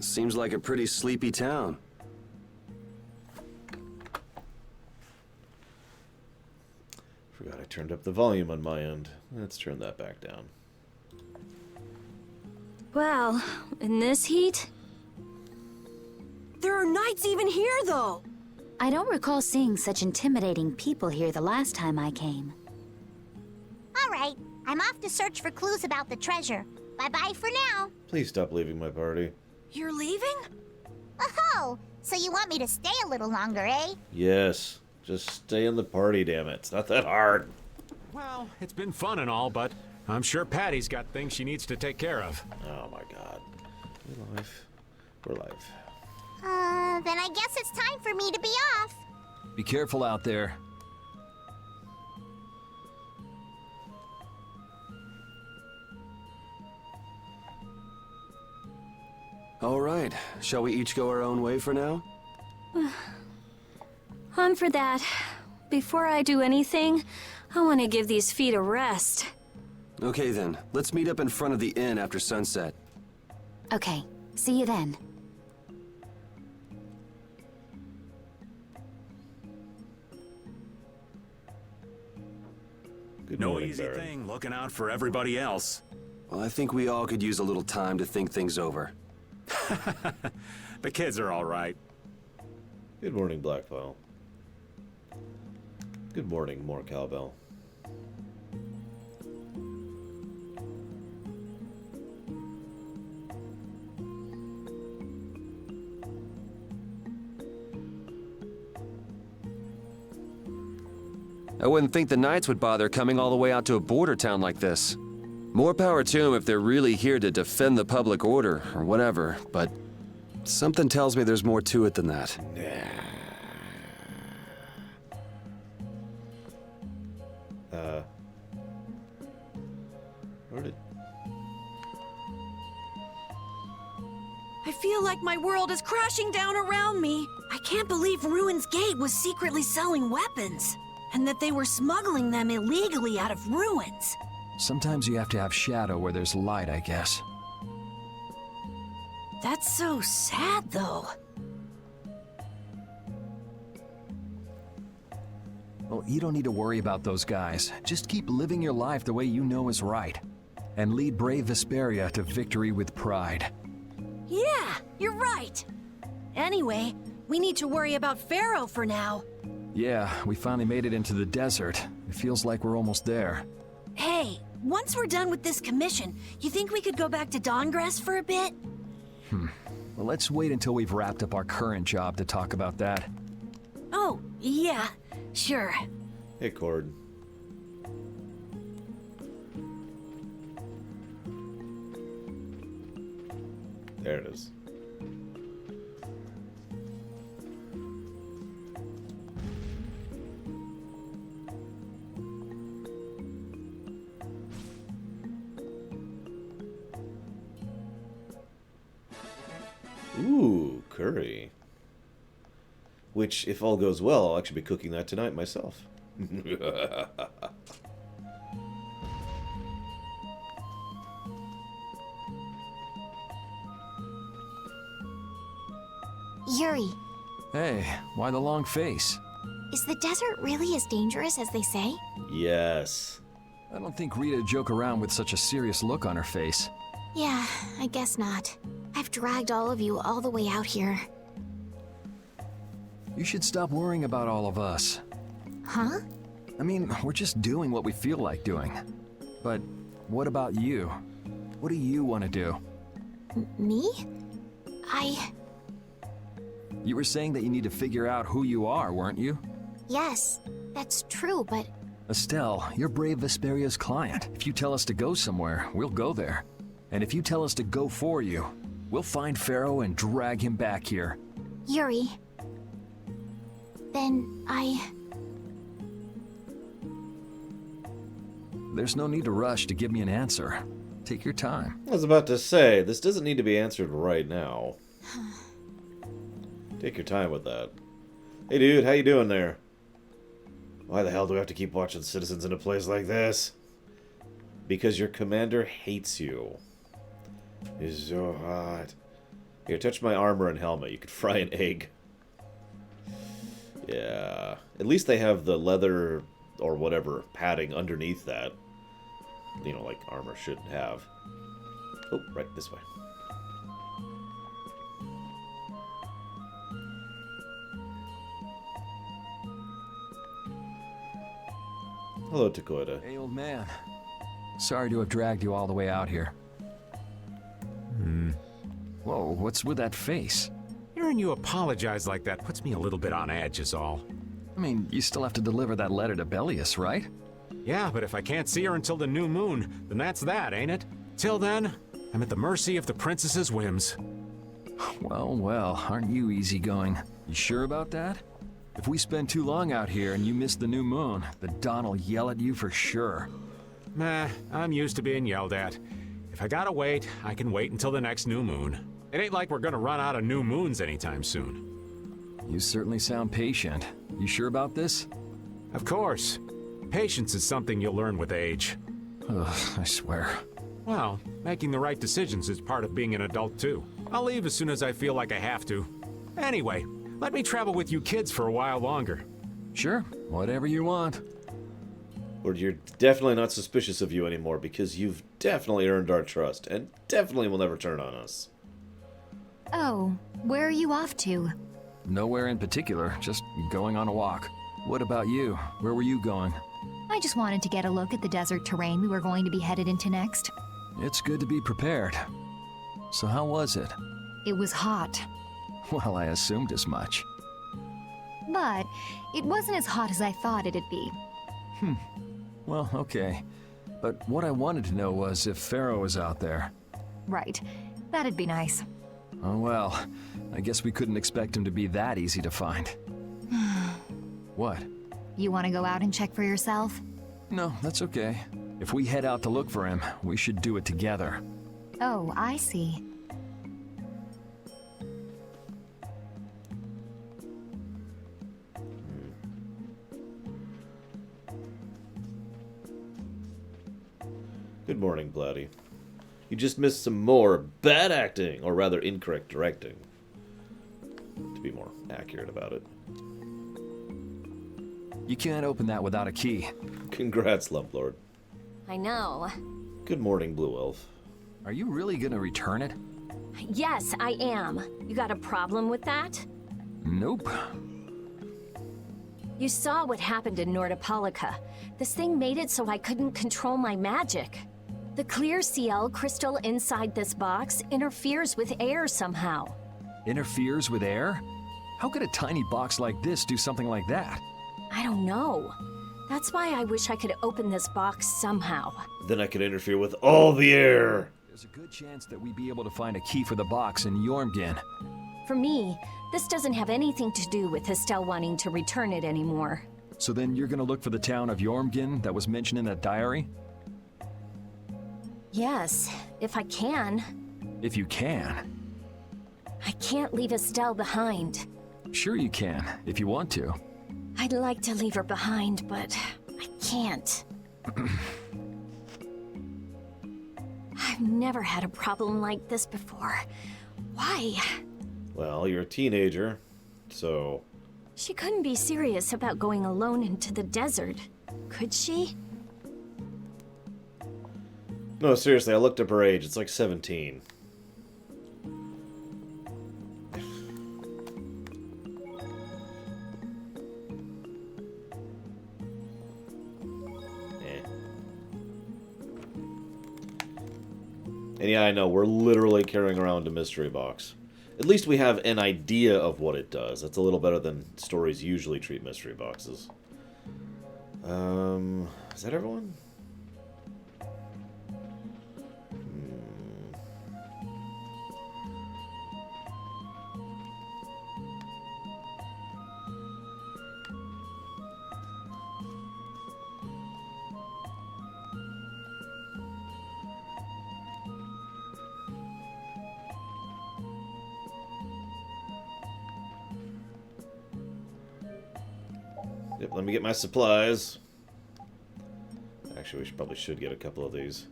Seems like a pretty sleepy town. Forgot I turned up the volume on my end. Let's turn that back down. Well, in this heat? There are knights even here, though! I don't recall seeing such intimidating people here the last time I came. All right, I'm off to search for clues about the treasure. Bye-bye for now. Please stop leaving my party. You're leaving? Oh, so you want me to stay a little longer, eh? Yes. Just stay in the party, damn it. It's not that hard. Well, it's been fun and all, but I'm sure Patty's got things she needs to take care of. Oh my god. We're live. We're live. Then I guess it's time for me to be off. Be careful out there. All right, shall we each go our own way for now? On for that. Before I do anything, I want to give these feet a rest. Okay then, let's meet up in front of the inn after sunset. Okay, see you then. Good No morning, easy Baron. thing looking out for everybody else. Well, I think we all could use a little time to think things over. The kids are all right. Good morning, Blackfile. Good morning, more cowbell. I wouldn't think the Knights would bother coming all the way out to a border town like this. More power to them if they're really here to defend the public order, or whatever, but something tells me there's more to it than that. Where did... I feel like my world is crashing down around me. I can't believe Ruin's Gate was secretly selling weapons, and that they were smuggling them illegally out of ruins. Sometimes you have to have shadow where there's light, I guess. That's so sad, though. Well, you don't need to worry about those guys. Just keep living your life the way you know is right. And lead brave Vesperia to victory with pride. Yeah, you're right. Anyway, we need to worry about Pharaoh for now. Yeah, we finally made it into the desert. It feels like we're almost there. Hey, once we're done with this commission, you think we could go back to Dawngrass for a bit? Well, let's wait until we've wrapped up our current job to talk about that. Oh, yeah, sure. Hey, Cord. There it is. Ooh, curry. Which, if all goes well, I'll actually be cooking that tonight myself. Yuri, Hey, why the long face? is the desert really as dangerous as they say? Yes. I don't think Rita joke around with such a serious look on her face. Yeah, I guess not. I've dragged all of you all the way out here. You should stop worrying about all of us. Huh? I mean, we're just doing what we feel like doing. But what about you? What do you want to do? Me? You were saying that you need to figure out who you are, weren't you? Yes, that's true, but Estelle, you're brave Vesperia's client. If you tell us to go somewhere, we'll go there. And if you tell us to go for you, we'll find Pharaoh and drag him back here. Yuri... Then There's no need to rush to give me an answer. Take your time. I was about to say, this doesn't need to be answered right now. Take your time with that. Hey dude, how you doing there? Why the hell do we have to keep watching citizens in a place like this? Because your commander hates you. He's so hot. Here, touch my armor and helmet. You could fry an egg. Yeah. At least they have the leather or whatever padding underneath that. You know, like armor should have. Oh, right, this way. Hello, Takoida. Hey, old man. Sorry to have dragged you all the way out here. Whoa, what's with that face? Hearing you apologize like that puts me a little bit on edge is all. I mean, you still have to deliver that letter to Bellius, right? Yeah, but if I can't see her until the new moon, then that's that, ain't it? Till then, I'm at the mercy of the princess's whims. Well, well, aren't you easygoing? You sure about that? If we spend too long out here and you miss the new moon, the Don will yell at you for sure. Meh, I'm used to being yelled at. If I gotta wait, I can wait until the next new moon. It ain't like we're gonna run out of new moons anytime soon. You certainly sound patient. You sure about this? Of course. Patience is something you'll learn with age. Ugh, I swear. Well, making the right decisions is part of being an adult too. I'll leave as soon as I feel like I have to. Anyway, let me travel with you kids for a while longer. Sure, whatever you want. Lord, you're definitely not suspicious of you anymore because you've definitely earned our trust and definitely will never turn on us. Oh, where are you off to? Nowhere in particular, just going on a walk. What about you? Where were you going? I just wanted to get a look at the desert terrain we were going to be headed into next. It's good to be prepared. So how was it? It was hot, Well, I assumed as much. but it wasn't as hot as I thought it'd be. Well, okay. But what I wanted to know was if Pharaoh was out there. Right, that'd be nice. Oh well, I guess we couldn't expect him to be that easy to find. What? You want to go out and check for yourself? No, that's okay. If we head out to look for him, we should do it together. Oh, I see. Good morning, Bloody. You just missed some more bad acting, or rather incorrect directing. To be more accurate about it. You can't open that without a key. Congrats, Lumplord. I know. Good morning, Blue Elf. Are you really gonna return it? Yes, I am. You got a problem with that? Nope. You saw what happened in Nordopolica. This thing made it so I couldn't control my magic. The clear CL crystal inside this box interferes with air somehow. Interferes with air? How could a tiny box like this do something like that? I don't know. That's why I wish I could open this box somehow. Then I could interfere with all the air. There's a good chance that we'd be able to find a key for the box in Jormungand. For me, this doesn't have anything to do with Estelle wanting to return it anymore. So then you're gonna look for the town of Jormungand that was mentioned in that diary? Yes, if I can. If you can. I can't leave Estelle behind. Sure you can, if you want to. I'd like to leave her behind, but I can't. I've never had a problem like this before. Why? Well, you're a teenager, so... She couldn't be serious about going alone into the desert, could she? No, seriously, I looked up her age. It's like 17. And yeah, I know, we're literally carrying around a mystery box. At least we have an idea of what it does. That's a little better than stories usually treat mystery boxes. Is that everyone? Yep, let me get my supplies. Actually, we probably should get a couple of these.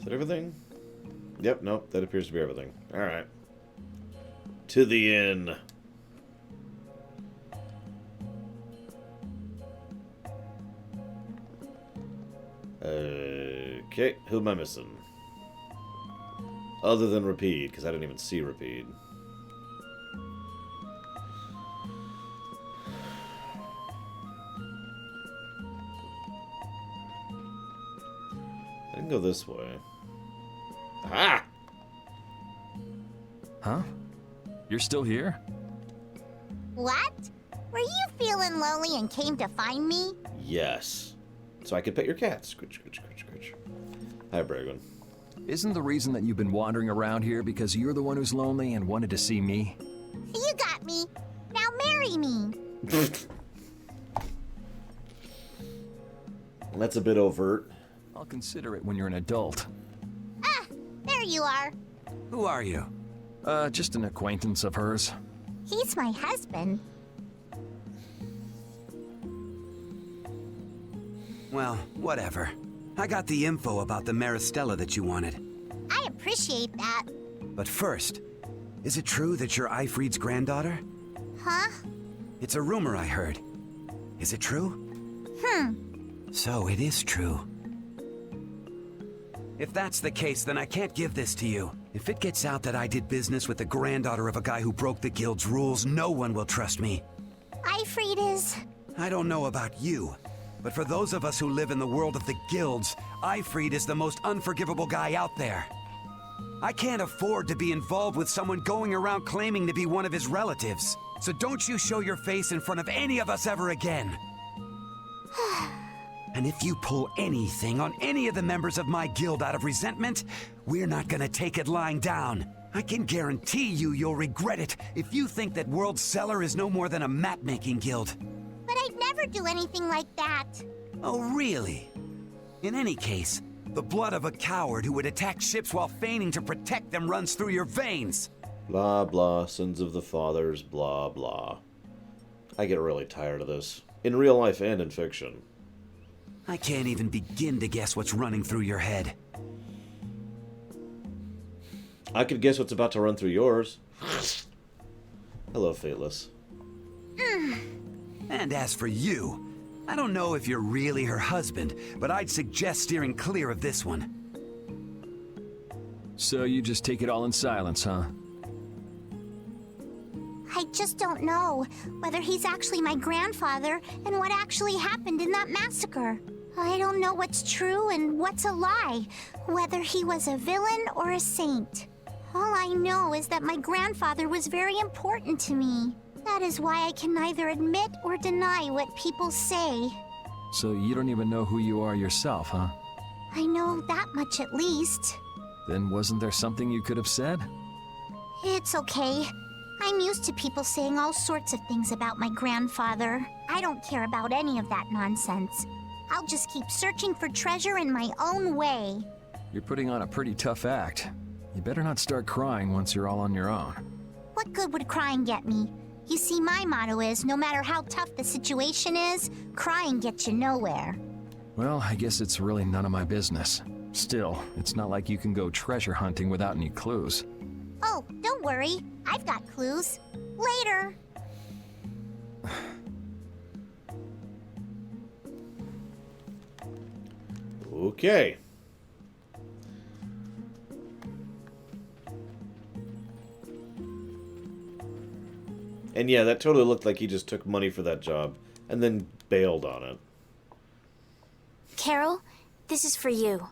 Is that everything? Yep, nope, that appears to be everything. Alright. To the inn. Okay, who am I missing? Other than Rapide, because I didn't even see Rapide. I can go this way. Ah! Huh? You're still here? What? Were you feeling lonely and came to find me? Yes. So I could pet your cat. Scritch, scritch, scritch, scritch. Hi, Bragwin. Isn't the reason that you've been wandering around here because you're the one who's lonely and wanted to see me? You got me. Now marry me. That's a bit overt. I'll consider it when you're an adult. Ah, there you are. Who are you? Just an acquaintance of hers. He's my husband. Well, whatever. I got the info about the Maristella that you wanted. I appreciate that. But first, is it true that you're Eifried's granddaughter? Huh? It's a rumor I heard. Is it true? So it is true. If that's the case, then I can't give this to you. If it gets out that I did business with the granddaughter of a guy who broke the guild's rules, no one will trust me. Eifried is... I don't know about you, but for those of us who live in the world of the guilds, Eifried is the most unforgivable guy out there. I can't afford to be involved with someone going around claiming to be one of his relatives. So don't you show your face in front of any of us ever again. And if you pull anything on any of the members of my guild out of resentment, we're not gonna take it lying down. I can guarantee you'll regret it if you think that World Cellar is no more than a map-making guild. But I'd never do anything like that. Oh, really? In any case, the blood of a coward who would attack ships while feigning to protect them runs through your veins. Blah, blah, sins of the fathers, blah, blah. I get really tired of this. In real life and in fiction. I can't even begin to guess what's running through your head. I could guess what's about to run through yours. Hello, Fateless. And as for you, I don't know if you're really her husband, but I'd suggest steering clear of this one. So you just take it all in silence, huh? I just don't know whether he's actually my grandfather and what actually happened in that massacre. I don't know what's true and what's a lie, whether he was a villain or a saint. All I know is that my grandfather was very important to me. That is why I can neither admit or deny what people say. So you don't even know who you are yourself, huh? I know that much at least. Then wasn't there something you could have said? It's okay. I'm used to people saying all sorts of things about my grandfather. I don't care about any of that nonsense. I'll just keep searching for treasure in my own way. You're putting on a pretty tough act. You better not start crying once you're all on your own. What good would crying get me? You see, my motto is, no matter how tough the situation is, crying gets you nowhere. Well, I guess it's really none of my business. Still, it's not like you can go treasure hunting without any clues. Oh, don't worry. I've got clues. Later. Okay. And yeah, that totally looked like he just took money for that job and then bailed on it. Carol, this is for you.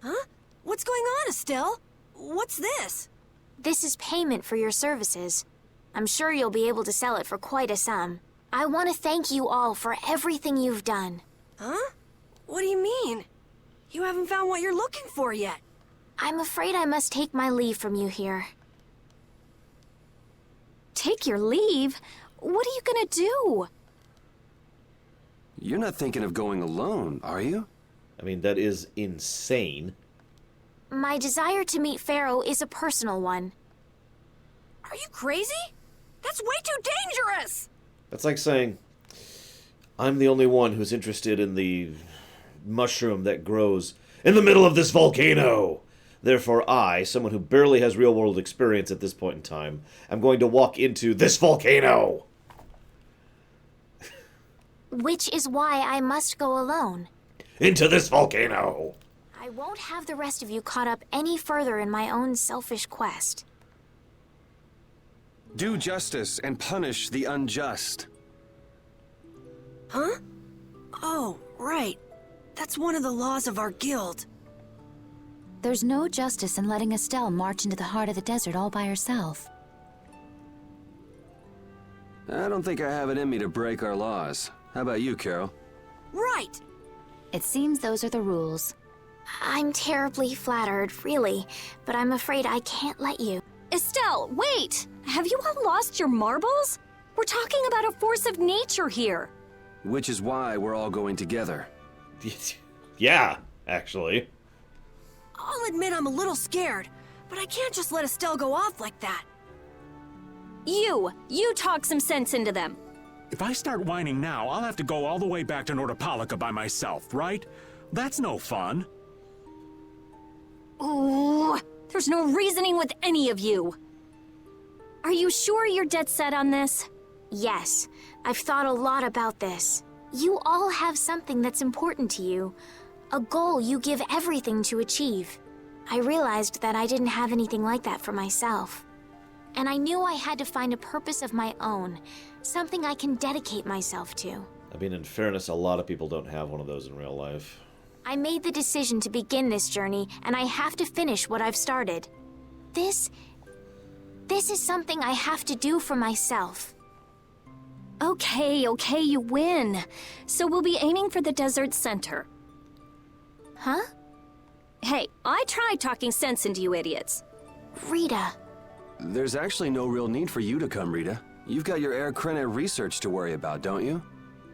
Huh? What's going on, Estelle? What's this? This is payment for your services. I'm sure you'll be able to sell it for quite a sum. I want to thank you all for everything you've done. Huh? What do you mean? You haven't found what you're looking for yet. I'm afraid I must take my leave from you here. Take your leave? What are you gonna do? You're not thinking of going alone, are you? I mean, that is insane. My desire to meet Pharaoh is a personal one. Are you crazy? That's way too dangerous! That's like saying, I'm the only one who's interested in the mushroom that grows in the middle of this volcano. Therefore, I, someone who barely has real-world experience at this point in time, am going to walk into this volcano. Which is why I must go alone. Into this volcano. I won't have the rest of you caught up any further in my own selfish quest. Do justice and punish the unjust. Huh? Oh, right. That's one of the laws of our guild. There's no justice in letting Estelle march into the heart of the desert all by herself. I don't think I have it in me to break our laws. How about you, Carol? Right! It seems those are the rules. I'm terribly flattered, really, but I'm afraid I can't let you. Estelle, wait! Have you all lost your marbles? We're talking about a force of nature here. Which is why we're all going together. Yeah, actually. I'll admit I'm a little scared, but I can't just let Estelle go off like that. You talk some sense into them. If I start whining now, I'll have to go all the way back to Nordopolica by myself, right? That's no fun. Ooh, there's no reasoning with any of you. Are you sure you're dead set on this? Yes, I've thought a lot about this. You all have something that's important to you. A goal you give everything to achieve. I realized that I didn't have anything like that for myself. And I knew I had to find a purpose of my own, something I can dedicate myself to. I mean, in fairness, a lot of people don't have one of those in real life. I made the decision to begin this journey, and I have to finish what I've started. This is something I have to do for myself. Okay, you win. So we'll be aiming for the desert center. Huh? Hey, I tried talking sense into you idiots. Rita. There's actually no real need for you to come, Rita. You've got your Air Krena research to worry about, don't you?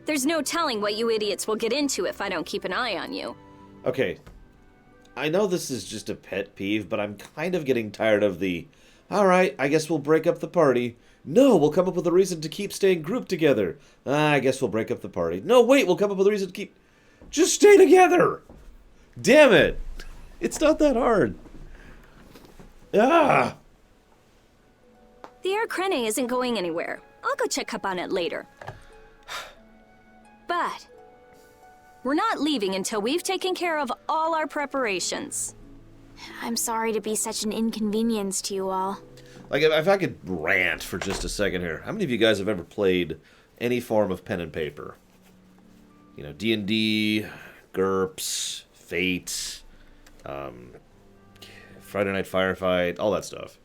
There's no telling what you idiots will get into if I don't keep an eye on you. Okay, I know this is just a pet peeve, but I'm kind of getting tired of the, alright, I guess we'll break up the party. No, we'll come up with a reason to keep staying grouped together. I guess we'll break up the party. No, wait, we'll come up with a reason to keep... Just stay together! Damn it! It's not that hard. Ah! The Air Krena isn't going anywhere. I'll go check up on it later. But we're not leaving until we've taken care of all our preparations. I'm sorry to be such an inconvenience to you all. Like, if I could rant for just a second here. How many of you guys have ever played any form of pen and paper? You know, D&D, GURPS, Fate, Friday Night Firefight, all that stuff.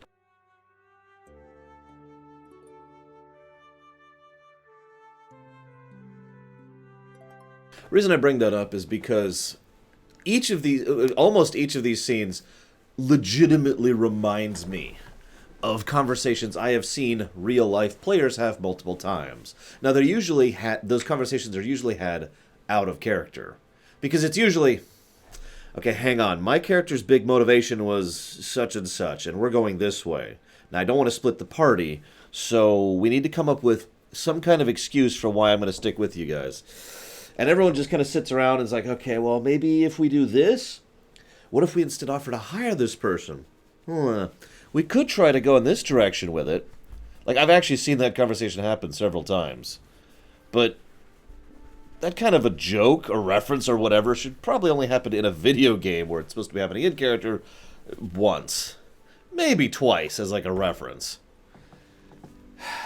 The reason I bring that up is because almost each of these scenes legitimately reminds me of conversations I have seen real-life players have multiple times. Now, those conversations are usually had out of character. Because it's usually, okay, hang on, my character's big motivation was such and such, and we're going this way. Now, I don't want to split the party, so we need to come up with some kind of excuse for why I'm going to stick with you guys. And everyone just kind of sits around and is like, okay, well, maybe if we do this, what if we instead offer to hire this person? We could try to go in this direction with it. Like, I've actually seen that conversation happen several times. But that kind of a joke or reference or whatever should probably only happen in a video game where it's supposed to be happening in character once. Maybe twice as like a reference.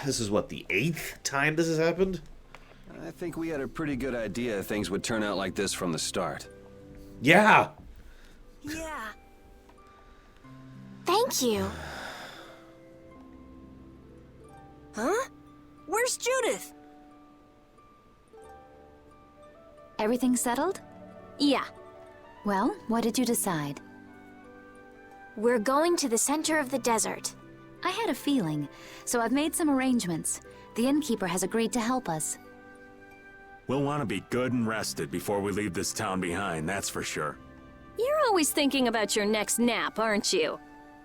This is what, the 8th time this has happened? I think we had a pretty good idea things would turn out like this from the start. Yeah! Yeah. Thank you. Huh? Where's Judith? Everything settled? Yeah. Well, what did you decide? We're going to the center of the desert. I had a feeling, so I've made some arrangements. The innkeeper has agreed to help us. We'll want to be good and rested before we leave this town behind, that's for sure. You're always thinking about your next nap, aren't you?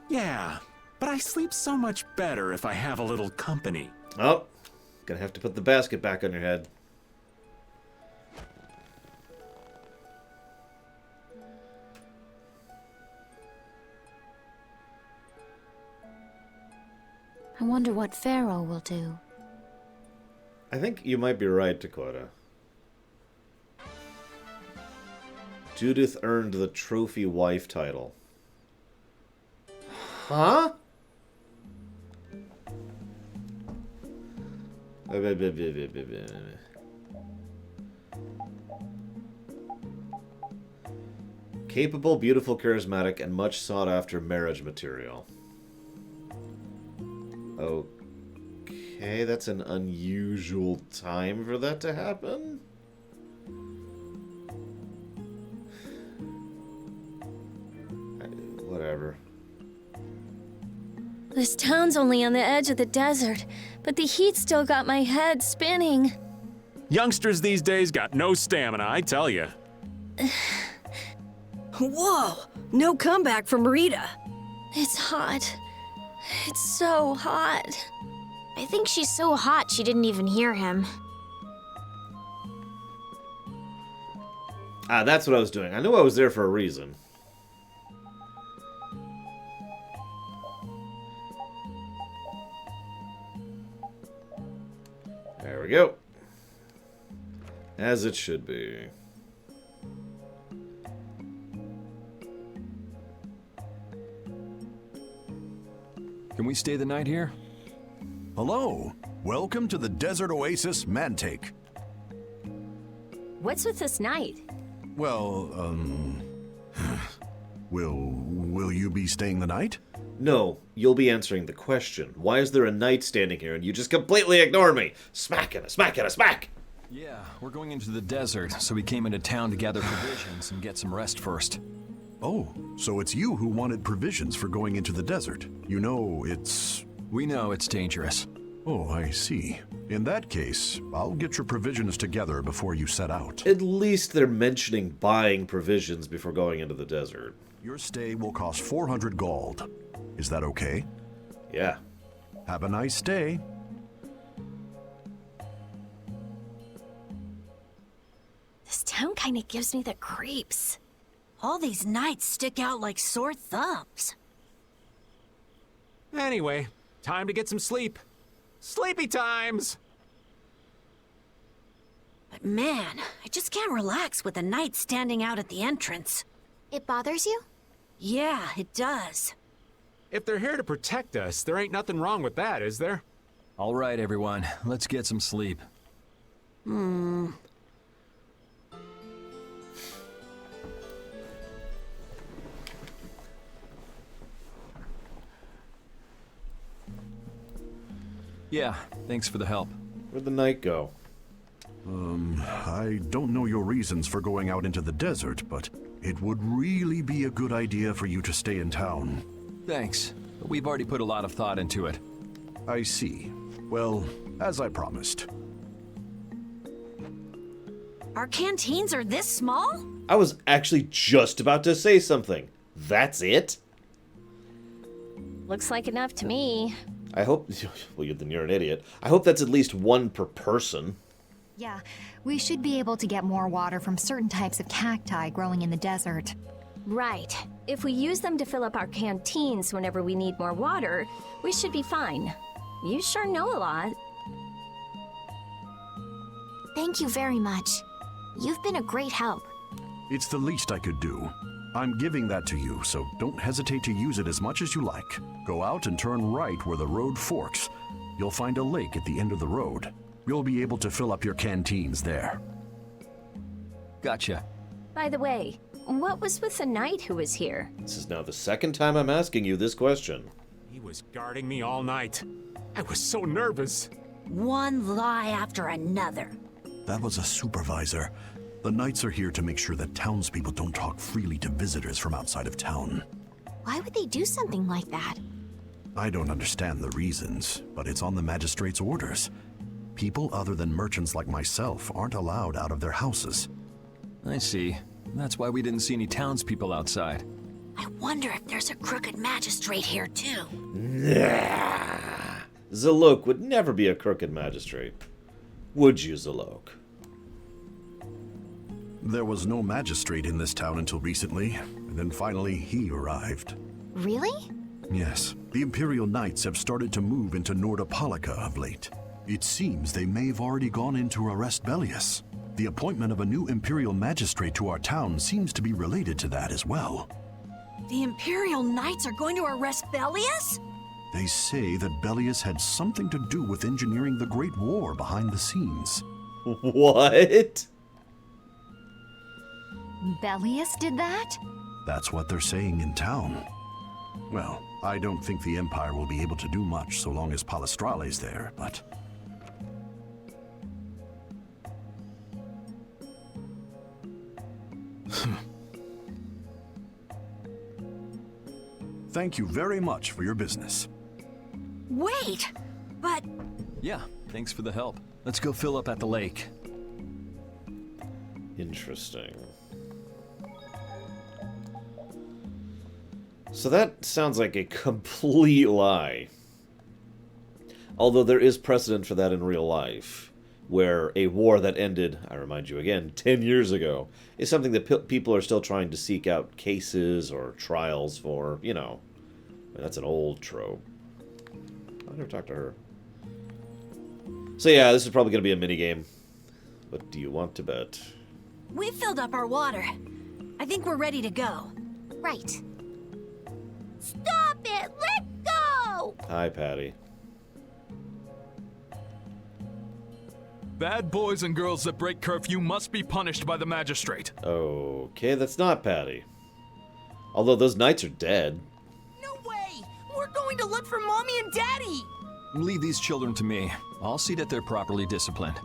Yeah, but I sleep so much better if I have a little company. Oh, gonna have to put the basket back on your head. I wonder what Pharaoh will do. I think you might be right, Dakota. Judith earned the trophy wife title. Huh? Capable, beautiful, charismatic, and much sought after marriage material. Okay, that's an unusual time for that to happen. Whatever. This town's only on the edge of the desert, but the heat still got my head spinning. Youngsters these days got no stamina, I tell you. Whoa! No comeback from Rita. It's hot. It's so hot. I think she's so hot she didn't even hear him. Ah, that's what I was doing. I knew I was there for a reason. There we go. As it should be. Can we stay the night here? Hello. Welcome to the Desert Oasis Mantake. What's with this night? Well, will you be staying the night? No, you'll be answering the question. Why is there a knight standing here and you just completely ignore me? Smack and a smack and a smack! Yeah, we're going into the desert, so we came into town to gather provisions and get some rest first. Oh, so it's you who wanted provisions for going into the desert. You know, it's... We know it's dangerous. Oh, I see. In that case, I'll get your provisions together before you set out. At least they're mentioning buying provisions before going into the desert. Your stay will cost 400 gold. Is that okay? Yeah. Have a nice day. This town kind of gives me the creeps. All these nights stick out like sore thumbs. Anyway, time to get some sleep. Sleepy times! But man, I just can't relax with the knight standing out at the entrance. It bothers you? Yeah, it does. If they're here to protect us, there ain't nothing wrong with that, is there? All right, everyone, let's get some sleep. Yeah, thanks for the help. Where'd the knight go? I don't know your reasons for going out into the desert, but it would really be a good idea for you to stay in town. Thanks, but we've already put a lot of thought into it. I see. Well, as I promised. Our canteens are this small? I was actually just about to say something. That's it? Looks like enough to me. I hope... Well, then you're an idiot. I hope that's at least one per person. Yeah, we should be able to get more water from certain types of cacti growing in the desert. Right. If we use them to fill up our canteens whenever we need more water, we should be fine. You sure know a lot. Thank you very much. You've been a great help. It's the least I could do. I'm giving that to you, so don't hesitate to use it as much as you like. Go out and turn right where the road forks. You'll find a lake at the end of the road. You'll be able to fill up your canteens there. Gotcha. By the way, what was with the knight who was here? This is now the second time I'm asking you this question. He was guarding me all night. I was so nervous. One lie after another. That was a supervisor. The knights are here to make sure that townspeople don't talk freely to visitors from outside of town. Why would they do something like that? I don't understand the reasons, but it's on the magistrate's orders. People other than merchants like myself aren't allowed out of their houses. I see. That's why we didn't see any townspeople outside. I wonder if there's a crooked magistrate here too. Nah. Zalok would never be a crooked magistrate. Would you, Zalok? There was no magistrate in this town until recently, and then finally he arrived. Really? Yes, the Imperial Knights have started to move into Nordopolica of late. It seems they may have already gone in to arrest Bellius. The appointment of a new Imperial Magistrate to our town seems to be related to that as well. The Imperial Knights are going to arrest Bellius? They say that Bellius had something to do with engineering the Great War behind the scenes. What? Bellius did that? That's what they're saying in town. Well, I don't think the Empire will be able to do much so long as Palestrale's there, but... Thank you very much for your business. Wait, but... Yeah, thanks for the help. Let's go fill up at the lake. Interesting. So that sounds like a complete lie. Although there is precedent for that in real life, where a war that ended, I remind you again, 10 years ago, is something that people are still trying to seek out cases or trials for, you know. I mean, that's an old trope. I never talked to her. So yeah, this is probably going to be a minigame. What do you want to bet? we filled up our water. I think we're ready to go. Right. Stop it! Let go! Hi, Patty. Bad boys and girls that break curfew must be punished by the magistrate. Okay, that's not Patty. Although those knights are dead. No way! We're going to look for Mommy and Daddy! Leave these children to me. I'll see that they're properly disciplined.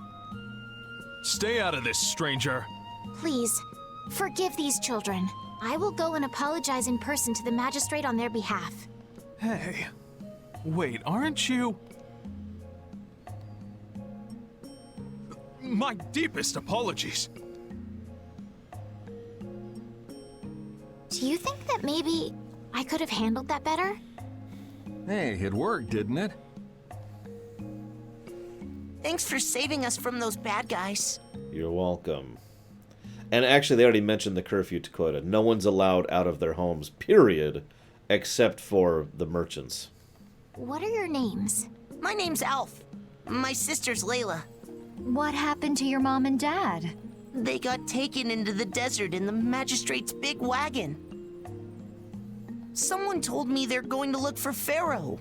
Stay out of this, stranger. Please, forgive these children. I will go and apologize in person to the magistrate on their behalf. Hey, wait, aren't you? My deepest apologies. Do you think that maybe I could have handled that better? Hey, it worked, didn't it? Thanks for saving us from those bad guys. You're welcome. And actually, they already mentioned the curfew to quota. No one's allowed out of their homes, period, except for the merchants. What are your names? My name's Alf. My sister's Layla. What happened to your mom and dad? They got taken into the desert in the magistrate's big wagon. Someone told me they're going to look for Pharaoh.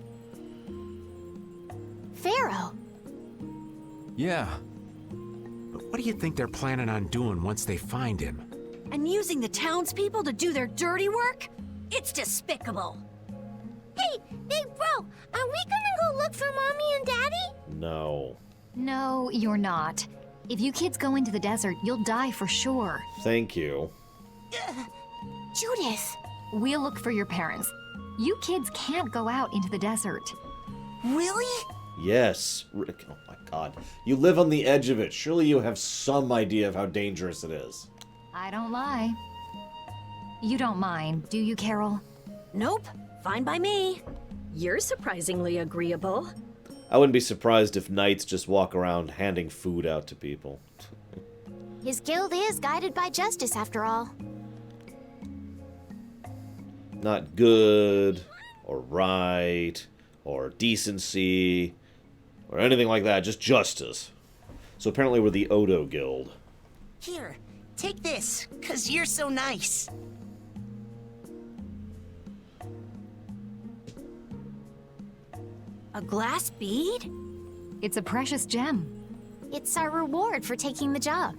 Pharaoh? Yeah. But what do you think they're planning on doing once they find him? And using the townspeople to do their dirty work? It's despicable. Hey, bro, are we gonna go look for Mommy and Daddy? No. No, you're not. If you kids go into the desert, you'll die for sure. Thank you. Judith! We'll look for your parents. You kids can't go out into the desert. Really? Yes. Rick, oh my god. You live on the edge of it. Surely you have some idea of how dangerous it is. I don't lie. You don't mind, do you, Carol? Nope. Fine by me. You're surprisingly agreeable. I wouldn't be surprised if knights just walk around handing food out to people. His guild is guided by justice, after all. Not good, or right, or decency, or anything like that, just justice. So apparently we're the Odo Guild. Here, take this, 'cause you're so nice. A glass bead? It's a precious gem. It's our reward for taking the job.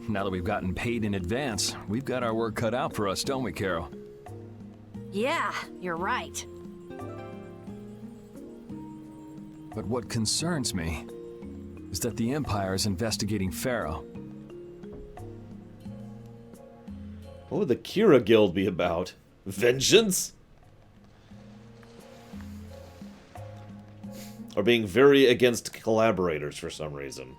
Now that we've gotten paid in advance, we've got our work cut out for us, don't we, Carol? Yeah, you're right. But what concerns me is that the Empire is investigating Pharaoh. What would the Kira Guild be about? Vengeance? Or being very against collaborators for some reason.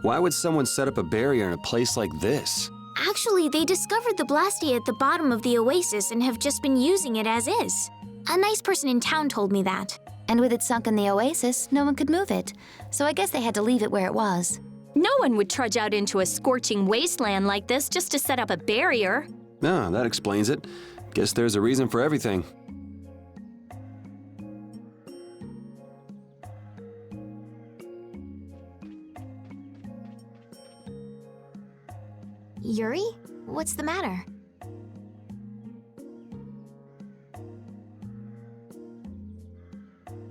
Why would someone set up a barrier in a place like this? Actually, they discovered the Blastia at the bottom of the oasis and have just been using it as is. A nice person in town told me that. And with it sunk in the oasis, no one could move it. So I guess they had to leave it where it was. No one would trudge out into a scorching wasteland like this just to set up a barrier. Ah, that explains it. Guess there's a reason for everything. Yuri? What's the matter?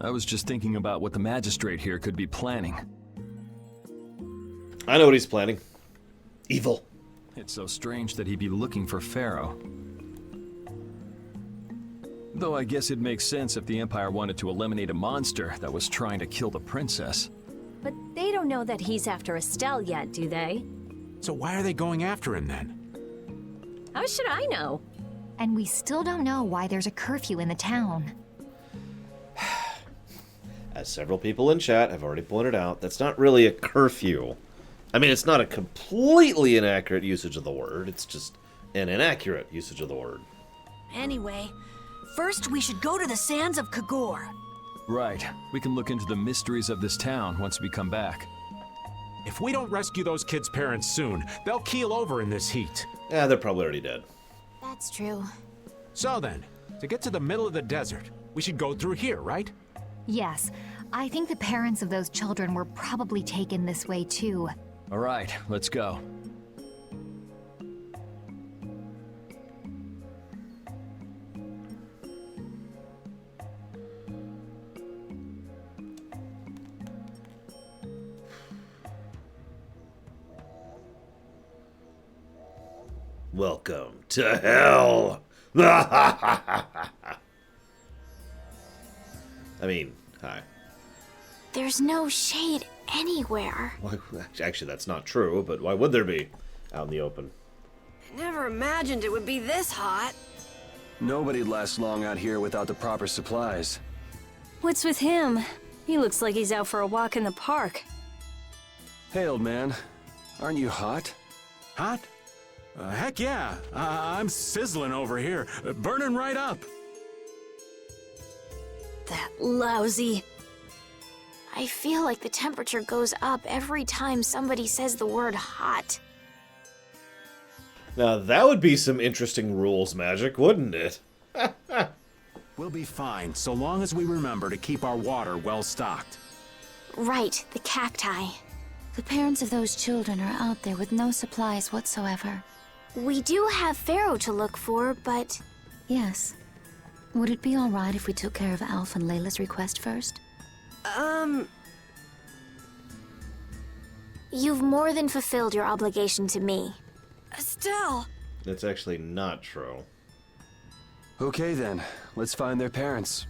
I was just thinking about what the magistrate here could be planning. I know what he's planning. Evil. It's so strange that he'd be looking for Pharaoh. Though I guess it makes sense if the Empire wanted to eliminate a monster that was trying to kill the princess. But they don't know that he's after Estelle yet, do they? So why are they going after him then? How should I know? And we still don't know why there's a curfew in the town. As several people in chat have already pointed out, that's not really a curfew. I mean, it's not a completely inaccurate usage of the word, it's just an inaccurate usage of the word. Anyway, first we should go to the sands of Kagor. Right. We can look into the mysteries of this town once we come back. If we don't rescue those kids' parents soon, they'll keel over in this heat. Yeah, they're probably already dead. That's true. So then, to get to the middle of the desert, we should go through here, right? Yes, I think the parents of those children were probably taken this way too. All right, let's go. Welcome to hell! I mean, hi. There's no shade anywhere. Why, actually, that's not true, but why would there be out in the open? I never imagined it would be this hot. Nobody'd last long out here without the proper supplies. What's with him? He looks like he's out for a walk in the park. Hey, old man. Aren't you hot? Hot? Heck yeah. I'm sizzling over here, burning right up. That lousy. I feel like the temperature goes up every time somebody says the word hot. Now, that would be some interesting rules magic, wouldn't it? We'll be fine, so long as we remember to keep our water well stocked. Right, the cacti. The parents of those children are out there with no supplies whatsoever. We do have Pharaoh to look for, but... Yes. Would it be all right if we took care of Alf and Layla's request first? You've more than fulfilled your obligation to me. Estelle! That's actually not true. Okay then, let's find their parents.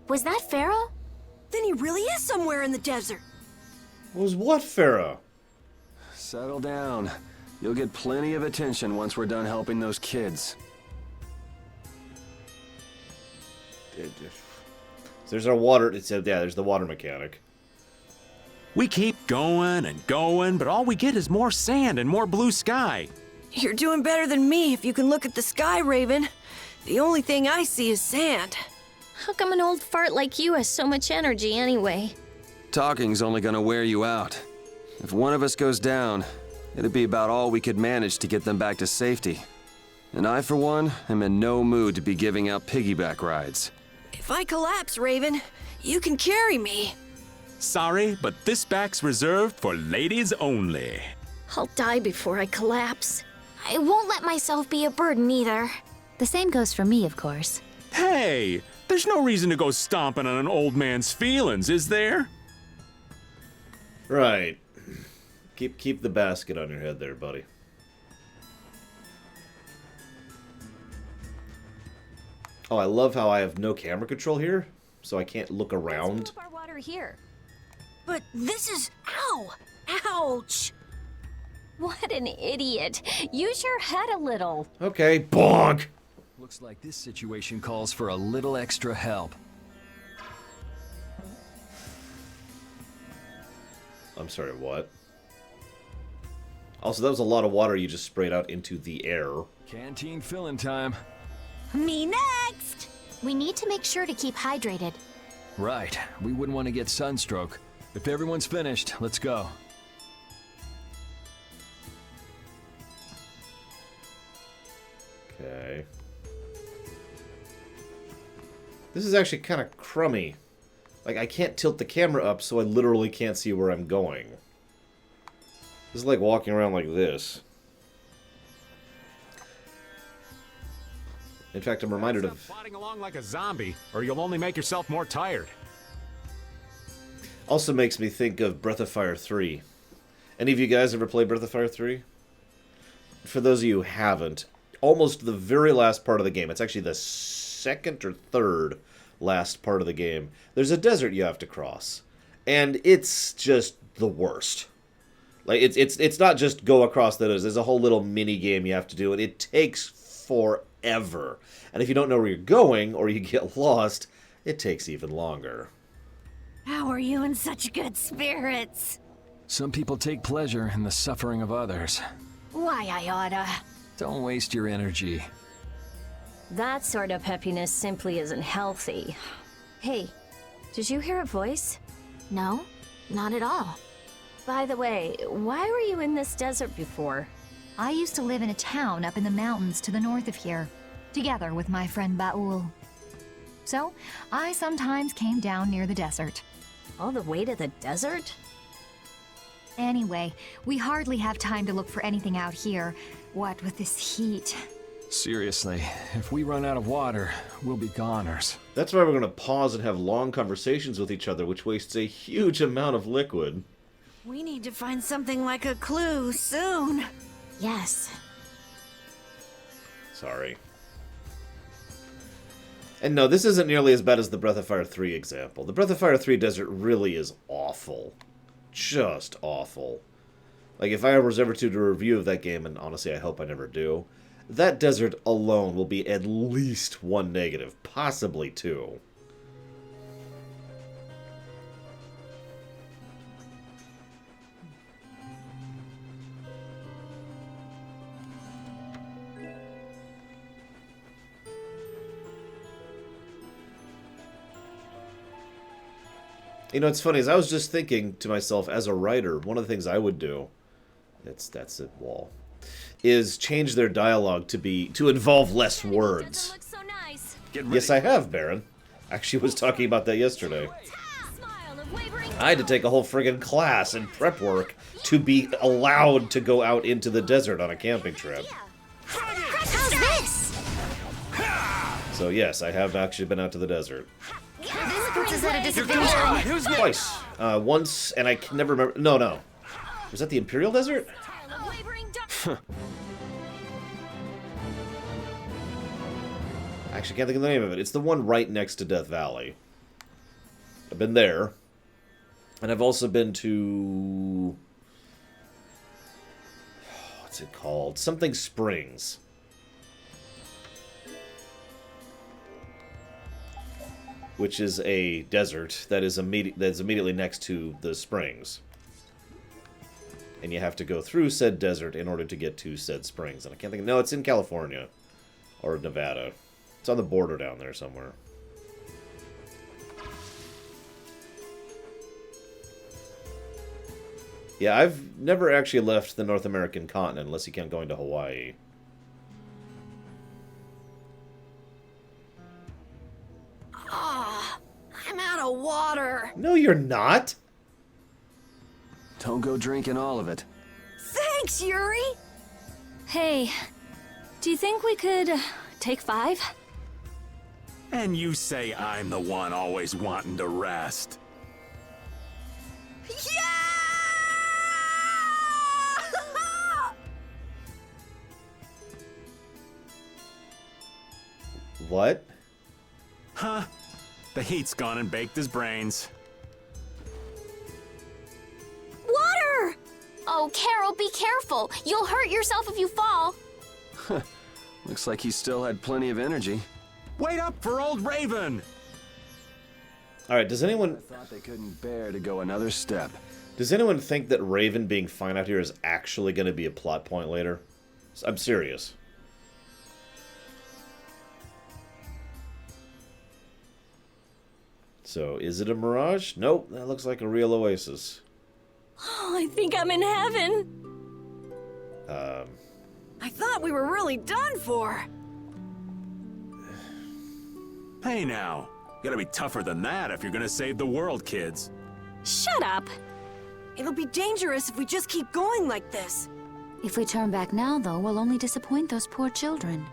Was that Pharaoh? Then he really is somewhere in the desert. Was what, Pharaoh? Settle down. You'll get plenty of attention once we're done helping those kids. There's our water. It said, yeah, there's the water mechanic. We keep going and going, but all we get is more sand and more blue sky. You're doing better than me if you can look at the sky, Raven. The only thing I see is sand. How come an old fart like you has so much energy anyway? Talking's only gonna wear you out. If one of us goes down, it'd be about all we could manage to get them back to safety. And I, for one, am in no mood to be giving out piggyback rides. If I collapse, Raven, you can carry me. Sorry, but this back's reserved for ladies only. I'll die before I collapse. I won't let myself be a burden either. The same goes for me, of course. Hey, there's no reason to go stomping on an old man's feelings, is there? Right. Keep the basket on your head there, buddy. Oh, I love how I have no camera control here, so I can't look around. Let's move our water here. But this is... Ow! Ouch! What an idiot. Use your head a little. Okay, bonk! Looks like this situation calls for a little extra help. I'm sorry, what? Also, that was a lot of water you just sprayed out into the air. Canteen filling time. Me next! We need to make sure to keep hydrated. Right. We wouldn't want to get sunstroke. If everyone's finished, let's go. Okay. This is actually kind of crummy. Like, I can't tilt the camera up, so I literally can't see where I'm going. This is like walking around like this. In fact, I'm reminded of... plodding along like a zombie, or you'll only make yourself more tired. Also makes me think of Breath of Fire 3. Any of you guys ever played Breath of Fire 3? For those of you who haven't, almost the very last part of the game, it's actually the second or third last part of the game, there's a desert you have to cross. And it's just the worst. Like, it's not just go across the desert, there's a whole little mini game you have to do, and it takes forever. And if you don't know where you're going, or you get lost, it takes even longer. How are you in such good spirits? Some people take pleasure in the suffering of others. Why, I oughta. Don't waste your energy. That sort of peppiness simply isn't healthy. Hey, did you hear a voice? No, not at all. By the way, why were you in this desert before? I used to live in a town up in the mountains to the north of here, together with my friend Baul. So, I sometimes came down near the desert. All the way to the desert? Anyway, we hardly have time to look for anything out here, what with this heat. Seriously, if we run out of water, we'll be goners. That's why we're going to pause and have long conversations with each other, which wastes a huge amount of liquid. We need to find something like a clue soon. Yes. Sorry. And no, this isn't nearly as bad as the Breath of Fire 3 example. The Breath of Fire 3 desert really is awful. Just awful. Like, if I was ever to do a review of that game, and honestly I hope I never do, that desert alone will be at least 1 negative, possibly 2. You know, it's funny, as I was just thinking to myself, as a writer, one of the things I would do, that's a wall, is change their dialogue to involve less words. Looks so nice. Yes, I have, Baron. Actually was talking about that yesterday. I had to take a whole friggin' class and prep work to be allowed to go out into the desert on a camping trip. How's this? So yes, I have actually been out to the desert. This puts us at a disadvantage. Twice. Once, and I can never remember. No. Was that the Imperial Desert? I actually can't think of the name of it. It's the one right next to Death Valley. I've been there. And I've also been to... what's it called? Something Springs. Which is a desert that is immediately next to the springs. And you have to go through said desert in order to get to said springs. And I can't think of... no, it's in California. Or Nevada. It's on the border down there somewhere. Yeah, I've never actually left the North American continent unless you count going to Hawaii. I'm out of water. No, you're not. Don't go drinking all of it. Thanks, Yuri. Hey, do you think we could take 5? And you say I'm the one always wanting to rest. Yeah! What? Huh? The heat's gone and baked his brains. Water! Oh, Carol, be careful. You'll hurt yourself if you fall. Looks like he still had plenty of energy. Wait up for old Raven! Alright, does anyone... I thought they couldn't bear to go another step. Does anyone think that Raven being fine out here is actually going to be a plot point later? I'm serious. So, is it a mirage? Nope, that looks like a real oasis. Oh, I think I'm in heaven. I thought we were really done for. Hey now, you gotta be tougher than that if you're gonna save the world, kids. Shut up. It'll be dangerous if we just keep going like this. If we turn back now, though, we'll only disappoint those poor children.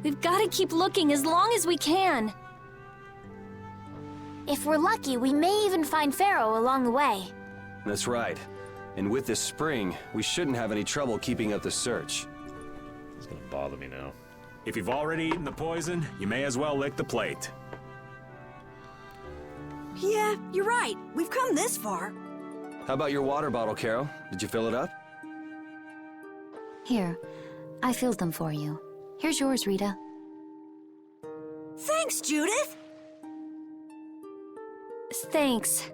We've got to keep looking as long as we can. If we're lucky, we may even find Pharaoh along the way. That's right. And with this spring, we shouldn't have any trouble keeping up the search. It's gonna bother me now. If you've already eaten the poison, you may as well lick the plate. Yeah, you're right. We've come this far. How about your water bottle, Carol? Did you fill it up? Here, I filled them for you. Here's yours, Rita. Thanks, Judith. Thanks.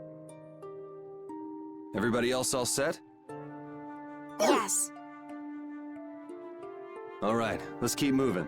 Everybody else all set? Yes. All right, let's keep moving.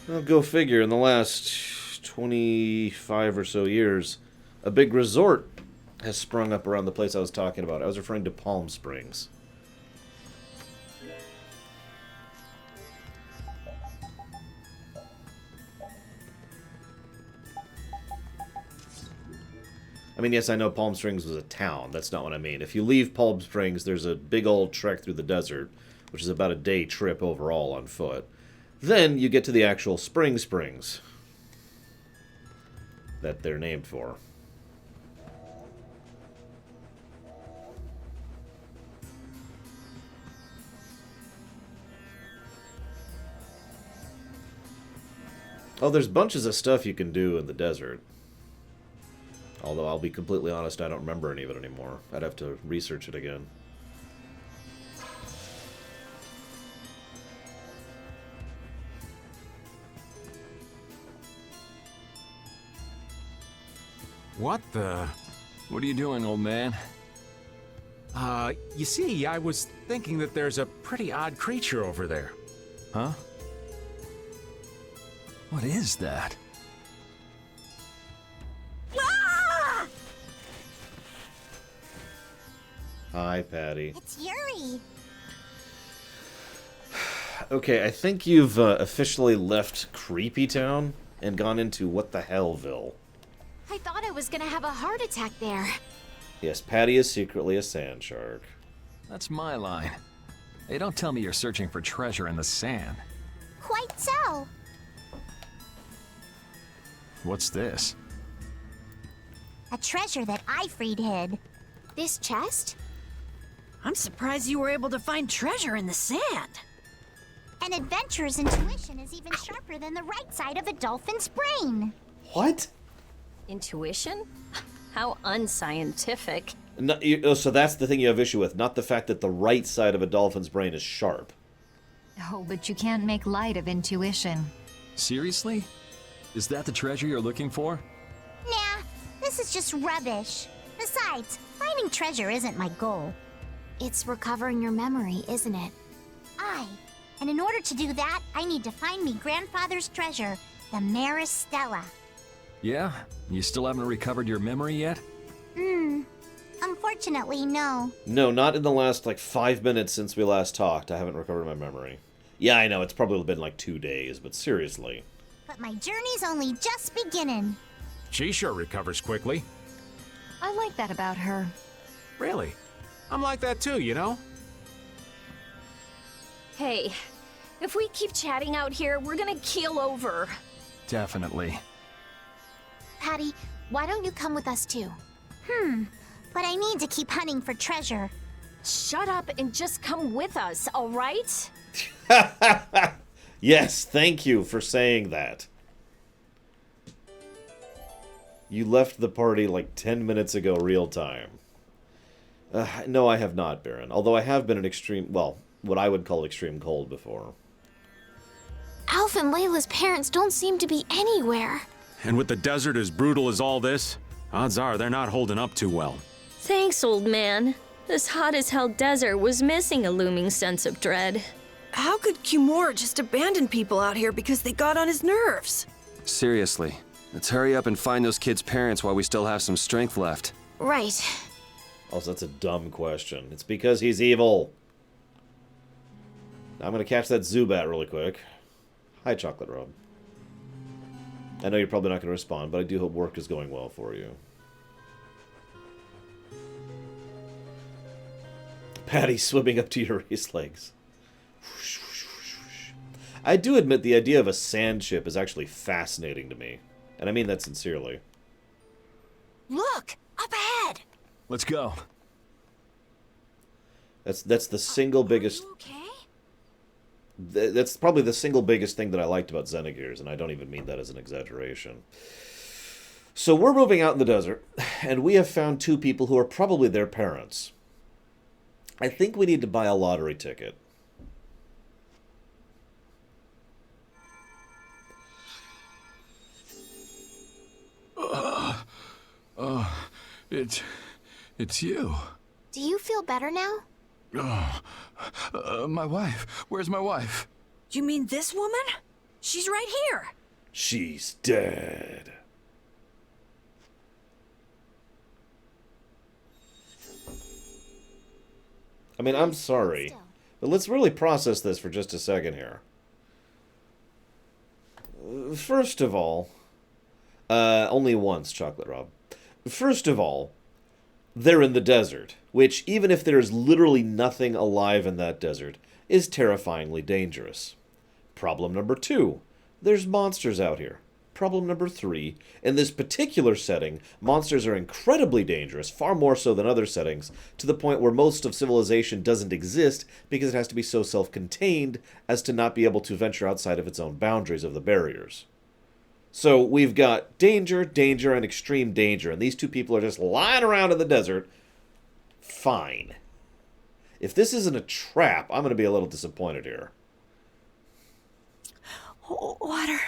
Well, go figure. In the last 25 or so years, a big resort has sprung up around the place I was talking about. I was referring to Palm Springs. I mean, yes, I know Palm Springs was a town. That's not what I mean. If you leave Palm Springs, there's a big old trek through the desert, which is about a day trip overall on foot. Then you get to the actual Springs that they're named for. Oh, there's bunches of stuff you can do in the desert. Although I'll be completely honest, I don't remember any of it anymore. I'd have to research it again. What the... What are you doing, old man? You see, I was thinking that there's a pretty odd creature over there. Huh? What is that? Ah! Hi, Patty. It's Yuri. Okay, I think you've officially left Creepy Town and gone into What the Hellville. I thought I was gonna have a heart attack there. Yes, Patty is secretly a sand shark. That's my line. Hey, don't tell me you're searching for treasure in the sand. Quite so. What's this? A treasure that Ifrid hid. This chest? I'm surprised you were able to find treasure in the sand. An adventurer's intuition is even sharper than the right side of a dolphin's brain. What? Intuition? How unscientific. No, so that's the thing you have issue with, not the fact that the right side of a dolphin's brain is sharp. Oh, but you can't make light of intuition. Seriously? Is that the treasure you're looking for? Nah, this is just rubbish. Besides, finding treasure isn't my goal. It's recovering your memory, isn't it? Aye. And in order to do that, I need to find me grandfather's treasure, the Maris Stella. Yeah? You still haven't recovered your memory yet? Unfortunately, no. No, not in the last, 5 minutes since we last talked. I haven't recovered my memory. Yeah, I know, it's probably been 2 days, but seriously. But my journey's only just beginning. She sure recovers quickly. I like that about her. Really? I'm like that too, you know? Hey, if we keep chatting out here, we're gonna keel over. Definitely. Patty, why don't you come with us too? But I need to keep hunting for treasure. Shut up and just come with us, all right? Yes, thank you for saying that. You left the party like 10 minutes ago, real time. No, I have not, Baron. Although I have been in extreme, well, what I would call extreme cold before. Alf and Layla's parents don't seem to be anywhere. And with the desert as brutal as all this, odds are they're not holding up too well. Thanks, old man. This hot-as-hell desert was missing a looming sense of dread. How could Cumore just abandon people out here because they got on his nerves? Seriously, let's hurry up and find those kids' parents while we still have some strength left. Right. Also, that's a dumb question. It's because he's evil. Now I'm going to catch that Zubat really quick. Hi, Chocolate Rob. I know you're probably not going to respond, but I do hope work is going well for you. Patty swimming up to Yuri's legs. I do admit the idea of a sand ship is actually fascinating to me. And I mean that sincerely. Look! Up ahead! Let's go. That's the single biggest... Are you okay? That's probably the single biggest thing that I liked about Xenogears, and I don't even mean that as an exaggeration. So we're moving out in the desert, and we have found two people who are probably their parents. I think we need to buy a lottery ticket. It's you. Do you feel better now? My wife. Where's my wife? You mean this woman? She's right here. She's dead. I mean, I'm sorry, but let's really process this for just a second here. First of all, only once, Chocolate Rob. First of all, they're in the desert, which, even if there's literally nothing alive in that desert, is terrifyingly dangerous. Problem number 2, there's monsters out here. Problem number 3, in this particular setting, monsters are incredibly dangerous, far more so than other settings, to the point where most of civilization doesn't exist because it has to be so self-contained as to not be able to venture outside of its own boundaries of the barriers. So we've got danger, danger, and extreme danger, and these two people are just lying around in the desert. Fine. If this isn't a trap, I'm going to be a little disappointed here. Water.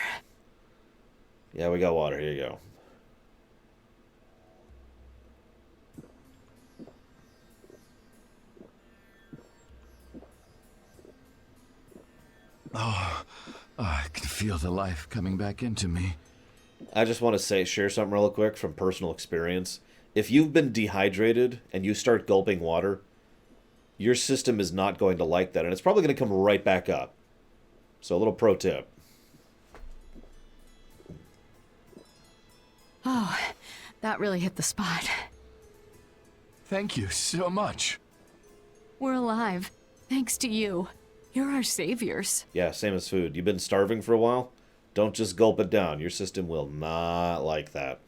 Yeah, we got water. Here you go. Oh, I can feel the life coming back into me. I just want to share something real quick from personal experience. If you've been dehydrated and you start gulping water, your system is not going to like that, and it's probably going to come right back up. So a little pro tip. Oh, that really hit the spot. Thank you so much. We're alive, thanks to you. You're our saviors. Yeah, same as food. You've been starving for a while? Don't just gulp it down. Your system will not like that.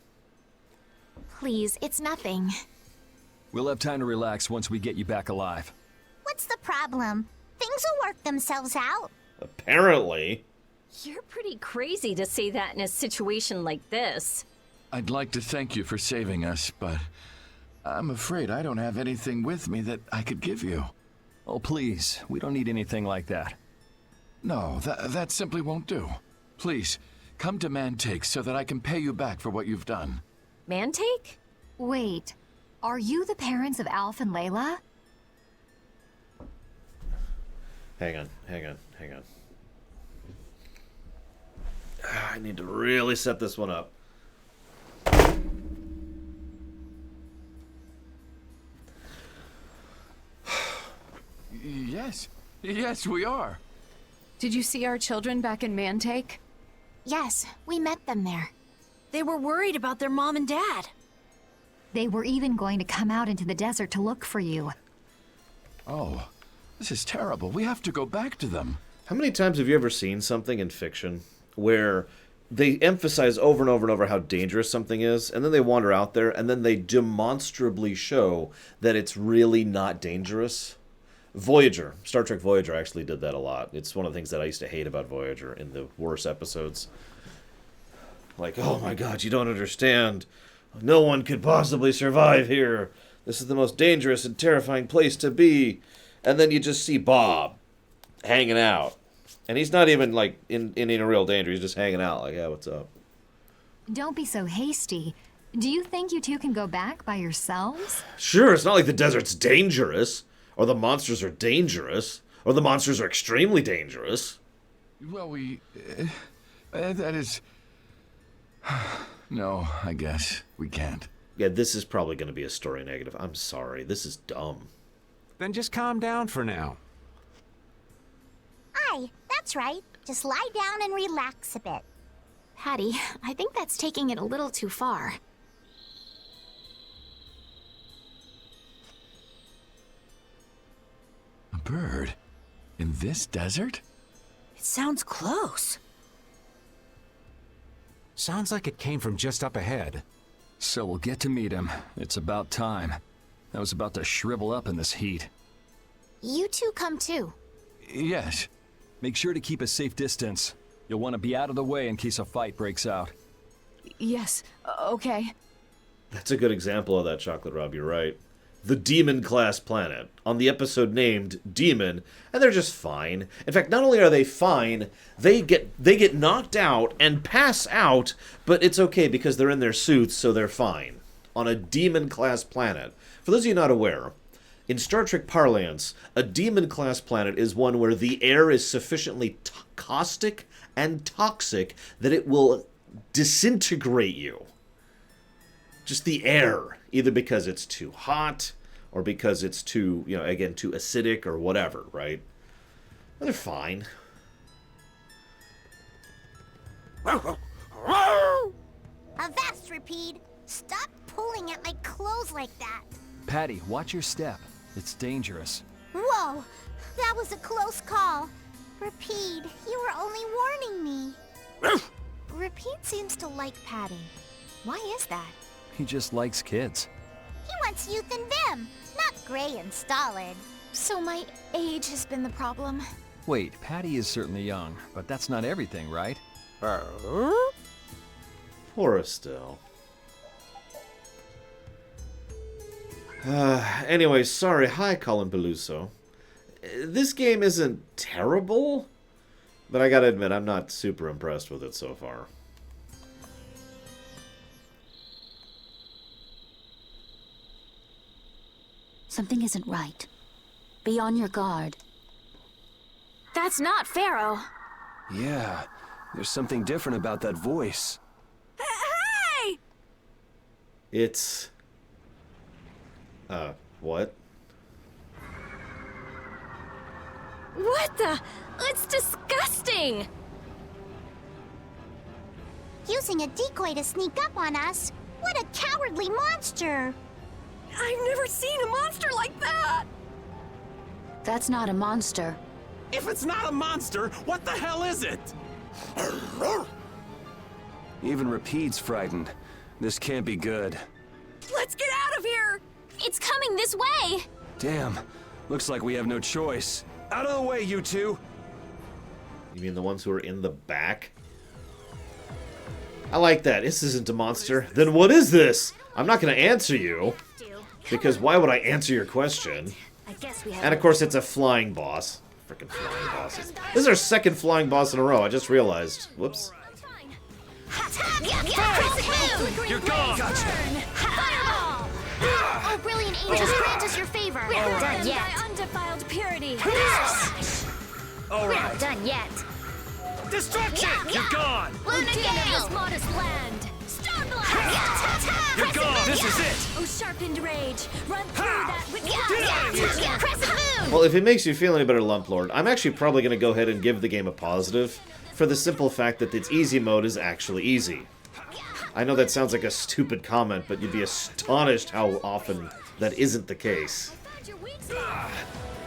Please, it's nothing. We'll have time to relax once we get you back alive. What's the problem? Things will work themselves out. Apparently. You're pretty crazy to say that in a situation like this. I'd like to thank you for saving us, but I'm afraid I don't have anything with me that I could give you. Oh, please. We don't need anything like that. No, that simply won't do. Please, come to Mantake so that I can pay you back for what you've done. Mantake? Wait, are you the parents of Alf and Layla? Hang on. I need to really set this one up. Yes, we are. Did you see our children back in Mantake? Yes, we met them there. They were worried about their mom and dad. They were even going to come out into the desert to look for you. Oh, this is terrible. We have to go back to them. How many times have you ever seen something in fiction where they emphasize over and over and over how dangerous something is, and then they wander out there, and then they demonstrably show that it's really not dangerous? Voyager, Star Trek Voyager actually did that a lot. It's one of the things that I used to hate about Voyager in the worst episodes. Like, oh my god, you don't understand. No one could possibly survive here. This is the most dangerous and terrifying place to be. And then you just see Bob hanging out. And he's not even, like, in real danger. He's just hanging out, like, yeah, what's up? Don't be so hasty. Do you think you two can go back by yourselves? Sure, it's not like the desert's dangerous. Or the monsters are dangerous. Or the monsters are extremely dangerous. Well, that is... No, I guess. We can't. Yeah, this is probably going to be a story negative. I'm sorry. This is dumb. Then just calm down for now. Aye, that's right. Just lie down and relax a bit. Patty, I think that's taking it a little too far. A bird? In this desert? It sounds close. Sounds like it came from just up ahead. So we'll get to meet him. It's about time. I was about to shrivel up in this heat. You two come too. Yes. Make sure to keep a safe distance. You'll want to be out of the way in case a fight breaks out. Yes, okay. That's a good example of that, Chocolate Rob, you're right. The Demon-class planet, on the episode named Demon, and they're just fine. In fact, not only are they fine, they get knocked out and pass out, but it's okay because they're in their suits, so they're fine. On a Demon-class planet. For those of you not aware, in Star Trek parlance, a Demon-class planet is one where the air is sufficiently caustic and toxic that it will disintegrate you. Just the air, either because it's too hot or because it's too, again, too acidic or whatever, right? They're fine. Avast, Repeat! Stop pulling at my clothes like that! Patty, watch your step. It's dangerous. Whoa! That was a close call. Repeat, you were only warning me. Repeat seems to like Patty. Why is that? He just likes kids. He wants youth and vim, not gray and stolid. So my age has been the problem. Wait, Patty is certainly young, but that's not everything, right? Poor Estelle. Anyway, sorry. Hi, Colin Beluso. This game isn't terrible, but I gotta admit, I'm not super impressed with it so far. Something isn't right. Be on your guard. That's not Pharaoh. Yeah, there's something different about that voice. Hey! It's... what? What the? It's disgusting! Using a decoy to sneak up on us? What a cowardly monster! I've never seen a monster like that! That's not a monster. If it's not a monster, what the hell is it? Even Repeat's frightened. This can't be good. Let's get out of here! It's coming this way! Damn. Looks like we have no choice. Out of the way, you two! You mean the ones who are in the back? I like that. This isn't a monster. Then what is this? I'm not going to answer you. Because why would I answer your question? And of course it's a flying boss. Freaking flying bosses. This is our second flying boss in a row, I just realized. Whoops. You're gone! Gotcha. Fireball! Oh, brilliant angels, grant us your favor. We're not done done yet. by undefiled purity. All We're right. not done yet. Destruction! You're gone! Luna Gale! this modest land. Star blast. You're gone! This is it! Oh, sharpened rage. Run through that with Get out of here! Crescent moon! Well, if it makes you feel any better, Lumplord, I'm actually probably going to go ahead and give the game a positive, for the simple fact that its easy mode is actually easy. I know that sounds like a stupid comment, but you'd be astonished how often that isn't the case.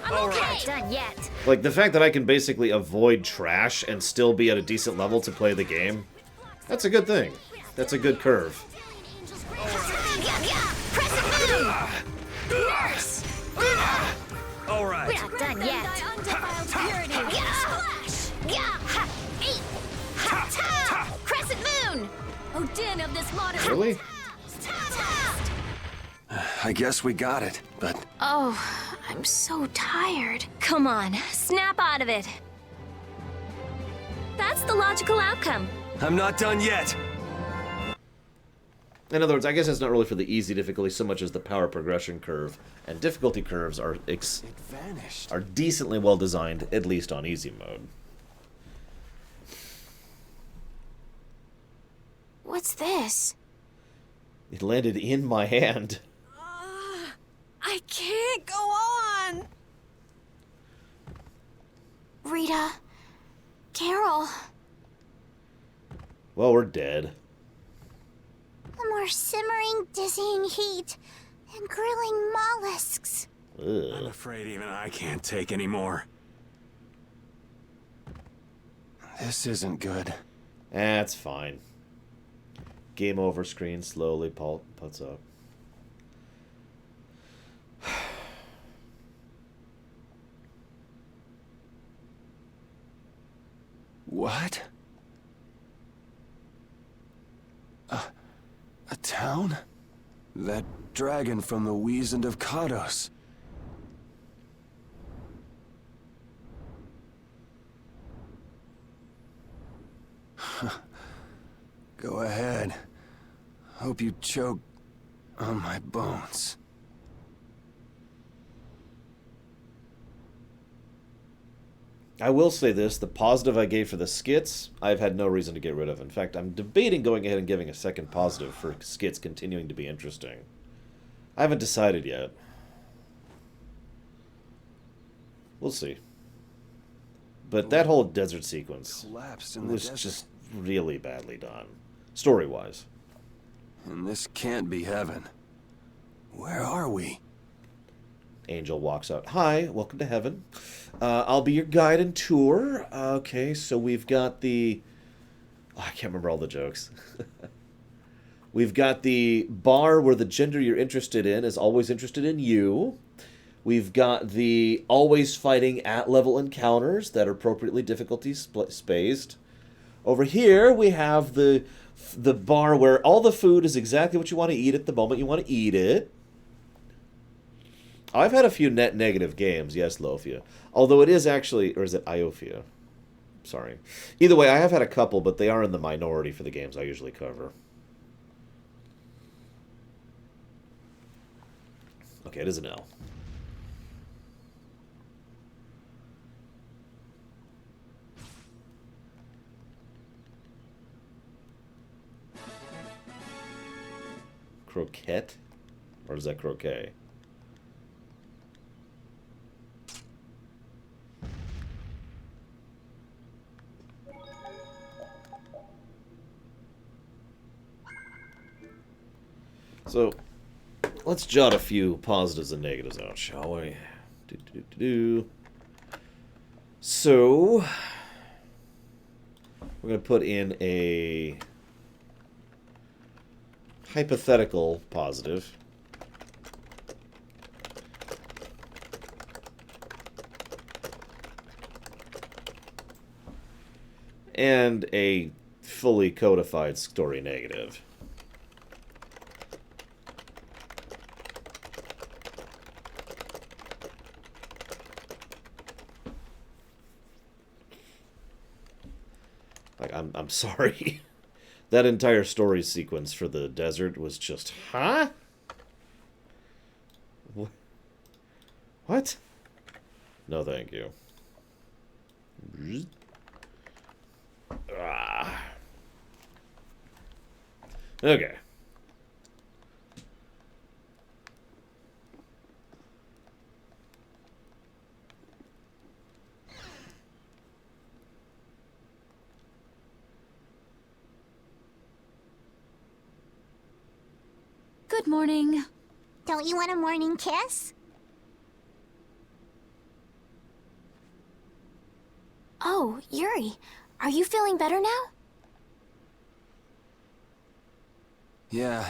I'm okay. Not done yet. Like, the fact that I can basically avoid trash and still be at a decent level to play the game, that's a good thing. That's a good curve. All right. We're not done yet. Crescent Moon! Odin of this modern... Really? I guess we got it, but Oh, I'm so tired. Come on, snap out of it. That's the logical outcome. I'm not done yet. In other words, I guess it's not really for the easy difficulty so much as the power progression curve. And difficulty curves are are decently well designed, at least on easy mode. What's this? It landed in my hand. I can't go on. Rita. Carol. Well, we're dead. More simmering, dizzying heat and grilling mollusks. Ugh. I'm afraid even I can't take any more. This isn't good. That's fine. Game over screen slowly puts up. What? A town? That dragon from the Wizened of Kados. Go ahead. Hope you choke on my bones. I will say this, the positive I gave for the skits, I've had no reason to get rid of. In fact, I'm debating going ahead and giving a second positive for skits continuing to be interesting. I haven't decided yet. We'll see. But that whole desert sequence was just really badly done, story-wise. And this can't be heaven. Where are we? Angel walks out. Hi, welcome to heaven. I'll be your guide and tour. Okay, so we've got the... Oh, I can't remember all the jokes. We've got the bar where the gender you're interested in is always interested in you. We've got the always fighting at-level encounters that are appropriately difficulty spaced. Over here, we have the bar where all the food is exactly what you want to eat at the moment you want to eat it. I've had a few net negative games, yes, Lofia. Although it is actually, or is it Iofia? Sorry. Either way, I have had a couple, but they are in the minority for the games I usually cover. Okay, it is an L. Croquette? Or is that croquet? So, let's jot a few positives and negatives out, shall we? So, we're going to put in a hypothetical positive. And a fully codified story negative. Like, I'm sorry. That entire story sequence for the desert was just, huh? What? No, thank you. Okay. Good morning. Don't you want a morning kiss? Oh, Yuri, are you feeling better now? Yeah.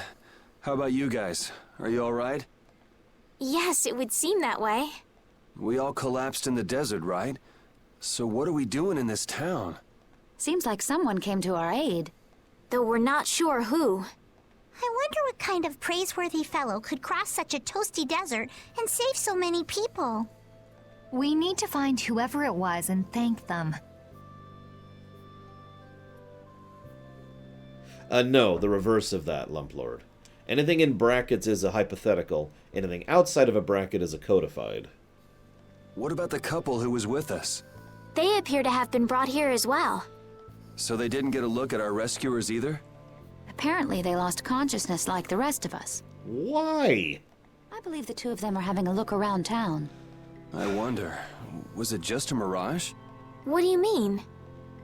How about you guys? Are you alright? Yes, it would seem that way. We all collapsed in the desert, right? So what are we doing in this town? Seems like someone came to our aid. Though we're not sure who. I wonder what kind of praiseworthy fellow could cross such a toasty desert and save so many people. We need to find whoever it was and thank them. No, the reverse of that, Lumplord. Anything in brackets is a hypothetical. Anything outside of a bracket is a codified. What about the couple who was with us? They appear to have been brought here as well. So they didn't get a look at our rescuers either? Apparently they lost consciousness like the rest of us. Why? I believe the two of them are having a look around town. I wonder, was it just a mirage? What do you mean?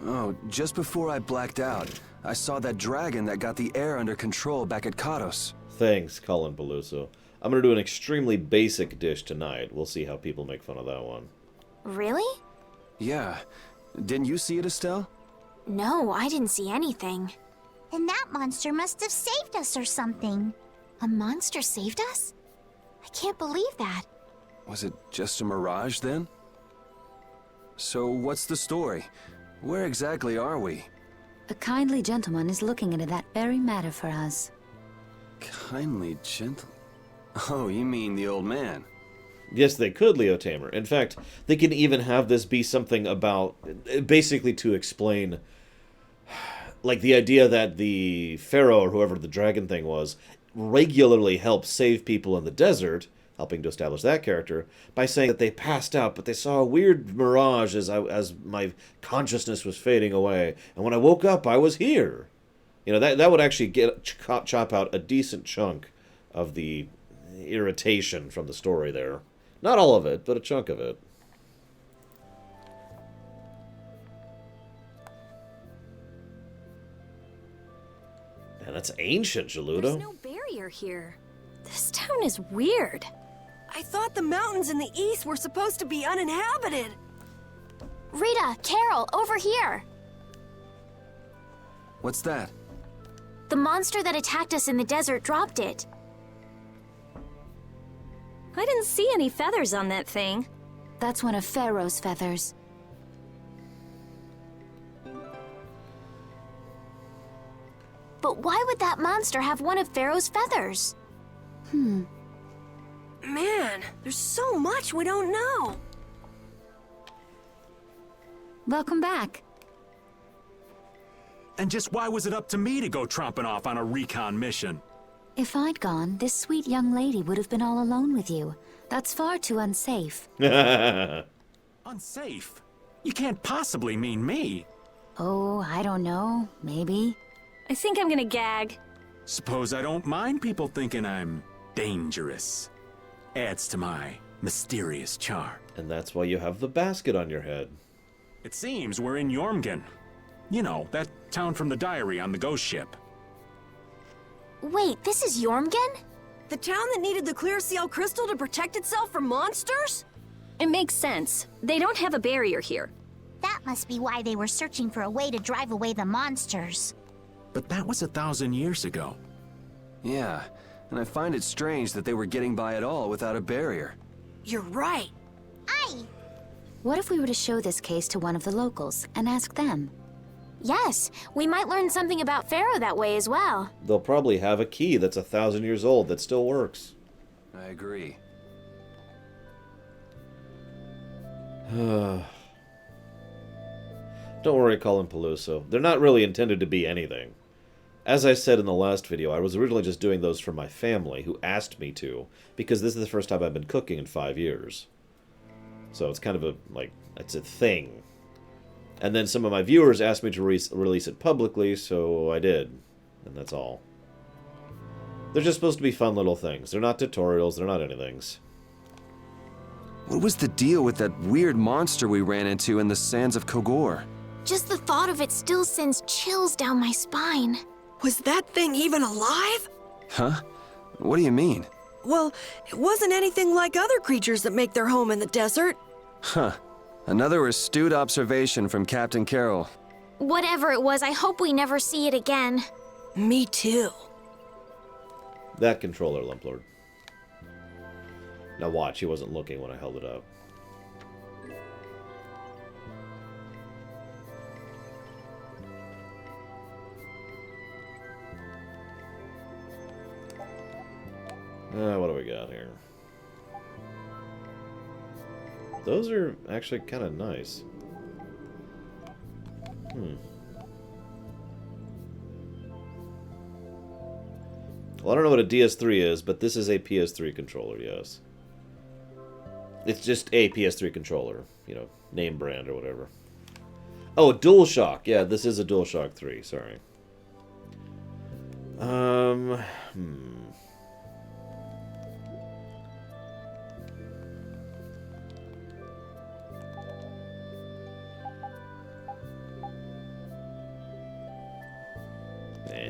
Oh, just before I blacked out, I saw that dragon that got the air under control back at Katos. Thanks, Colin Peluso. I'm gonna do an extremely basic dish tonight. We'll see how people make fun of that one. Really? Yeah. Didn't you see it, Estelle? No, I didn't see anything. And that monster must have saved us or something. A monster saved us? I can't believe that. Was it just a mirage then? So what's the story? Where exactly are we? A kindly gentleman is looking into that very matter for us. Kindly gentle... Oh, you mean the old man? Yes, they could, Leo Tamer. In fact, they can even have this be something about... Basically to explain... Like the idea that the pharaoh, or whoever the dragon thing was, regularly helps save people in the desert, helping to establish that character, by saying that they passed out, but they saw a weird mirage as my consciousness was fading away. And when I woke up, I was here. You know, that would actually chop out a decent chunk of the irritation from the story there. Not all of it, but a chunk of it. Man, that's ancient, Geludo. There's no barrier here. This town is weird. I thought the mountains in the east were supposed to be uninhabited. Rita, Carol, over here! What's that? The monster that attacked us in the desert dropped it. I didn't see any feathers on that thing. That's one of Pharaoh's feathers. But why would that monster have one of Pharaoh's feathers? Man, there's so much we don't know. Welcome back. And just why was it up to me to go tromping off on a recon mission? If I'd gone, this sweet young lady would have been all alone with you. That's far too unsafe. Unsafe? You can't possibly mean me. Oh, I don't know. Maybe. I think I'm gonna gag. Suppose I don't mind people thinking I'm dangerous. Adds to my mysterious charm. And that's why you have the basket on your head. It seems we're in Jormungand. You know, that town from the diary on the ghost ship. Wait, this is Jormungand? The town that needed the clear CL crystal to protect itself from monsters? It makes sense. They don't have a barrier here. That must be why they were searching for a way to drive away the monsters. But that was 1,000 years ago. Yeah, and I find it strange that they were getting by at all without a barrier. You're right. What if we were to show this case to one of the locals and ask them? Yes, we might learn something about Pharaoh that way as well. They'll probably have a key that's 1,000 years old that still works. I agree. Don't worry, Colin Peluso. They're not really intended to be anything. As I said in the last video, I was originally just doing those for my family, who asked me to, because this is the first time I've been cooking in 5 years. So it's kind of a, like, it's a thing. And then some of my viewers asked me to release it publicly, so I did. And that's all. They're just supposed to be fun little things. They're not tutorials, they're not anythings. What was the deal with that weird monster we ran into in the sands of Kogor? Just the thought of it still sends chills down my spine. Was that thing even alive? Huh? What do you mean? Well, it wasn't anything like other creatures that make their home in the desert. Huh. Another astute observation from Captain Carroll. Whatever it was, I hope we never see it again. Me too. That controller, Lumplord. Now watch, he wasn't looking when I held it up. What do we got here? Those are actually kind of nice. Well, I don't know what a DS3 is, but this is a PS3 controller, yes. It's just a PS3 controller, you know, name brand or whatever. Oh, DualShock. Yeah, this is a DualShock 3, sorry. Eh.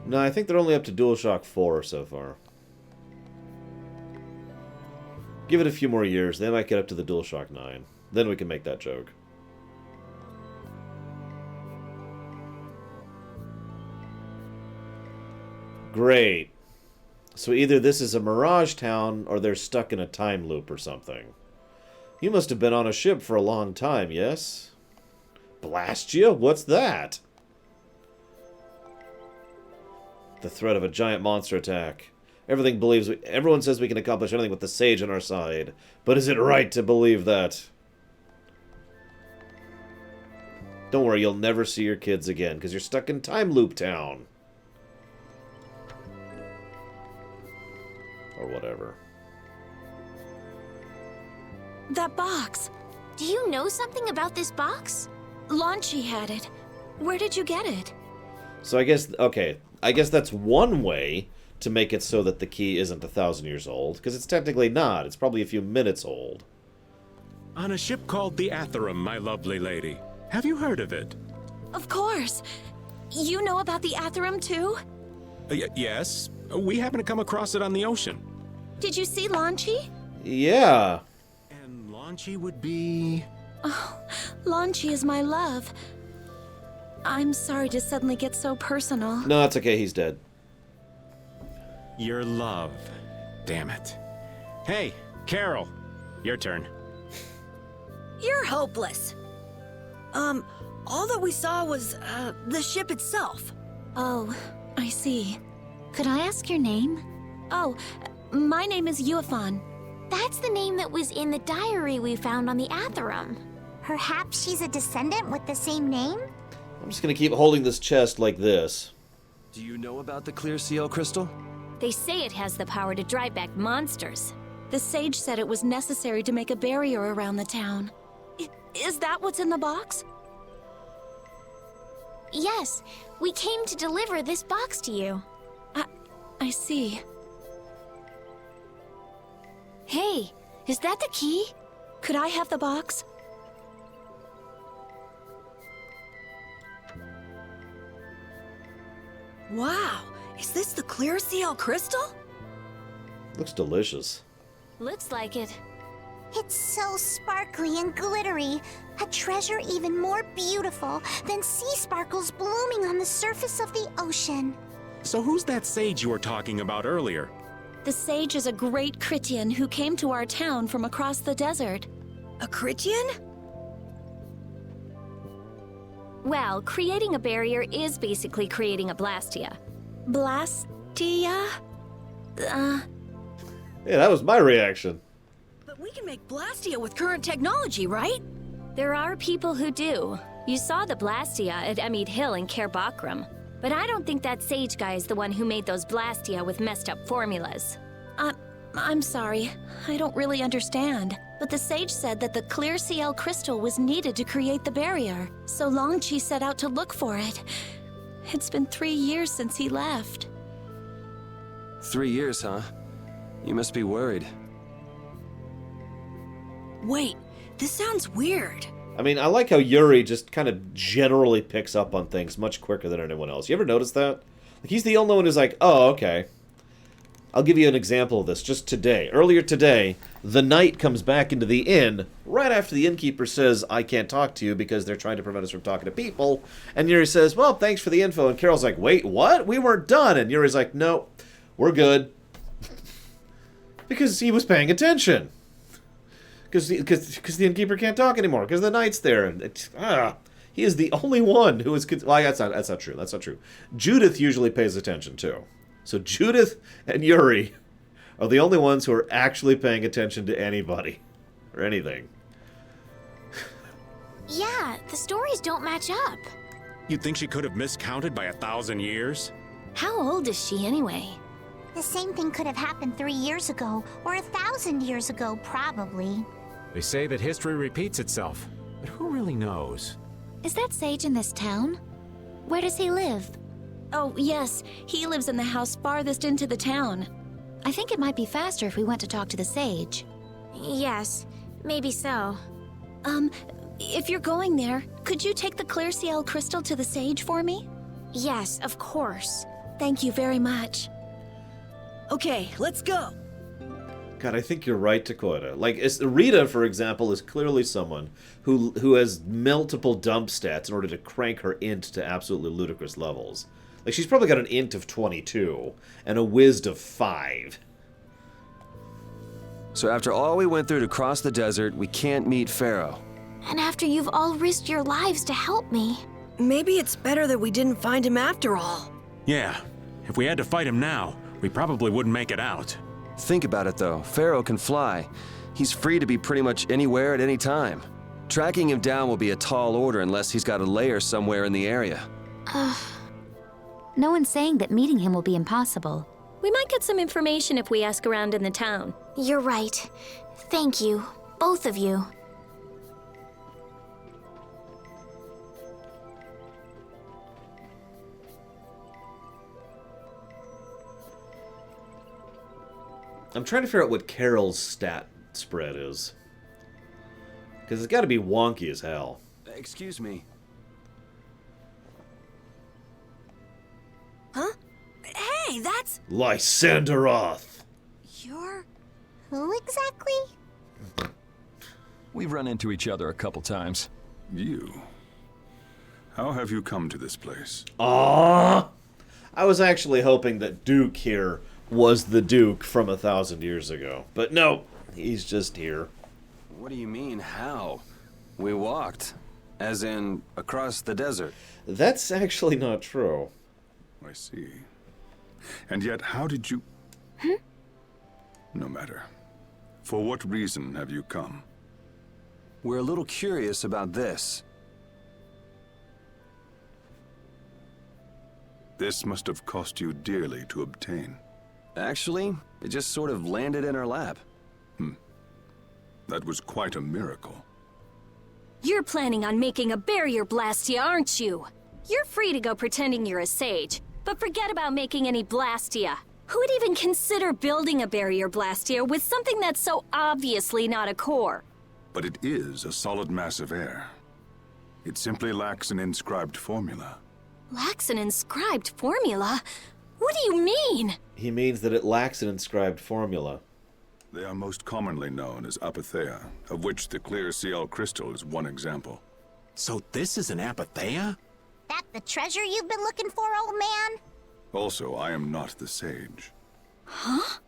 No, I think they're only up to DualShock 4 so far. Give it a few more years, they might get up to the DualShock 9. Then we can make that joke. Great. So either this is a Mirage Town, or they're stuck in a time loop or something. You must have been on a ship for a long time, yes? Blastia? What's that? The threat of a giant monster attack. Everyone says we can accomplish anything with the Sage on our side. But is it right to believe that? Don't worry, you'll never see your kids again, because you're stuck in Time Loop Town. Or whatever. That box. Do you know something about this box? Launchy had it. Where did you get it? So I guess, okay, I guess that's one way to make it so that the key isn't 1,000 years old, because it's technically not. It's probably a few minutes old. On a ship called the Atherum, my lovely lady. Have you heard of it? Of course. You know about the Atherum too? Yes. We happened to come across it on the ocean. Did you see Launchy? Yeah. And Launchy would be... Oh, Launchy is my love. I'm sorry to suddenly get so personal. No, it's okay. He's dead. Your love. Damn it. Hey, Carol. Your turn. You're hopeless. All that we saw was, the ship itself. Oh, I see. Could I ask your name? Oh, my name is Yuafan. That's the name that was in the diary we found on the Atherum. Perhaps she's a descendant with the same name? I'm just gonna keep holding this chest like this. Do you know about the clear CL crystal? They say it has the power to drive back monsters. The sage said it was necessary to make a barrier around the town. Is that what's in the box? Yes, we came to deliver this box to you. I see. Hey, is that the key? Could I have the box? Wow, is this the clear CL crystal? Looks delicious. Looks like it. It's so sparkly and glittery. A treasure even more beautiful than sea sparkles blooming on the surface of the ocean. So who's that sage you were talking about earlier? The sage is a great Critian who came to our town from across the desert. A Critian? Well, creating a barrier is basically creating a Blastia. Blastia? Yeah, that was my reaction. But we can make Blastia with current technology, right? There are people who do. You saw the Blastia at Emmead Hill in Cair Bakram. But I don't think that sage guy is the one who made those Blastia with messed up formulas. I'm sorry. I don't really understand. But the sage said that the clear CL crystal was needed to create the barrier. So Longchi set out to look for it. It's been 3 years since he left. 3 years, huh? You must be worried. Wait, this sounds weird. I mean, I like how Yuri just kind of generally picks up on things much quicker than anyone else. You ever notice that? Like, he's the only one who's like, oh, okay. I'll give you an example of this just today. Earlier today, the knight comes back into the inn right after the innkeeper says, I can't talk to you because they're trying to prevent us from talking to people. And Yuri says, well, thanks for the info. And Carol's like, wait, what? We weren't done. And Yuri's like, no, we're good. Because he was paying attention. Because the innkeeper can't talk anymore. Because the knight's there. He is the only one who is... Well, that's not true. That's not true. Judith usually pays attention, too. So Judith and Yuri are the only ones who are actually paying attention to anybody. Or anything. Yeah, the stories don't match up. You'd think she could have miscounted by 1,000 years? How old is she anyway? The same thing could have happened 3 years ago, or 1,000 years ago, probably. They say that history repeats itself, but who really knows? Is that Sage in this town? Where does he live? Oh, yes. He lives in the house farthest into the town. I think it might be faster if we went to talk to the Sage. Yes, maybe so. If you're going there, could you take the clear CL crystal to the Sage for me? Yes, of course. Thank you very much. Okay, let's go. God, I think you're right, Dakota. Like, Rita, for example, is clearly someone who has multiple dump stats in order to crank her int to absolutely ludicrous levels. Like, she's probably got an int of 22 and a wisd of 5. So after all we went through to cross the desert, we can't meet Pharaoh. And after you've all risked your lives to help me. Maybe it's better that we didn't find him after all. Yeah, if we had to fight him now, we probably wouldn't make it out. Think about it, though. Pharaoh can fly. He's free to be pretty much anywhere at any time. Tracking him down will be a tall order unless he's got a lair somewhere in the area. No one's saying that meeting him will be impossible. We might get some information if we ask around in the town. You're right. Thank you, both of you. I'm trying to figure out what Carol's stat spread is. Because it's got to be wonky as hell. Excuse me. Huh? Hey, that's... Lysanderoth! You're... Who exactly? We've run into each other a couple times. You? How have you come to this place? Aww! I was actually hoping that Duke here was the Duke from 1,000 years ago. But no, he's just here. What do you mean, how? We walked. As in, across the desert. That's actually not true. I see. And yet, how did you... No matter. For what reason have you come? We're a little curious about this. This must have cost you dearly to obtain. Actually, it just sort of landed in our lap. That was quite a miracle. You're planning on making a barrier blastia, aren't you? You're free to go pretending you're a sage, but forget about making any blastia. Who would even consider building a barrier blastia with something that's so obviously not a core? But it is a solid mass of air. It simply lacks an inscribed formula. Lacks an inscribed formula? What do you mean? He means that it lacks an inscribed formula. They are most commonly known as apatheia, of which the clear CL crystal is one example. So this is an apatheia? That the treasure you've been looking for, old man? Also, I am not the sage. Huh?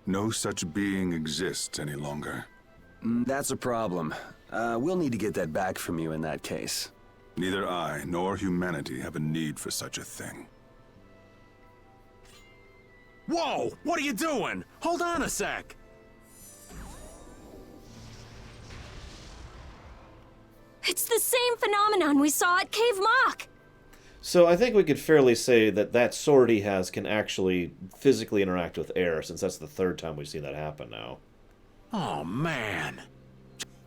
No such being exists any longer. That's a problem. We'll need to get that back from you in that case. Neither I nor humanity have a need for such a thing. Whoa! What are you doing? Hold on a sec! It's the same phenomenon we saw at Cave Mock! So I think we could fairly say that that sword he has can actually physically interact with air, since that's the third time we've seen that happen now. Oh, man.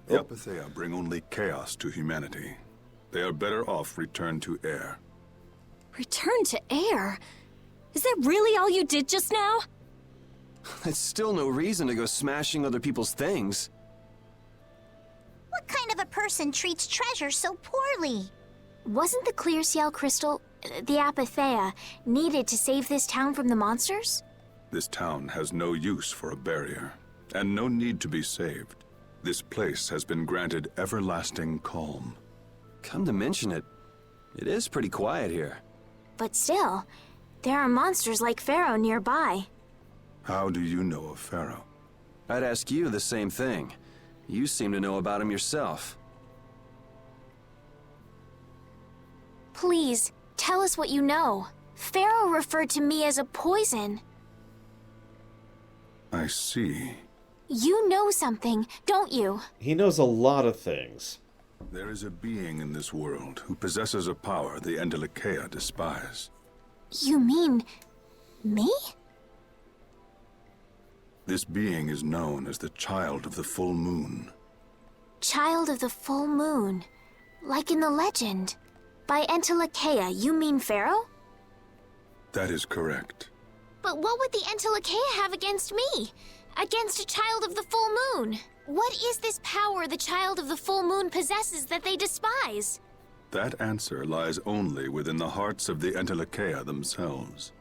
The apatheia bring only chaos to humanity. They are better off returned to air. Return to air? Is that really all you did just now? It's still no reason to go smashing other people's things. What kind of a person treats treasure so poorly? Wasn't the clear seal crystal, the apatheia, needed to save this town from the monsters? This town has no use for a barrier, and no need to be saved. This place has been granted everlasting calm. Come to mention it, it is pretty quiet here. But still, there are monsters like Pharaoh nearby. How do you know of Pharaoh? I'd ask you the same thing. You seem to know about him yourself. Please, tell us what you know. Pharaoh referred to me as a poison. I see. You know something, don't you? He knows a lot of things. There is a being in this world who possesses a power the Endelikeia despise. You mean... me? This being is known as the Child of the Full Moon. Child of the Full Moon. Like in the legend. By Endelikeia, you mean Pharaoh? That is correct. But what would the Endelikeia have against me? Against a Child of the Full Moon? What is this power the Child of the Full Moon possesses that they despise? That answer lies only within the hearts of the Endelikeia themselves.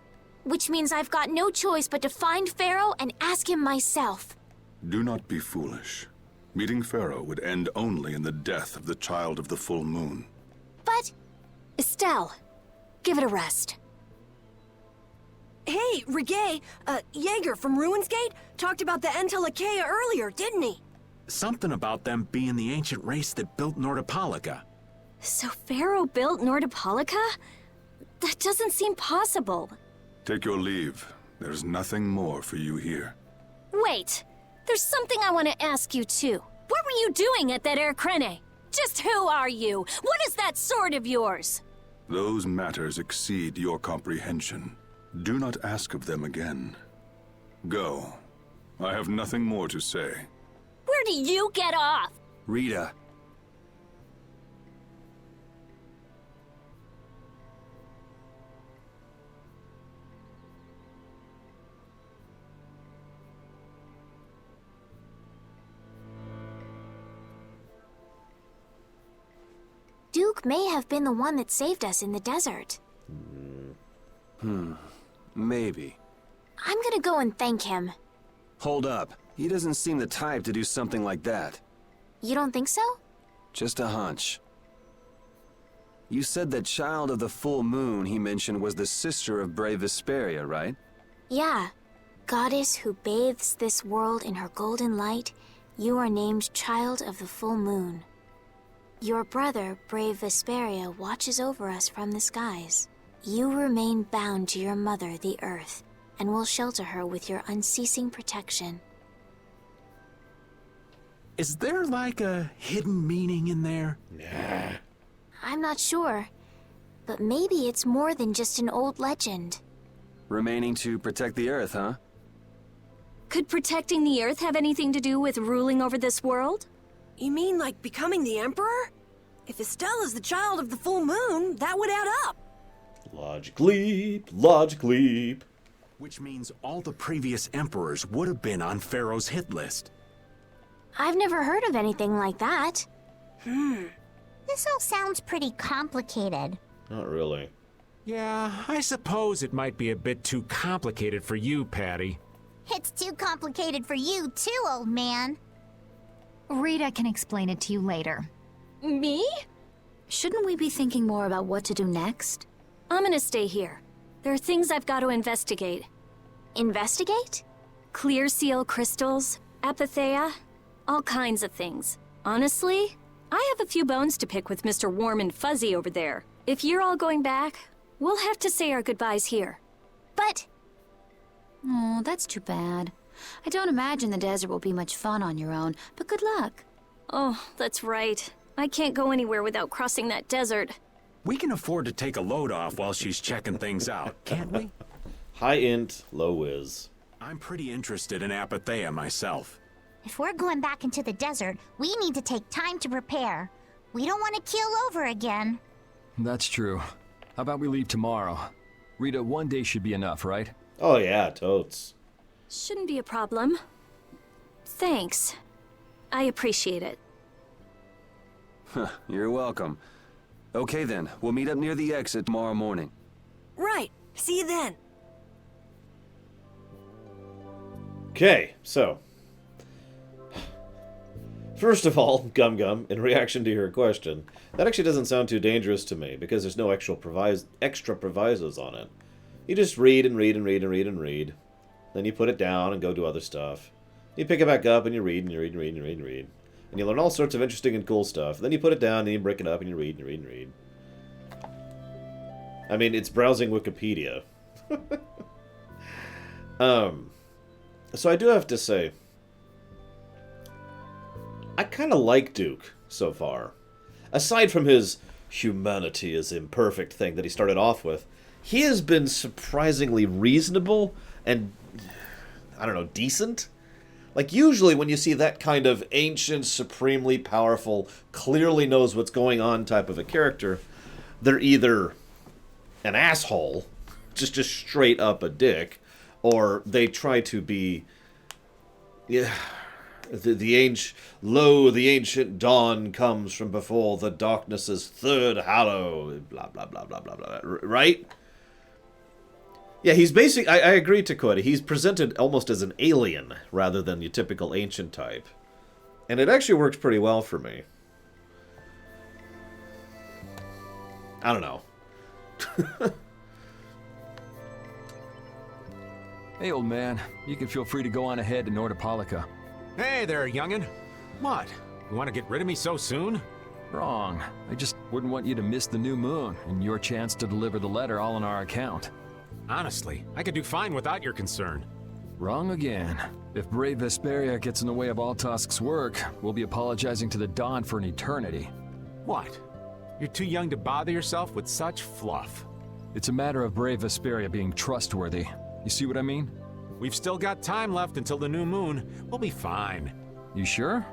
Which means I've got no choice but to find Pharaoh and ask him myself. Do not be foolish. Meeting Pharaoh would end only in the death of the Child of the Full Moon. But... Estelle, give it a rest. Hey, Reggae, Jaeger from Ruins Gate talked about the Entelikeia earlier, didn't he? Something about them being the ancient race that built Nordopolica. So Pharaoh built Nordopolica? That doesn't seem possible. Take your leave. There's nothing more for you here. Wait, there's something I want to ask you too. What were you doing at that Air Krene? Just who are you? What is that sword of yours? Those matters exceed your comprehension. Do not ask of them again. Go. I have nothing more to say. Where do you get off? Rita. Duke may have been the one that saved us in the desert. Maybe. I'm gonna go and thank him. Hold up. He doesn't seem the type to do something like that. You don't think so? Just a hunch. You said that Child of the Full Moon he mentioned was the sister of brave Vesperia, right? Yeah. Goddess who bathes this world in her golden light, you are named Child of the Full Moon. Your brother, brave Vesperia, watches over us from the skies. You remain bound to your mother, the Earth, and will shelter her with your unceasing protection. Is there like a hidden meaning in there? Nah. I'm not sure, but maybe it's more than just an old legend. Remaining to protect the Earth, huh? Could protecting the Earth have anything to do with ruling over this world? You mean like becoming the Emperor? If Estelle is the Child of the Full Moon, that would add up. Logic leap, logic leap. Which means all the previous emperors would have been on Pharaoh's hit list. I've never heard of anything like that. This all sounds pretty complicated. Not really. Yeah, I suppose it might be a bit too complicated for you, Patty. It's too complicated for you too, old man. Rita can explain it to you later. Me? Shouldn't we be thinking more about what to do next? I'm gonna stay here. There are things I've got to investigate. Investigate? Clear seal crystals, apatheia, all kinds of things. Honestly, I have a few bones to pick with Mr. Warm and Fuzzy over there. If you're all going back, we'll have to say our goodbyes here. But... Oh, that's too bad. I don't imagine the desert will be much fun on your own, but good luck. Oh, that's right. I can't go anywhere without crossing that desert. We can afford to take a load off while she's checking things out, can't we? High int, low whiz. I'm pretty interested in apatheia myself. If we're going back into the desert, we need to take time to prepare. We don't want to keel over again. That's true. How about we leave tomorrow? Rita, one day should be enough, right? Oh yeah, totes. Shouldn't be a problem. Thanks. I appreciate it. You're welcome. Okay then, we'll meet up near the exit tomorrow morning. Right. See you then. Okay, so. First of all, Gum Gum, in reaction to your question, that actually doesn't sound too dangerous to me, because there's no extra provisos on it. You just read and read and read and read and read. Then you put it down and go do other stuff. You pick it back up and you read and you read and read and read and read. And you learn all sorts of interesting and cool stuff. Then you put it down and you break it up and you read and you read and read. I mean, it's browsing Wikipedia. So I do have to say, I kind of like Duke so far. Aside from his humanity is imperfect thing that he started off with, he has been surprisingly reasonable and, I don't know, decent? Like, usually when you see that kind of ancient, supremely powerful, clearly knows what's going on type of a character, they're either an asshole, just straight up a dick, or they try to be, yeah, the ancient dawn comes from before the darkness's third hallow, blah, blah, blah, blah, blah, blah, right? Yeah, he's basically, I agree, Takota, he's presented almost as an alien rather than your typical ancient type. And it actually works pretty well for me. I don't know. Hey, old man. You can feel free to go on ahead to Nordopolica. Hey there, youngin'. What? You want to get rid of me so soon? Wrong. I just wouldn't want you to miss the new moon and your chance to deliver the letter all on our account. Honestly, I could do fine without your concern. Wrong again. If brave Vesperia gets in the way of Altosk's work, we'll be apologizing to the Dawn for an eternity. What? You're too young to bother yourself with such fluff. It's a matter of brave Vesperia being trustworthy. You see what I mean? We've still got time left until the new moon. We'll be fine. You sure?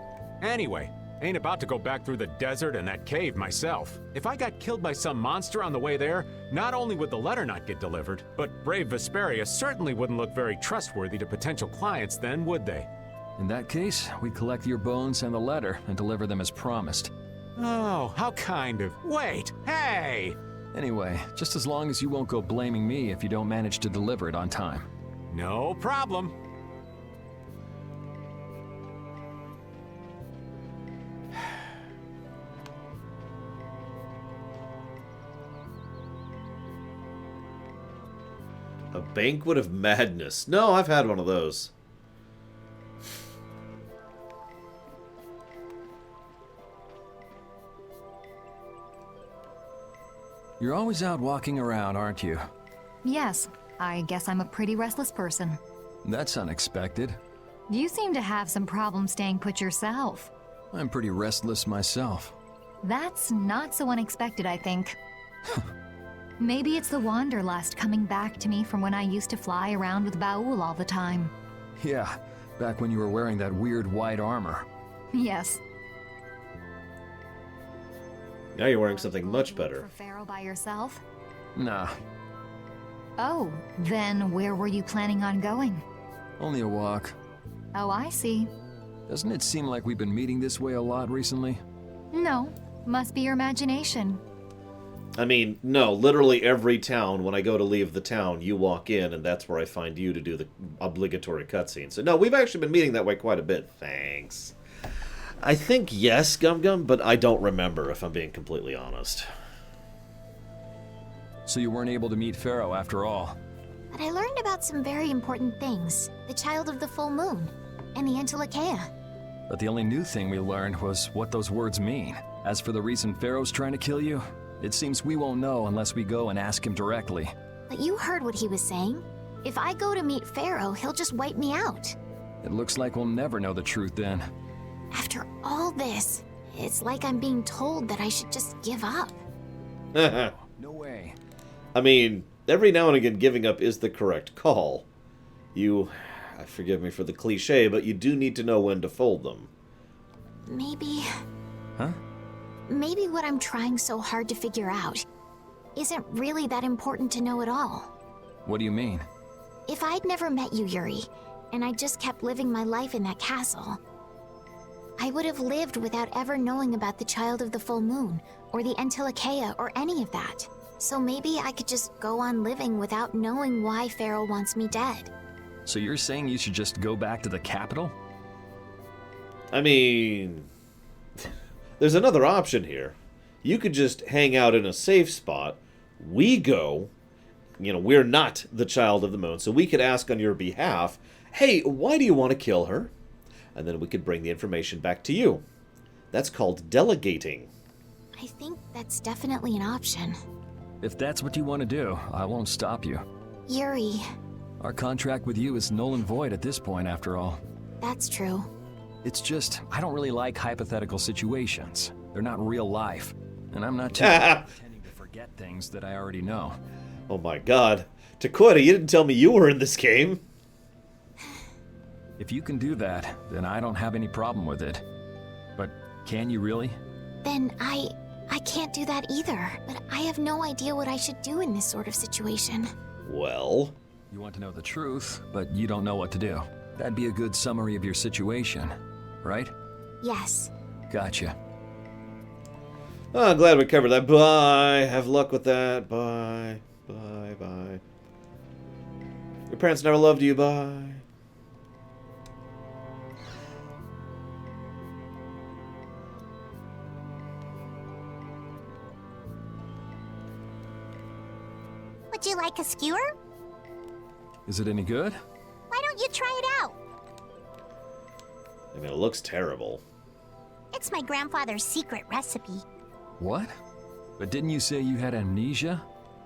Anyway, ain't about to go back through the desert and that cave myself. If I got killed by some monster on the way there, not only would the letter not get delivered, but brave Vesperia certainly wouldn't look very trustworthy to potential clients then, would they? In that case, we collect your bones and the letter and deliver them as promised. Oh, how kind of... Wait, hey! Anyway, just as long as you won't go blaming me if you don't manage to deliver it on time. No problem. A banquet of madness. No, I've had one of those. You're always out walking around, aren't you? Yes, I guess I'm a pretty restless person. That's unexpected. You seem to have some problems staying put yourself. I'm pretty restless myself. That's not so unexpected, I think. Maybe it's the wanderlust coming back to me from when I used to fly around with Baul all the time. Yeah, back when you were wearing that weird white armor. Yes. Now you're wearing something much better. For Pharaoh by yourself? Nah. Oh, then where were you planning on going? Only a walk. Oh, I see. Doesn't it seem like we've been meeting this way a lot recently? No, must be your imagination. I mean, no, literally every town, when I go to leave the town, you walk in, and that's where I find you to do the obligatory cutscene. So no, we've actually been meeting that way quite a bit. Thanks. I think yes, Gum Gum, but I don't remember, if I'm being completely honest. So you weren't able to meet Pharaoh after all? But I learned about some very important things. The Child of the Full Moon, and the Entelekea. But the only new thing we learned was what those words mean. As for the reason Pharaoh's trying to kill you, it seems we won't know unless we go and ask him directly. But you heard what he was saying. If I go to meet Pharaoh, he'll just wipe me out. It looks like we'll never know the truth then. After all this, it's like I'm being told that I should just give up. No way. I mean, every now and again giving up is the correct call. Forgive me for the cliche, but you do need to know when to fold them. Maybe... Huh? Maybe what I'm trying so hard to figure out isn't really that important to know at all. What do you mean? If I'd never met you, Yuri, and I just kept living my life in that castle. I would have lived without ever knowing about the Child of the Full Moon, or the Antilocheia, or any of that. So maybe I could just go on living without knowing why Pharaoh wants me dead. So you're saying you should just go back to the capital? I mean, there's another option here. You could just hang out in a safe spot. We go. We're not the Child of the Moon, so we could ask on your behalf, hey, why do you want to kill her? And then we could bring the information back to you. That's called delegating. I think that's definitely an option. If that's what you want to do, I won't stop you. Yuri. Our contract with you is null and void at this point, after all. That's true. It's just, I don't really like hypothetical situations. They're not real life. And I'm not too pretending to forget things that I already know. Oh my god. Takoda, you didn't tell me you were in this game. If you can do that, then I don't have any problem with it. But can you really? Then I can't do that either. But I have no idea what I should do in this sort of situation. Well? You want to know the truth, but you don't know what to do. That'd be a good summary of your situation, right? Yes. Gotcha. Oh, I'm glad we covered that. Bye. Have luck with that. Bye. Bye. Bye. Your parents never loved you. Bye. Would you like a skewer? Is it any good? Why don't you try it out? I mean, it looks terrible. It's my grandfather's secret recipe. What? But didn't you say you had amnesia?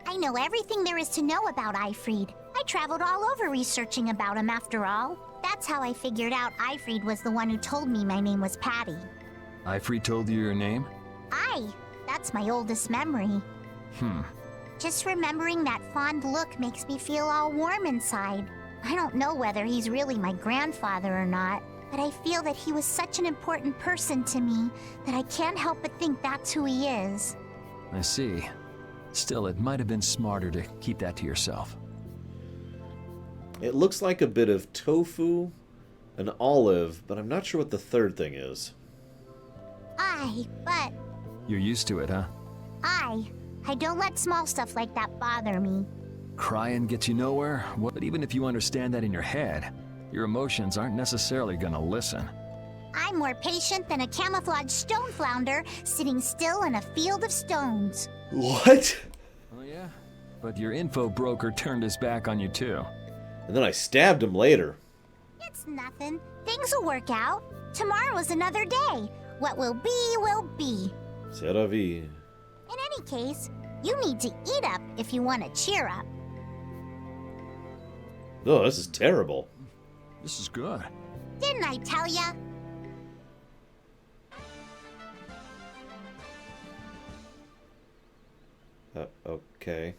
I know everything there is to know about Ifrid. I traveled all over researching about him after all. That's how I figured out Ifrid was the one who told me my name was Patty. Ifrid told you your name? That's my oldest memory. Just remembering that fond look makes me feel all warm inside. I don't know whether he's really my grandfather or not, but I feel that he was such an important person to me that I can't help but think that's who he is. I see. Still, it might have been smarter to keep that to yourself. It looks like a bit of tofu, an olive, but I'm not sure what the third thing is. But You're used to it, huh? I don't let small stuff like that bother me. Crying gets you nowhere, but even if you understand that in your head, your emotions aren't necessarily gonna listen. I'm more patient than a camouflaged stone flounder sitting still in a field of stones. What? Oh yeah? But your info broker turned his back on you too. And then I stabbed him later. It's nothing. Things will work out. Tomorrow is another day. What will be, will be. C'est la vie. In any case, you need to eat up if you want to cheer up. Oh, this is terrible. This is good. Didn't I tell ya? Okay.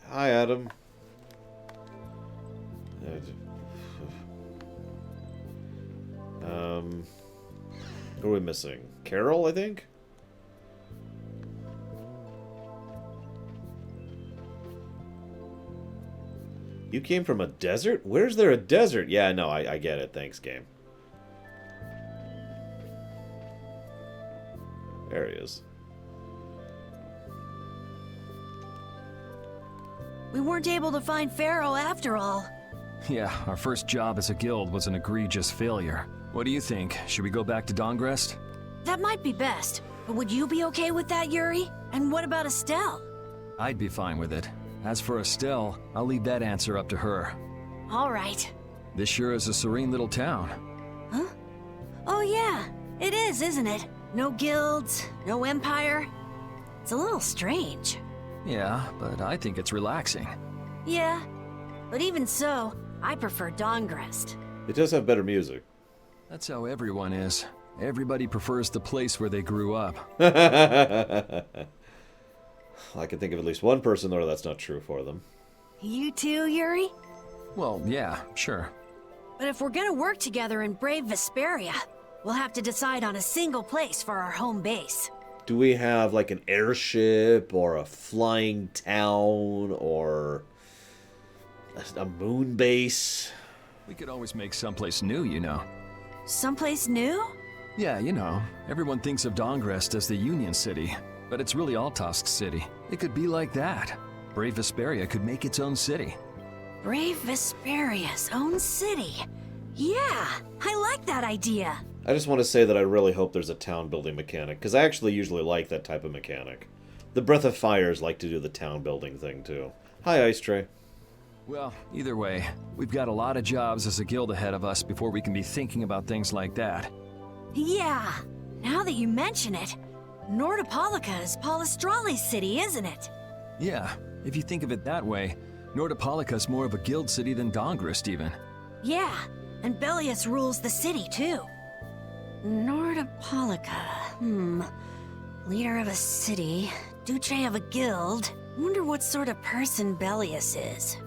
Hi, Adam. Who are we missing? Carol, I think? You came from a desert? Where's there a desert? Yeah, no, I get it. Thanks, game. There he is. We weren't able to find Pharaoh after all. Yeah, our first job as a guild was an egregious failure. What do you think? Should we go back to Dongrest? That might be best. But would you be okay with that, Yuri? And what about Estelle? I'd be fine with it. As for Estelle, I'll leave that answer up to her. All right. This sure is a serene little town. Huh? Oh yeah, it is, isn't it? No guilds, no empire. It's a little strange. Yeah, but I think it's relaxing. Yeah, but even so, I prefer Dongrest. It does have better music. That's how everyone is. Everybody prefers the place where they grew up. I can think of at least one person, though, that's not true for them. You too, Yuri? Well, yeah, sure. But if we're gonna work together and brave Vesperia, we'll have to decide on a single place for our home base. Do we have, like, an airship, or a flying town, or a moon base? We could always make someplace new, you know. Someplace new? Yeah, you know, everyone thinks of Dongrest as the Union City, but it's really Altosk City. It could be like that. Brave Vesperia could make its own city. Brave Vesperia's own city. Yeah, I like that idea. I just want to say that I really hope there's a town building mechanic, because I actually usually like that type of mechanic. The Breath of Fires like to do the town building thing too. Hi, Ice Tray. Well, either way, we've got a lot of jobs as a guild ahead of us before we can be thinking about things like that. Yeah, now that you mention it, Nordopolica is Palestrale's city, isn't it? Yeah, if you think of it that way, Nordopolica's more of a guild city than Dongrest even. Yeah, and Bellius rules the city too. Nordopolica, leader of a city, Duce of a guild. Wonder what sort of person Bellius is.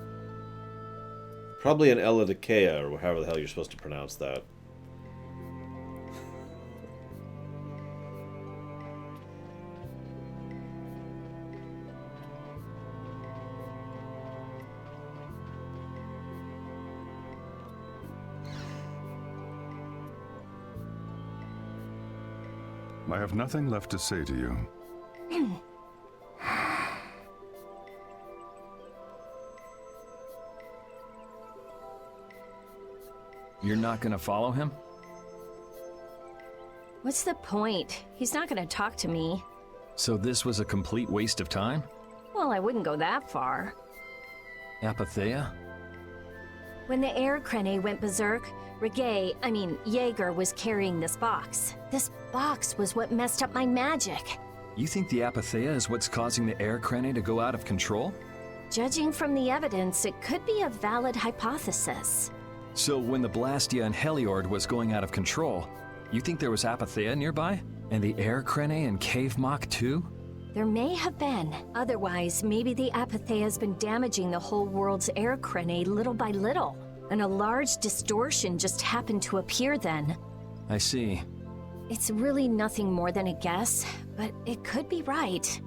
Probably an Elidikea, or however the hell you're supposed to pronounce that. I have nothing left to say to you. You're not gonna follow him? What's the point? He's not gonna talk to me. So this was a complete waste of time? Well, I wouldn't go that far. Apatheia? When the air crane went berserk, Jaeger was carrying this box. This box was what messed up my magic. You think the Apatheia is what's causing the air crane to go out of control? Judging from the evidence, it could be a valid hypothesis. So when the Blastia and Heliord was going out of control, you think there was Apatheia nearby? And the air crane and Cave Mock too? There may have been. Otherwise, maybe the Apatheia's been damaging the whole world's air crane little by little. And a large distortion just happened to appear then. I see. It's really nothing more than a guess, but it could be right.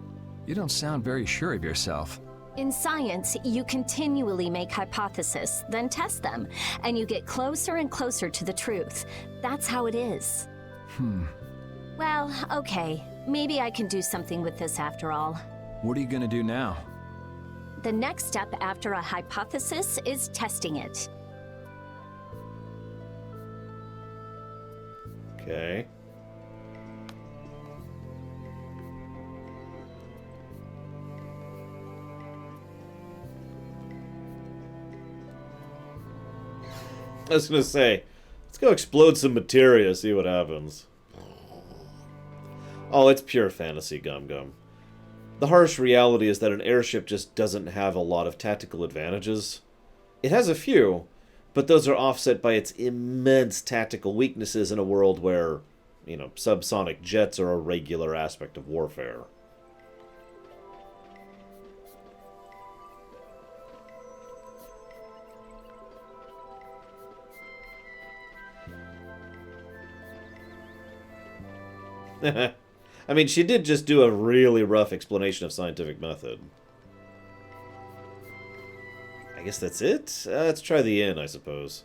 You don't sound very sure of yourself. In science, you continually make hypotheses, then test them, and you get closer and closer to the truth. That's how it is. Well, okay. Maybe I can do something with this after all. What are you gonna do now? The next step after a hypothesis is testing it. Okay. I was gonna say, let's go explode some materia, see what happens. Oh, it's pure fantasy, Gum Gum. The harsh reality is that an airship just doesn't have a lot of tactical advantages. It has a few, but those are offset by its immense tactical weaknesses in a world where, you know, subsonic jets are a regular aspect of warfare. I mean, she did just do a really rough explanation of scientific method. I guess that's it? Let's try the inn, I suppose.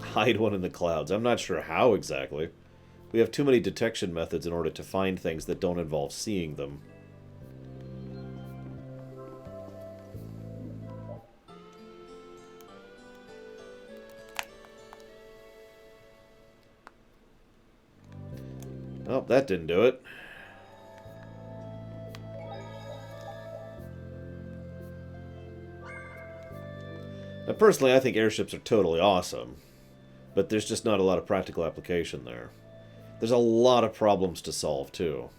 Hide one in the clouds. I'm not sure how exactly. We have too many detection methods in order to find things that don't involve seeing them. Oh, that didn't do it. Now, personally, I think airships are totally awesome, but there's just not a lot of practical application there. There's a lot of problems to solve, too.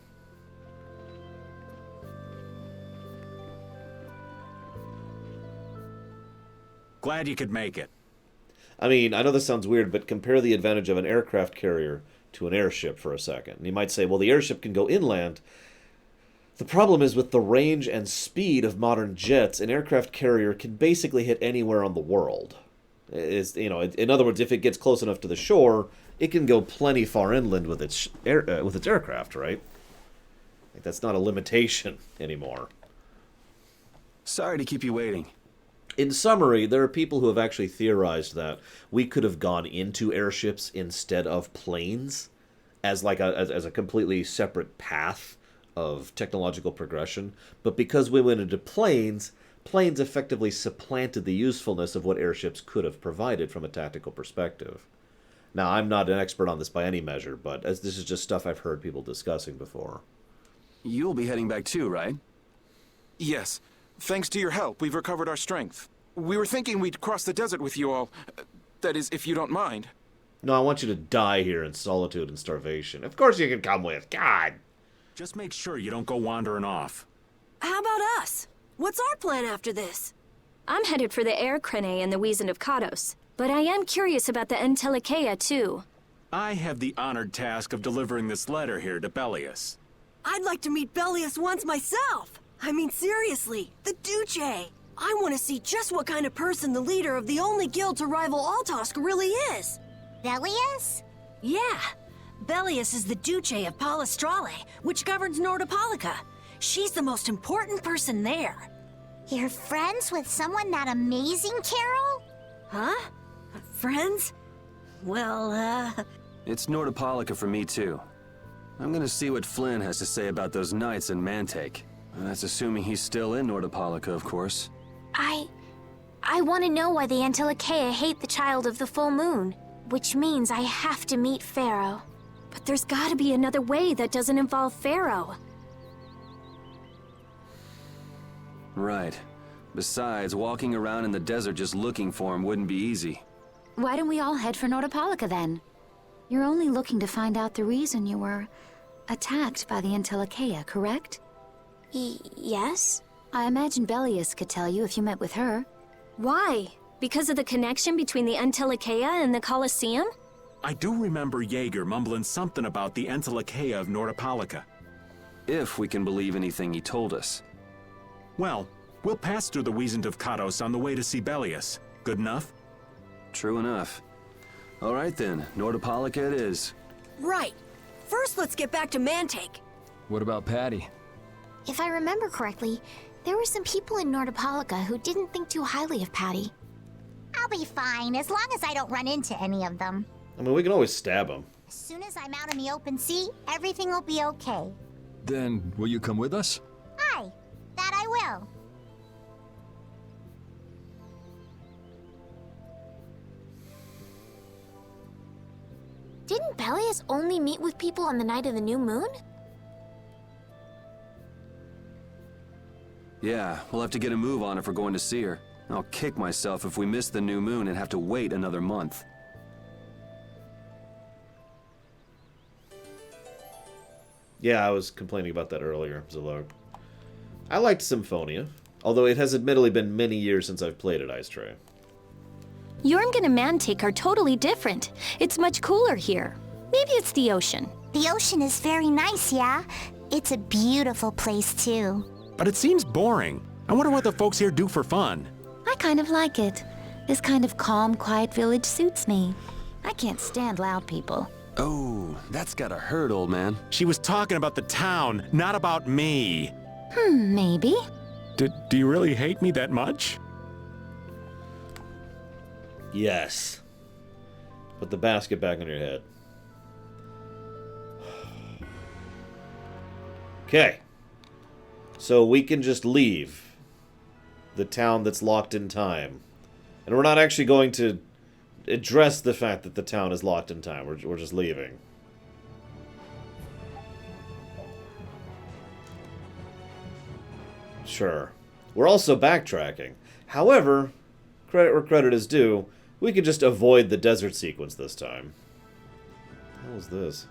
Glad you could make it. I mean, I know this sounds weird, but compare the advantage of an aircraft carrier to an airship for a second. And you might say, well, the airship can go inland. The problem is with the range and speed of modern jets, an aircraft carrier can basically hit anywhere on the world. In other words, if it gets close enough to the shore, it can go plenty far inland with its aircraft, right? Like, that's not a limitation anymore. Sorry to keep you waiting. In summary, there are people who have actually theorized that we could have gone into airships instead of planes as like as a completely separate path of technological progression. But because we went into planes, planes effectively supplanted the usefulness of what airships could have provided from a tactical perspective. Now, I'm not an expert on this by any measure, but as this is just stuff I've heard people discussing before. You'll be heading back too, right? Yes. Thanks to your help, we've recovered our strength. We were thinking we'd cross the desert with you all. That is, if you don't mind. No, I want you to die here in solitude and starvation. Of course you can come with. God! Just make sure you don't go wandering off. How about us? What's our plan after this? I'm headed for the Air Crane and the Wizened of Kados, but I am curious about the Entelikeia too. I have the honored task of delivering this letter here to Bellius. I'd like to meet Bellius once myself. I mean, seriously, the Duce. I want to see just what kind of person the leader of the only guild to rival Altosk really is. Bellius? Yeah. Bellius is the Duce of Palestrale, which governs Nordopolica. She's the most important person there. You're friends with someone that amazing, Carol? Huh? Friends? Well, It's Nordopolica for me, too. I'm gonna see what Flynn has to say about those knights in Mantake. That's assuming he's still in Nordopolica, of course. I want to know why the Entelikeia hate the Child of the Full Moon, which means I have to meet Pharaoh. But there's gotta be another way that doesn't involve Pharaoh. Right. Besides, walking around in the desert just looking for him wouldn't be easy. Why don't we all head for Nordopolica then? You're only looking to find out the reason you were attacked by the Entelikeia, correct? Yes? I imagine Bellius could tell you if you met with her. Why? Because of the connection between the Entelikeia and the Colosseum? I do remember Jaeger mumbling something about the Entelikeia of Nordopolica. If we can believe anything he told us. Well, we'll pass through the Wizened of Kados on the way to see Bellius. Good enough? True enough. All right then, Nordopolica it is. right. First, let's get back to Mantake. What about Patty? If I remember correctly, there were some people in Nordopolica who didn't think too highly of Patty. I'll be fine, as long as I don't run into any of them. I mean, we can always stab them. As soon as I'm out in the open sea, everything will be okay. Then, will you come with us? Aye, that I will. Didn't Bellius only meet with people on the night of the new moon? Yeah, we'll have to get a move on if we're going to see her. I'll kick myself if we miss the new moon and have to wait another month. Yeah, I was complaining about that earlier, Zilog. I liked Symphonia, although it has admittedly been many years since I've played it, Ice Tray. Jormungand and Mantake are totally different. It's much cooler here. Maybe it's the ocean. The ocean is very nice, yeah? It's a beautiful place, too. But it seems boring. I wonder what the folks here do for fun. I kind of like it. This kind of calm, quiet village suits me. I can't stand loud people. Oh, that's gotta hurt, old man. She was talking about the town, not about me. Maybe. Do you really hate me that much? Yes. Put the basket back on your head. Okay. So we can just leave the town that's locked in time. And we're not actually going to address the fact that the town is locked in time. We're just leaving. Sure. We're also backtracking. However, credit where credit is due, we can just avoid the desert sequence this time. What was this?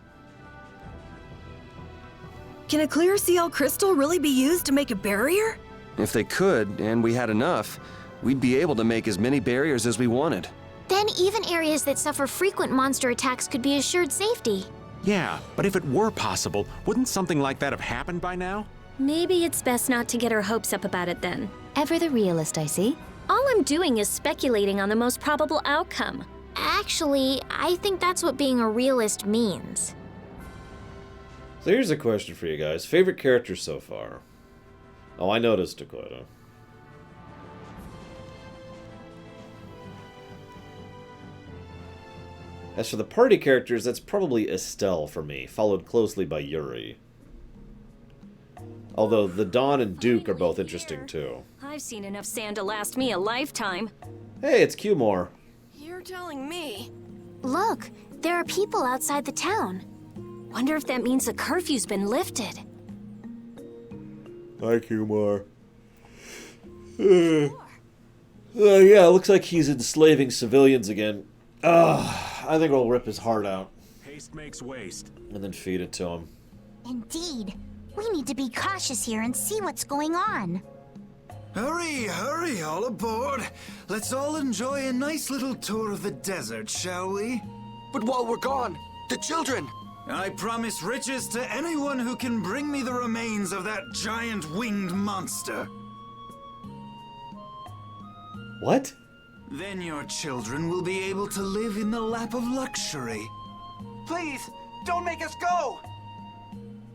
Can a clear CL crystal really be used to make a barrier? If they could, and we had enough, we'd be able to make as many barriers as we wanted. Then even areas that suffer frequent monster attacks could be assured safety. Yeah, but if it were possible, wouldn't something like that have happened by now? Maybe it's best not to get our hopes up about it then. Ever the realist, I see. All I'm doing is speculating on the most probable outcome. Actually, I think that's what being a realist means. So here's a question for you guys. Favorite characters so far? Oh, I noticed Dakota. As for the party characters, that's probably Estelle for me, followed closely by Yuri. Although the Dawn and Duke are both interesting too. I've seen enough sand to last me a lifetime. Hey, it's Q-More. You're telling me. Look, there are people outside the town. Wonder if that means the curfew's been lifted. Hi, Q-More. Yeah, it looks like he's enslaving civilians again. I think we'll rip his heart out. Haste makes waste. And then feed it to him. Indeed. We need to be cautious here and see what's going on. Hurry, hurry, all aboard. Let's all enjoy a nice little tour of the desert, shall we? But while we're gone, the children! I promise riches to anyone who can bring me the remains of that giant winged monster. What? Then your children will be able to live in the lap of luxury. Please, don't make us go!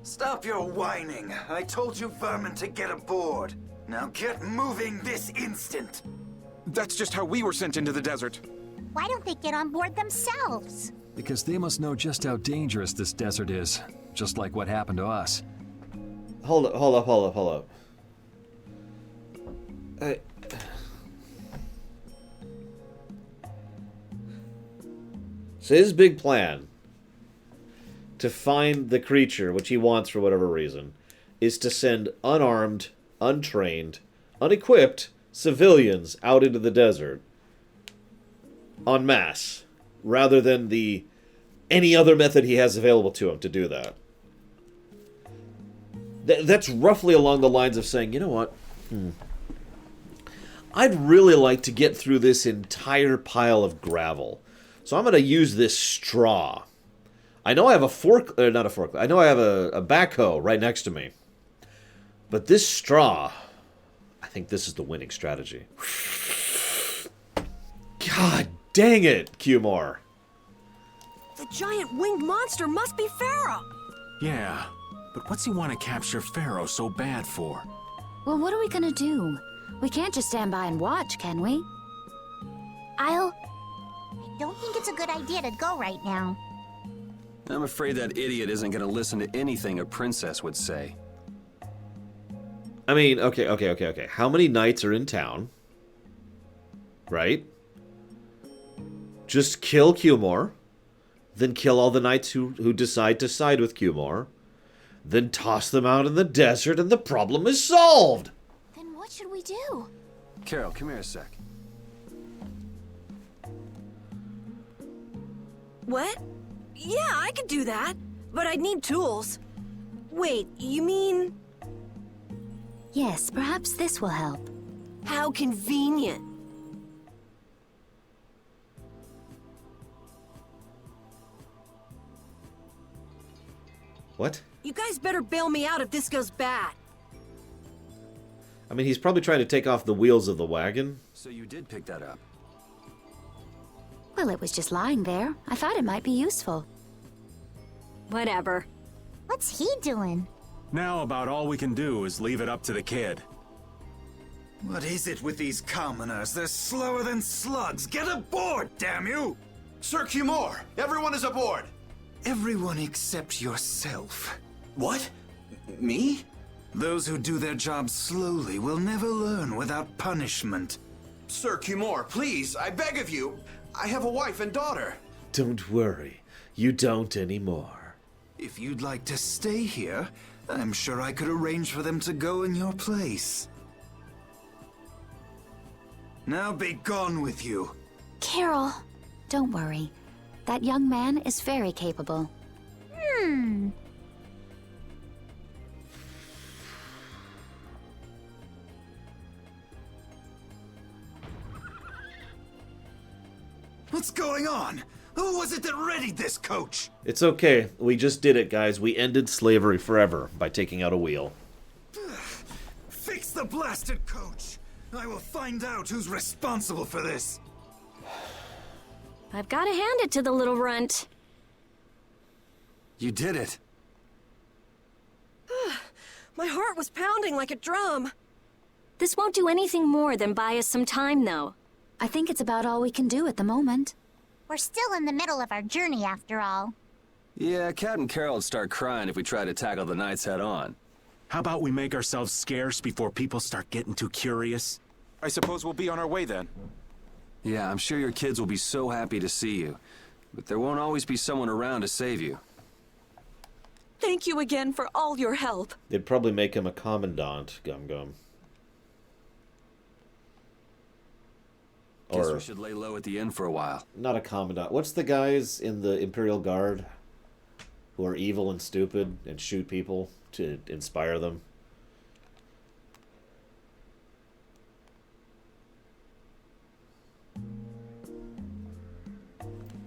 Stop your whining. I told you vermin to get aboard. Now get moving this instant. That's just how we were sent into the desert. Why don't they get on board themselves? Because they must know just how dangerous this desert is, just like what happened to us. Hold up. So his big plan to find the creature, which he wants for whatever reason, is to send unarmed, untrained, unequipped civilians out into the desert en masse, rather than any other method he has available to him to do that. That's roughly along the lines of saying, you know what? I'd really like to get through this entire pile of gravel. So I'm going to use this straw. I know I have I know I have a backhoe right next to me. But this straw, I think this is the winning strategy. God dang it, Q-More. The giant winged monster must be Pharaoh. Yeah, but what's he want to capture Pharaoh so bad for? Well, what are we gonna do? We can't just stand by and watch, can we? I don't think it's a good idea to go right now. I'm afraid that idiot isn't going to listen to anything a princess would say. I mean, okay. How many knights are in town? Right? Just kill Q-More. Then kill all the knights who decide to side with Q-More. Then toss them out in the desert and the problem is solved! Then what should we do? Carol, come here a sec. What? Yeah, I could do that, but I'd need tools. Wait, you mean... Yes, perhaps this will help. How convenient. What? You guys better bail me out if this goes bad. I mean, he's probably trying to take off the wheels of the wagon. So you did pick that up? Well, it was just lying there. I thought it might be useful. Whatever. What's he doing? Now about all we can do is leave it up to the kid. What is it with these commoners? They're slower than slugs. Get aboard, damn you! Sir Q-More, everyone is aboard! Everyone except yourself. What? Me? Those who do their jobs slowly will never learn without punishment. Sir Q-More, please, I beg of you. I have a wife and daughter. Don't worry. You don't anymore. If you'd like to stay here, I'm sure I could arrange for them to go in your place. Now be gone with you. Carol, don't worry. That young man is very capable. What's going on? Who was it that readied this coach? It's okay. We just did it, guys. We ended slavery forever by taking out a wheel. Fix the blasted coach! I will find out who's responsible for this. I've got to hand it to the little runt. You did it. My heart was pounding like a drum. This won't do anything more than buy us some time, though. I think it's about all we can do at the moment. We're still in the middle of our journey, after all. Yeah, Cat and Carol would start crying if we tried to tackle the Knights head on. How about we make ourselves scarce before people start getting too curious? I suppose we'll be on our way then. Yeah, I'm sure your kids will be so happy to see you. But there won't always be someone around to save you. Thank you again for all your help. They'd probably make him a commandant, Gum Gum. Guess we should lay low at the inn for a while. Not a commandant. What's the guys in the Imperial Guard who are evil and stupid and shoot people to inspire them?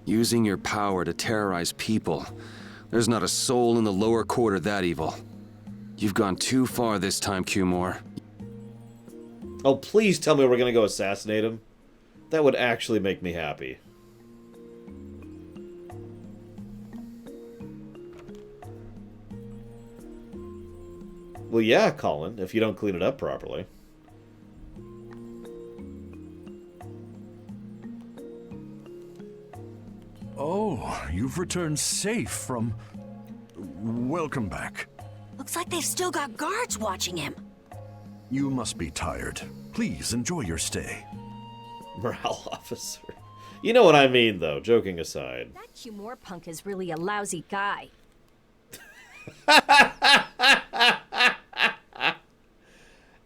Using your power to terrorize people. There's not a soul in the lower quarter that evil. You've gone too far this time, Cumore. Oh, please tell me we're gonna go assassinate him. That would actually make me happy. Well, yeah, Colin, if you don't clean it up properly. Oh, you've returned safe from... Welcome back. Looks like they've still got guards watching him. You must be tired. Please enjoy your stay. Morale officer. You know what I mean, though, joking aside. That Cumore punk is really a lousy guy.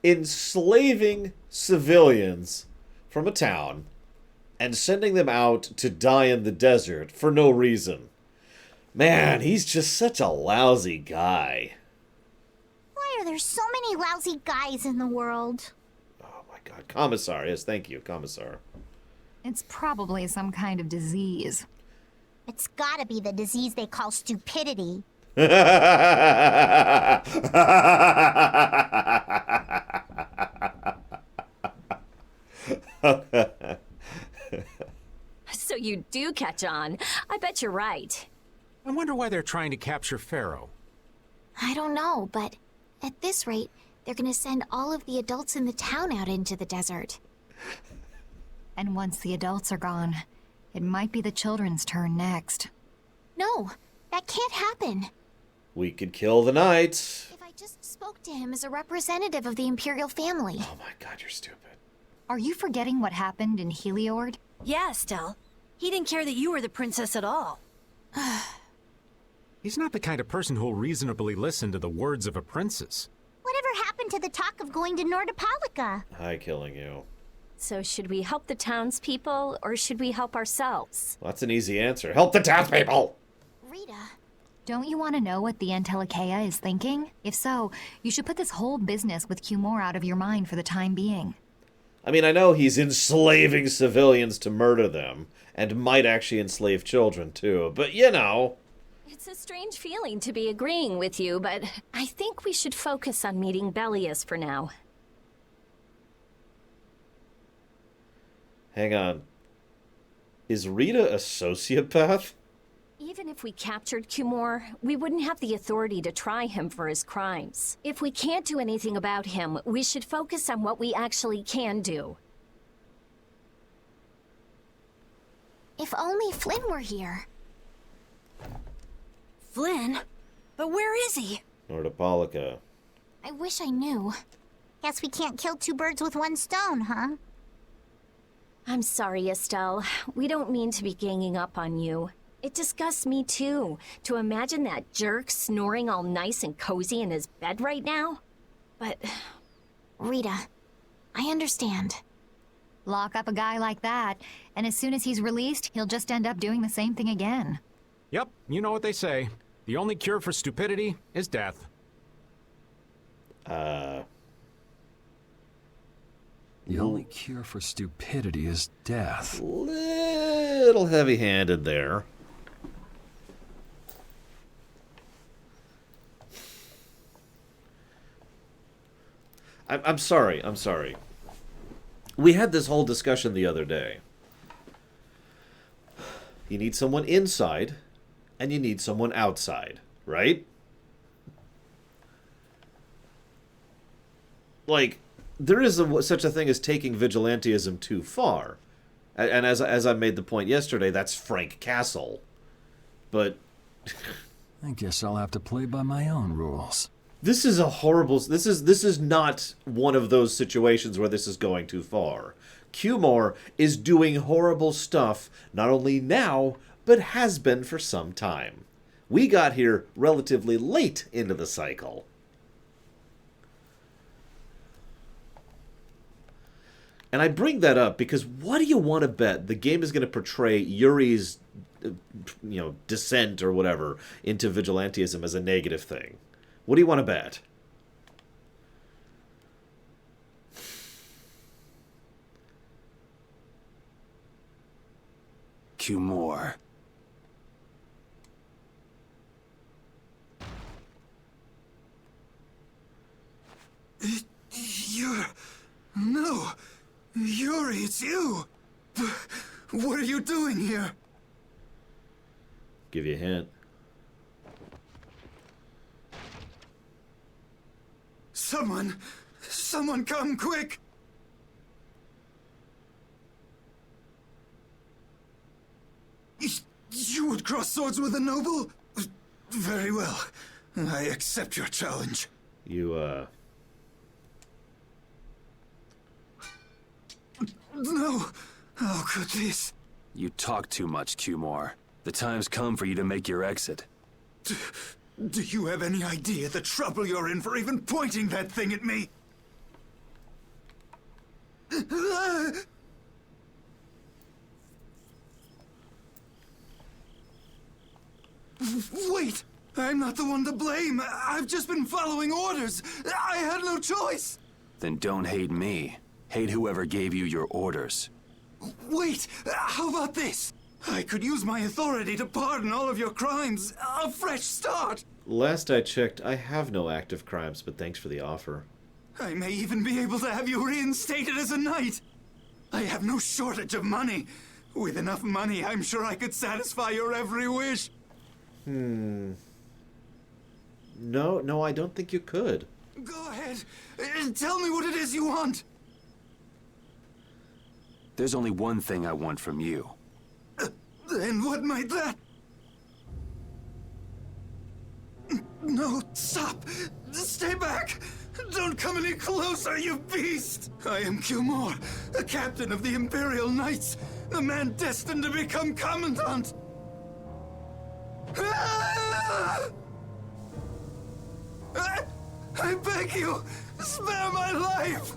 Enslaving civilians from a town and sending them out to die in the desert for no reason. Man, he's just such a lousy guy. Why are there so many lousy guys in the world? Oh my god. Commissar. Yes, thank you, Commissar. It's probably some kind of disease. It's gotta be the disease they call stupidity. So you do catch on. I bet you're right. I wonder why they're trying to capture Pharaoh. I don't know, but at this rate, they're gonna send all of the adults in the town out into the desert. And once the adults are gone, it might be the children's turn next. No, that can't happen. We could kill the knights. If I just spoke to him as a representative of the Imperial family. Oh my god, you're stupid. Are you forgetting what happened in Heliord? Yeah, Estelle. He didn't care that you were the princess at all. He's not the kind of person who'll reasonably listen to the words of a princess. Whatever happened to the talk of going to Nordopolica? Hi, killing you. So should we help the townspeople, or should we help ourselves? Well, that's an easy answer. Help the townspeople! Rita. Don't you want to know what the Entelikeia is thinking? If so, you should put this whole business with Cumore out of your mind for the time being. I mean, I know he's enslaving civilians to murder them, and might actually enslave children, too, but you know... It's a strange feeling to be agreeing with you, but I think we should focus on meeting Bellius for now. Hang on. Is Rita a sociopath? Even if we captured Cumore, we wouldn't have the authority to try him for his crimes. If we can't do anything about him, we should focus on what we actually can do. If only Flynn were here. Flynn? But where is he? Nordopolica. I wish I knew. Guess we can't kill two birds with one stone, huh? I'm sorry, Estelle. We don't mean to be ganging up on you. It disgusts me too, to imagine that jerk snoring all nice and cozy in his bed right now. But... Rita, I understand. Lock up a guy like that, and as soon as he's released, he'll just end up doing the same thing again. Yep, you know what they say. The only cure for stupidity is death. The only cure for stupidity is death. Little heavy-handed there. I'm sorry, I'm sorry. We had this whole discussion the other day. You need someone inside, and you need someone outside, right? like, there is such a thing as taking vigilantism too far. And as I made the point yesterday, that's Frank Castle. But I guess I'll have to play by my own rules. this is a horrible... This is not one of those situations where this is going too far. Cumore is doing horrible stuff, not only now, but has been for some time. We got here relatively late into the cycle. And I bring that up because what do you want to bet the game is going to portray Yuri's, descent or whatever into vigilantism as a negative thing? What do you want to bet? Cumore. No! Yuri, it's you! What are you doing here? Give you a hint. Someone come quick! You would cross swords with a noble? Very well. I accept your challenge. You, No! How could this? You talk too much, Cumore. The time's come for you to make your exit. Do you have any idea the trouble you're in for even pointing that thing at me? Wait! I'm not the one to blame. I've just been following orders. I had no choice. Then don't hate me. Hate whoever gave you your orders. Wait! How about this? I could use my authority to pardon all of your crimes. A fresh start! last I checked, I have no active crimes, but thanks for the offer. I may even be able to have you reinstated as a knight. I have no shortage of money. With enough money, I'm sure I could satisfy your every wish. No, I don't think you could. Go ahead. Tell me what it is you want. There's only one thing I want from you. And what might that... No, stop! Stay back! Don't come any closer, you beast! I am Cumore, a captain of the Imperial Knights, the man destined to become Commandant! I beg you, spare my life!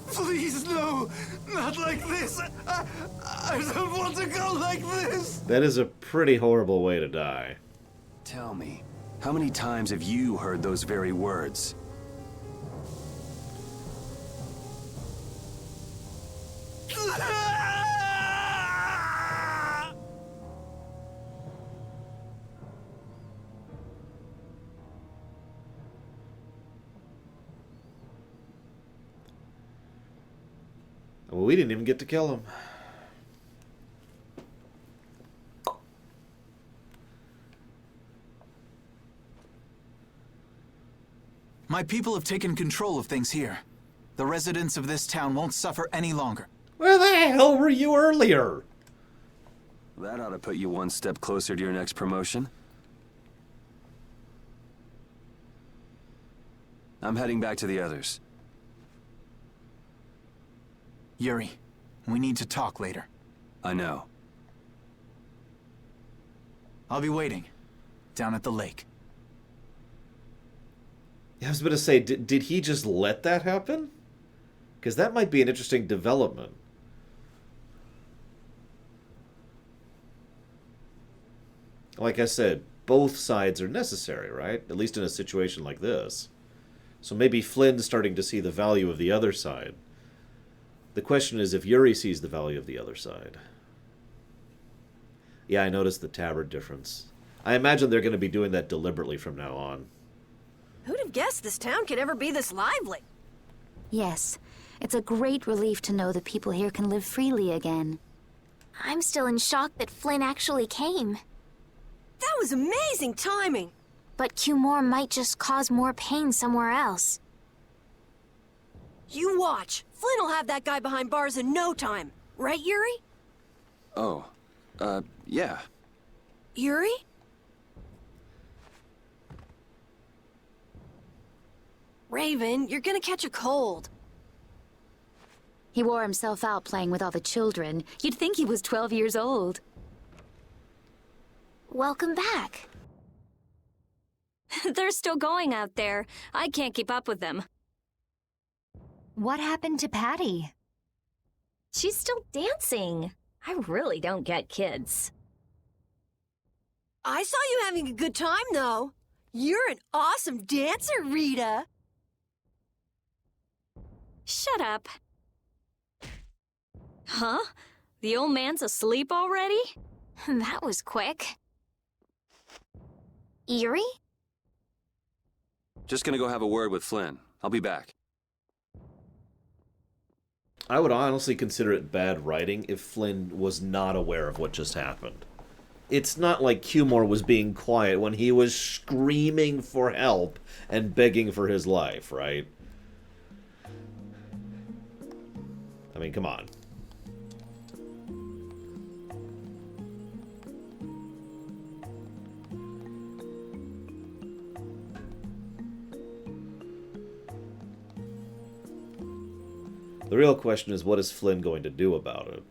Please, no! Not like this! I don't want to go like this! That is a pretty horrible way to die. Tell me, how many times have you heard those very words? Well, we didn't even get to kill him. My people have taken control of things here. The residents of this town won't suffer any longer. Where the hell were you earlier? That ought to put you one step closer to your next promotion. I'm heading back to the others. Yuri, we need to talk later. I know. I'll be waiting, down at the lake. I was going to say, did he just let that happen? Because that might be an interesting development. Like I said, both sides are necessary, right? At least in a situation like this. So maybe Flynn's starting to see the value of the other side. The question is if Yuri sees the value of the other side. Yeah, I noticed the tabard difference. I imagine they're going to be doing that deliberately from now on. Who'd have guessed this town could ever be this lively? Yes, it's a great relief to know the people here can live freely again. I'm still in shock that Flynn actually came. That was amazing timing! But Cumore might just cause more pain somewhere else. You watch. Flynn will have that guy behind bars in no time. Right, Yuri? Oh, yeah. Yuri? Raven, you're gonna catch a cold. He wore himself out playing with all the children. You'd think he was 12 years old. Welcome back. They're still going out there. I can't keep up with them. What happened to Patty? She's still dancing. I really don't get kids. I saw you having a good time, though. You're an awesome dancer, Rita. Shut up. Huh? The old man's asleep already? That was quick. Yuri? Just gonna go have a word with Flynn. I'll be back. I would honestly consider it bad writing if Flynn was not aware of what just happened. It's not like Cumore was being quiet when he was screaming for help and begging for his life, right? I mean, come on. The real question is, what is Flynn going to do about it?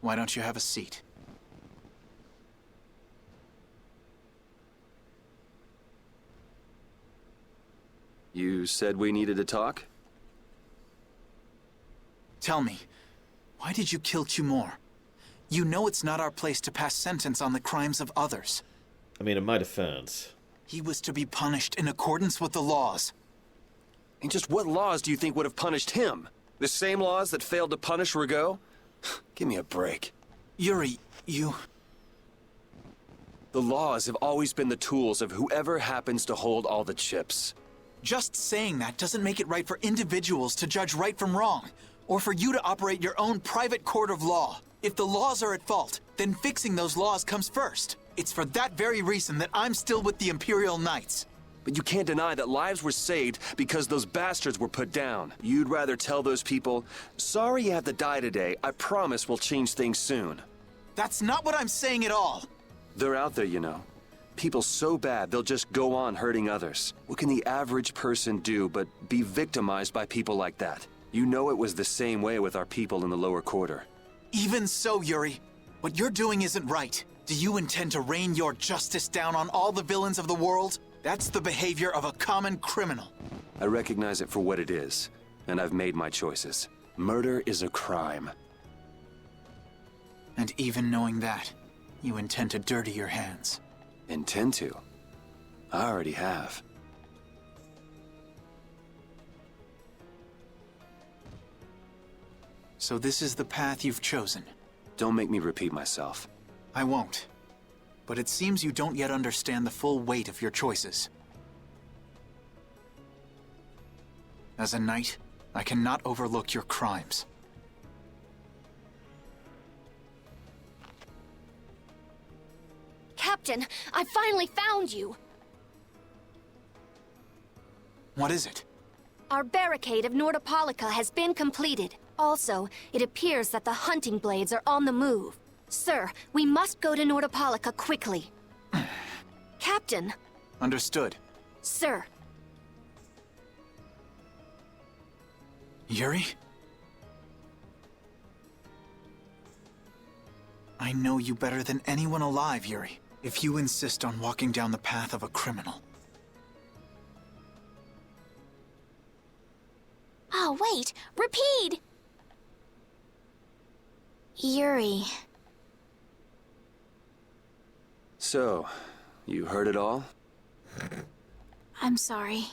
Why don't you have a seat? You said we needed to talk? Tell me, why did you kill Cumore? You know it's not our place to pass sentence on the crimes of others. I mean, in my defense... He was to be punished in accordance with the laws. And just what laws do you think would have punished him? The same laws that failed to punish Rigaud? Give me a break. Yuri, you... The laws have always been the tools of whoever happens to hold all the chips. Just saying that doesn't make it right for individuals to judge right from wrong, or for you to operate your own private court of law. If the laws are at fault, then fixing those laws comes first. It's for that very reason that I'm still with the Imperial Knights. But you can't deny that lives were saved because those bastards were put down. You'd rather tell those people, sorry you have to die today, I promise we'll change things soon. That's not what I'm saying at all. They're out there, you know. People so bad they'll just go on hurting others. What can the average person do but be victimized by people like that? You know it was the same way with our people in the lower quarter. Even so, Yuri, what you're doing isn't right. Do you intend to rain your justice down on all the villains of the world? That's the behavior of a common criminal. I recognize it for what it is, and I've made my choices. Murder is a crime. And even knowing that, you intend to dirty your hands. Intend to? I already have. So this is the path you've chosen. Don't make me repeat myself. I won't. But it seems you don't yet understand the full weight of your choices. As a knight, I cannot overlook your crimes. Captain, I finally found you! What is it? Our barricade of Nordopolica has been completed. Also, it appears that the hunting blades are on the move. Sir, we must go to Nordopolica quickly. Captain! Understood. Sir! Yuri? I know you better than anyone alive, Yuri. If you insist on walking down the path of a criminal. Oh, wait! Repeat! Yuri. So, you heard it all? I'm sorry.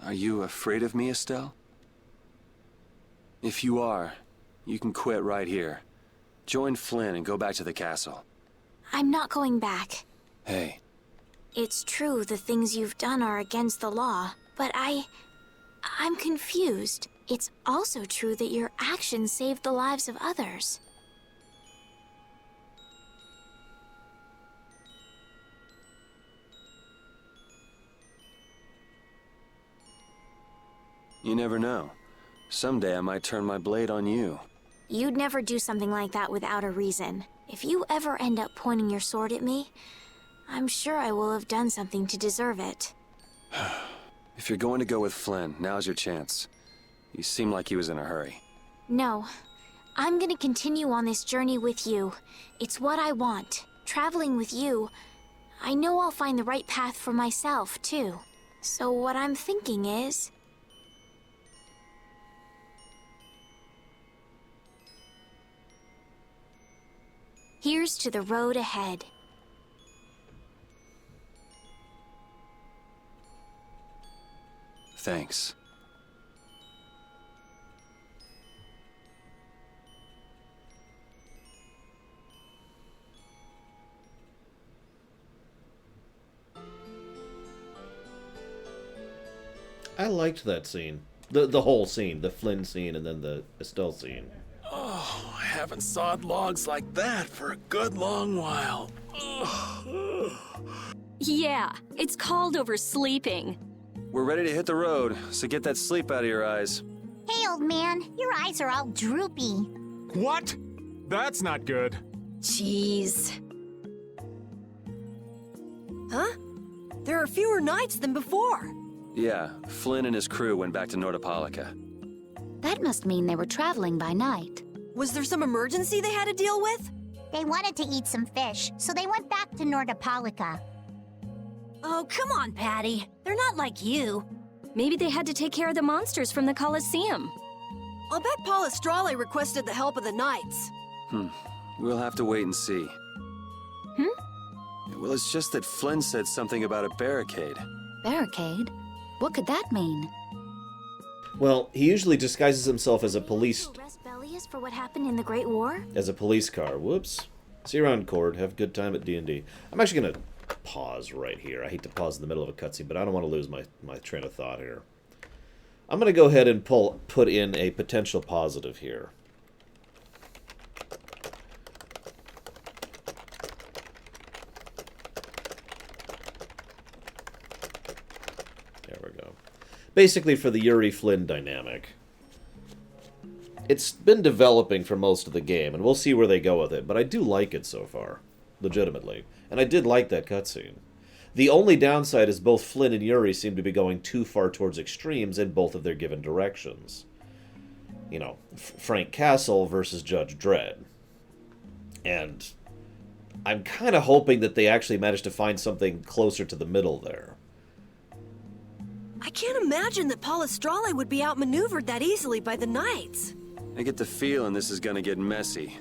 Are you afraid of me, Estelle? If you are, you can quit right here. Join Flynn and go back to the castle. I'm not going back. Hey, It's true the things you've done are against the law, but I'm confused. It's also true that your actions saved the lives of others. you never know. Someday I might turn my blade on you. You'd never do something like that without a reason. If you ever end up pointing your sword at me, I'm sure I will have done something to deserve it. If you're going to go with Flynn, now's your chance. You seem like he was in a hurry. No. I'm gonna continue on this journey with you. It's what I want. Traveling with you, I know I'll find the right path for myself, too. So what I'm thinking is... here's to the road ahead. Thanks. I liked that scene. The whole scene. The Flynn scene and then the Estelle scene. Oh, I haven't sawed logs like that for a good long while. Yeah, it's called oversleeping. We're ready to hit the road, so get that sleep out of your eyes. Hey, old man, your eyes are all droopy. What? That's not good. Jeez. Huh? There are fewer nights than before. Yeah, Flynn and his crew went back to Nordopolica. That must mean they were traveling by night. Was there some emergency they had to deal with? They wanted to eat some fish, so they went back to Nordopolica. Oh, come on, Patty. They're not like you. Maybe they had to take care of the monsters from the Colosseum. I'll bet Paul Estrale requested the help of the Knights. We'll have to wait and see. Well, it's just that Flynn said something about a barricade. Barricade? What could that mean? Well, he usually disguises himself as a police... arrest Bellius for what happened in the Great War? as a police car. Whoops. See you around, Cord. Have a good time at D&D. I'm actually going to pause right here. I hate to pause in the middle of a cutscene, but I don't want to lose my train of thought here. I'm going to go ahead and put in a potential positive here. There we go. Basically for the Yuri-Flynn dynamic. It's been developing for most of the game, and we'll see where they go with it, but I do like it so far. Legitimately. And I did like that cutscene. The only downside is both Flynn and Yuri seem to be going too far towards extremes in both of their given directions. You know, Frank Castle versus Judge Dredd. And I'm kind of hoping that they actually manage to find something closer to the middle there. I can't imagine that Paul Estrale would be outmaneuvered that easily by the Knights. I get the feeling this is gonna get messy.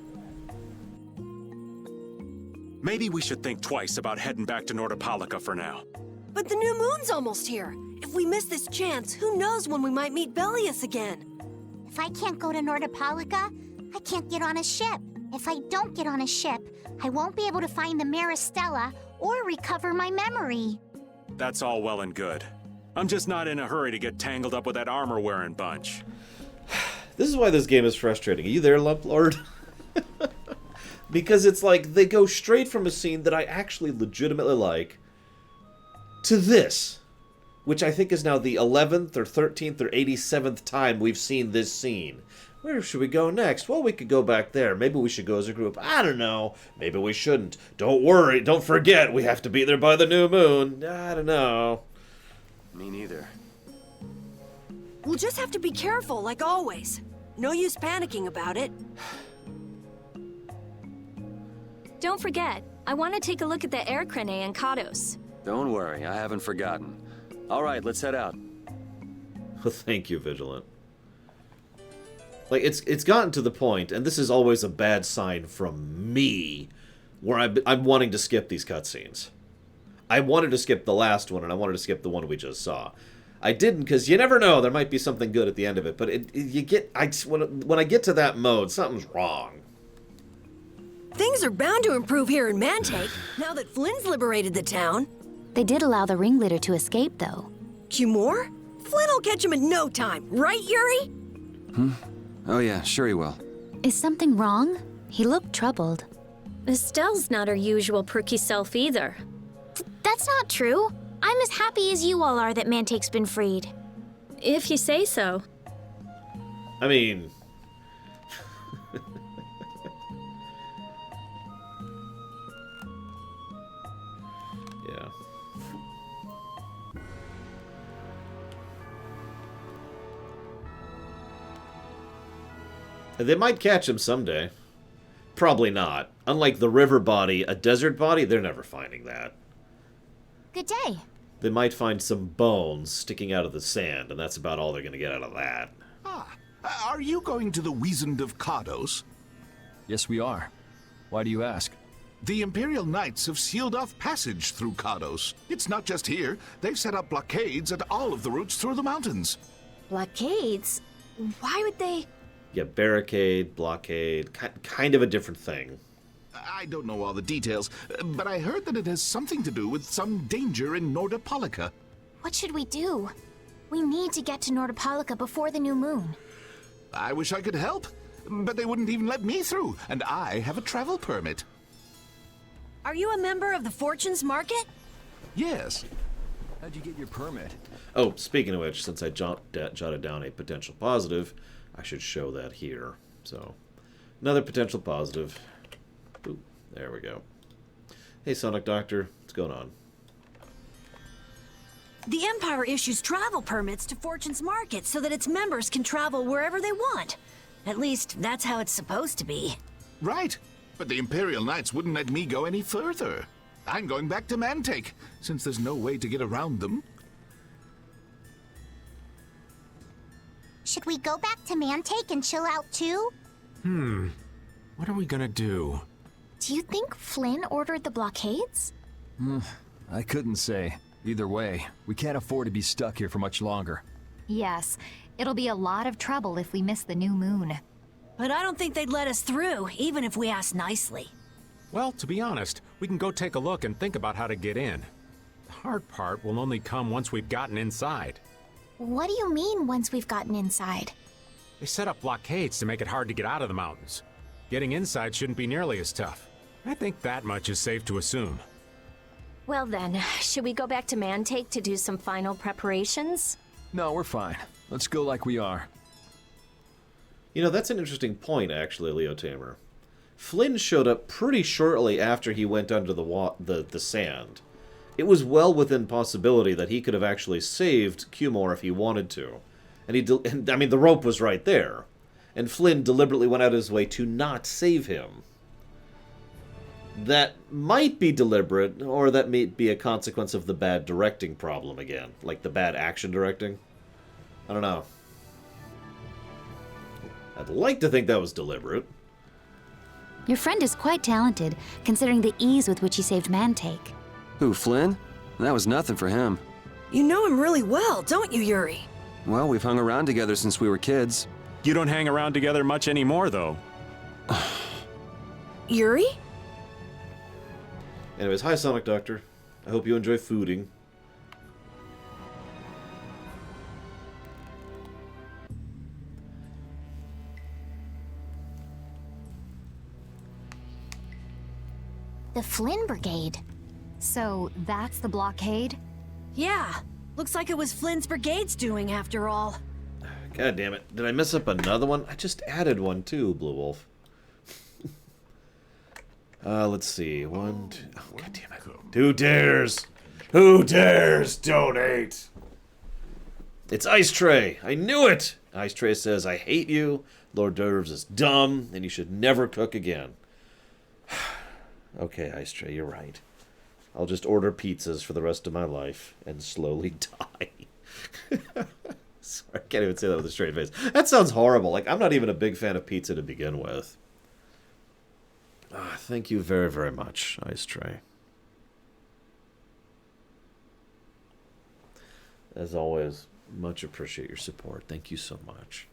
Maybe we should think twice about heading back to Nordopolica for now. But the new moon's almost here. If we miss this chance, who knows when we might meet Bellius again? If I can't go to Nordopolica, I can't get on a ship. If I don't get on a ship, I won't be able to find the Maristella or recover my memory. That's all well and good. I'm just not in a hurry to get tangled up with that armor-wearing bunch. This is why this game is frustrating. Are you there, Lump Lord? Because it's like they go straight from a scene that I actually legitimately like to this, which I think is now the 11th or 13th or 87th time we've seen this scene. Where should we go next? Well, we could go back there. Maybe we should go as a group. I don't know. Maybe we shouldn't. Don't worry. Don't forget. We have to be there by the new moon. I don't know. Me neither. We'll just have to be careful, like always. No use panicking about it. Don't forget, I want to take a look at the air crane and Kados. Don't worry, I haven't forgotten. All right, let's head out. Well, thank you, Vigilant. Like, it's gotten to the point, and this is always a bad sign from me, where I'm wanting to skip these cutscenes. I wanted to skip the last one, and I wanted to skip the one we just saw. I didn't, because you never know, there might be something good at the end of it, but when I get to that mode, something's wrong. Things are bound to improve here in Mantake, now that Flynn's liberated the town. They did allow the ringleader to escape, though. Cumore? Flynn will catch him in no time, right, Yuri? Oh yeah, sure he will. Is something wrong? He looked troubled. Estelle's not her usual perky self either. That's not true. I'm as happy as you all are that Mantake's been freed. If you say so. I mean... yeah. They might catch him someday. Probably not. Unlike the river body, a desert body, they're never finding that. Good day. They might find some bones sticking out of the sand, and that's about all they're going to get out of that. Are you going to the Wiesent of Cardos? Yes, we are. Why do you ask? The Imperial Knights have sealed off passage through Cardos. It's not just here. They've set up blockades at all of the routes through the mountains. Blockades? Why would they... Yeah, barricade, blockade, kind of a different thing. I don't know all the details, but I heard that it has something to do with some danger in Nordopolica. What should we do? We need to get to Nordopolica before the new moon. I wish I could help, but they wouldn't even let me through, and I have a travel permit. Are you a member of the Fortunes Market? Yes. How'd you get your permit? Oh, speaking of which, since I jotted down a potential positive, I should show that here. So, another potential positive. Ooh, there we go. Hey, Sonic Doctor, what's going on? The Empire issues travel permits to Fortune's Market so that its members can travel wherever they want. At least, that's how it's supposed to be. Right, but the Imperial Knights wouldn't let me go any further. I'm going back to Mantake, since there's no way to get around them. Should we go back to Mantake and chill out too? What are we gonna do? Do you think Flynn ordered the blockades? I couldn't say. Either way, we can't afford to be stuck here for much longer. Yes, it'll be a lot of trouble if we miss the new moon. But I don't think they'd let us through, even if we asked nicely. Well, to be honest, we can go take a look and think about how to get in. The hard part will only come once we've gotten inside. What do you mean, once we've gotten inside? They set up blockades to make it hard to get out of the mountains. Getting inside shouldn't be nearly as tough. I think that much is safe to assume. Well then, should we go back to Mantake to do some final preparations? No, we're fine. Let's go like we are. You know, that's an interesting point, actually, Leo Tamer. Flynn showed up pretty shortly after he went under the sand. It was well within possibility that he could have actually saved Cumore if he wanted to. And I mean, the rope was right there. And Flynn deliberately went out of his way to not save him. That might be deliberate, or that may be a consequence of the bad directing problem again. Like the bad action directing. I don't know. I'd like to think that was deliberate. Your friend is quite talented, considering the ease with which he saved Mantake. Who, Flynn? That was nothing for him. You know him really well, don't you, Yuri? Well, we've hung around together since we were kids. You don't hang around together much anymore, though. Yuri? Anyways, hi Sonic Doctor. I hope you enjoy fooding. The Flynn Brigade. So that's the blockade? Yeah. Looks like it was Flynn's brigade's doing after all. God damn it. Did I mess up another one? I just added one too, Blue Wolf. Let's see. One, two... Oh, God damn it. Who dares? Who dares donate? It's Ice Tray. I knew it. Ice Tray says, I hate you. Lord Derves is dumb, and you should never cook again. Okay, Ice Tray, you're right. I'll just order pizzas for the rest of my life and slowly die. Sorry, I can't even say that with a straight face. That sounds horrible. Like, I'm not even a big fan of pizza to begin with. Thank you very, very much, Ice Tray. As always, much appreciate your support. Thank you so much.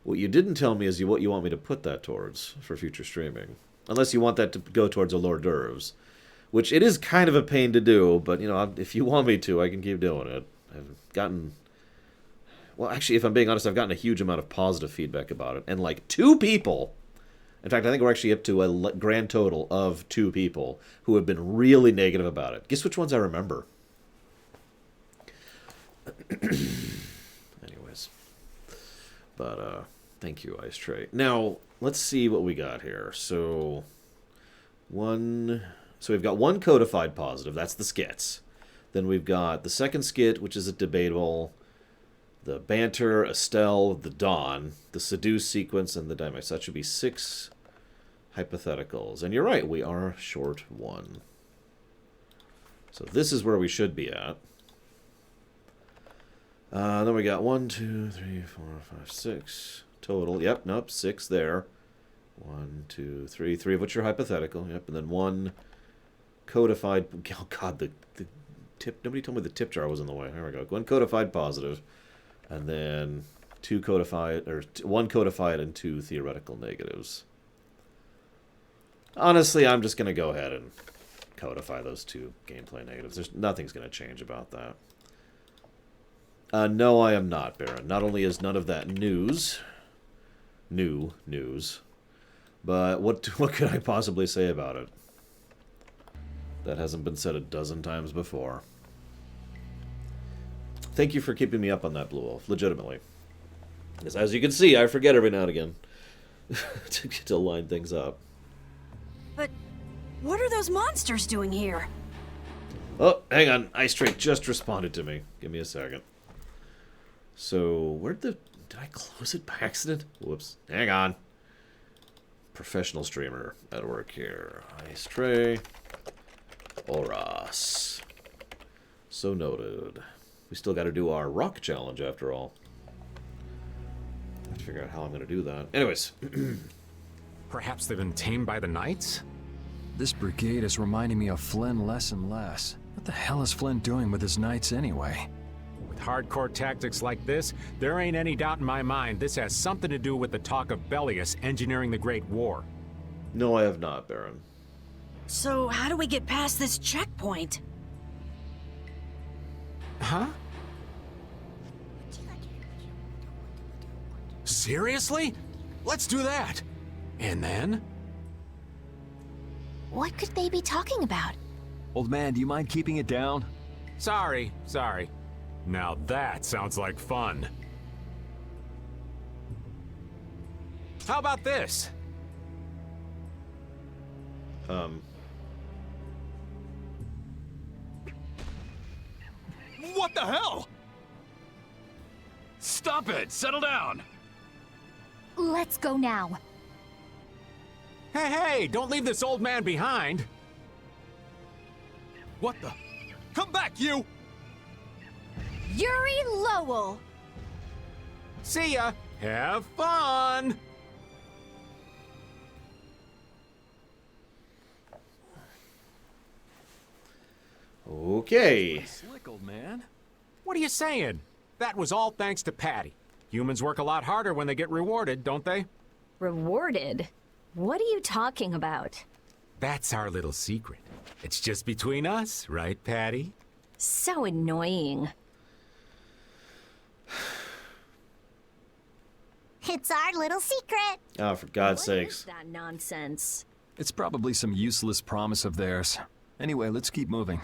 What you didn't tell me is what you want me to put that towards for future streaming. Unless you want that to go towards a hors d'oeuvres. Which it is kind of a pain to do, but, you know, if you want me to, I can keep doing it. I've gotten... Well, actually, if I'm being honest, I've gotten a huge amount of positive feedback about it. And, like, 2 people... In fact, I think we're actually up to a grand total of 2 people who have been really negative about it. Guess which ones I remember? Anyways. But, thank you, Ice Tray. Now, let's see what we got here. So we've got 1 codified positive. That's the skits. Then we've got the second skit, which is a debatable... The banter, Estelle, the Dawn, the seduce sequence, and the Dimex. So that should be 6 hypotheticals. And you're right, we are short 1. So this is where we should be at. Then we got 1, 2, 3, 4, 5, 6 total. Yep, nope, 6 there. 1, 2, 3. 3 of which are hypothetical. Yep, and then 1 codified. Oh God, the tip. Nobody told me the tip jar was in the way. There we go. 1 codified positive. And then 2 codified, or 1 codified and 2 theoretical negatives. Honestly, I'm just going to go ahead and codify those 2 gameplay negatives. Nothing's going to change about that. No, I am not, Baron. Not only is none of that new news, but what could I possibly say about it? That hasn't been said a dozen times before. Thank you for keeping me up on that, Blue Wolf, legitimately. Because as you can see, I forget every now and again to line things up. But what are those monsters doing here? Oh, hang on. Ice Tray just responded to me. Give me a second. So, did I close it by accident? Whoops. Hang on. Professional streamer at work here. Ice Tray. Oras. So noted. We still got to do our rock challenge after all. I have to figure out how I'm going to do that. Anyways. Perhaps they've been tamed by the knights? This brigade is reminding me of Flynn less and less. What the hell is Flynn doing with his knights anyway? With hardcore tactics like this, there ain't any doubt in my mind this has something to do with the talk of Bellius engineering the Great War. No, I have not, Baron. So how do we get past this checkpoint? Huh? Seriously? Let's do that. And then? What could they be talking about? Old man, do you mind keeping it down? Sorry. Now that sounds like fun. How about this? What the hell? Stop it! Settle down! Let's go now. Hey, don't leave this old man behind. What the? Come back, you! Yuri Lowell! See ya! Have fun! Okay. Slick, old man. What are you saying? That was all thanks to Patty. Humans work a lot harder when they get rewarded, don't they? Rewarded? What are you talking about? That's our little secret. It's just between us, right, Patty? So annoying. It's our little secret. Oh, for God's sakes. What is that nonsense? It's probably some useless promise of theirs. Anyway, let's keep moving.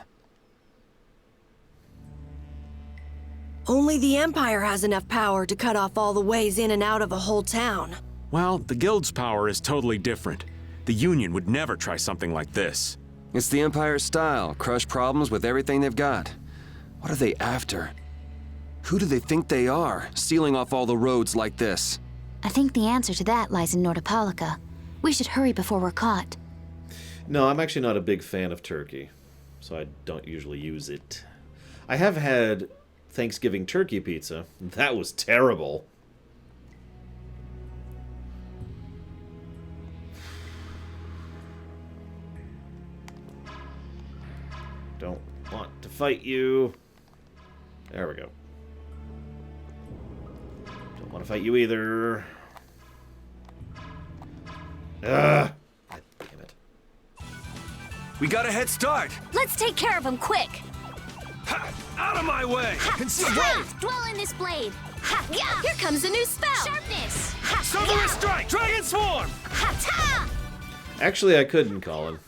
Only the Empire has enough power to cut off all the ways in and out of a whole town. Well, the Guild's power is totally different. The Union would never try something like this. It's the Empire's style, crush problems with everything they've got. What are they after? Who do they think they are, sealing off all the roads like this? I think the answer to that lies in Nordopolica. We should hurry before we're caught. No, I'm actually not a big fan of turkey, so I don't usually use it. I have had Thanksgiving turkey pizza. That was terrible. Don't want to fight you. There we go. Don't want to fight you either. Ugh. Damn it. We got a head start. Let's take care of him quick. Out of my way. Dwell in this blade. Ha, yeah. Here comes a new spell. Sharpness. Ha, Silver strike. Dragon swarm. ha, ta. Actually, I couldn't, Colin.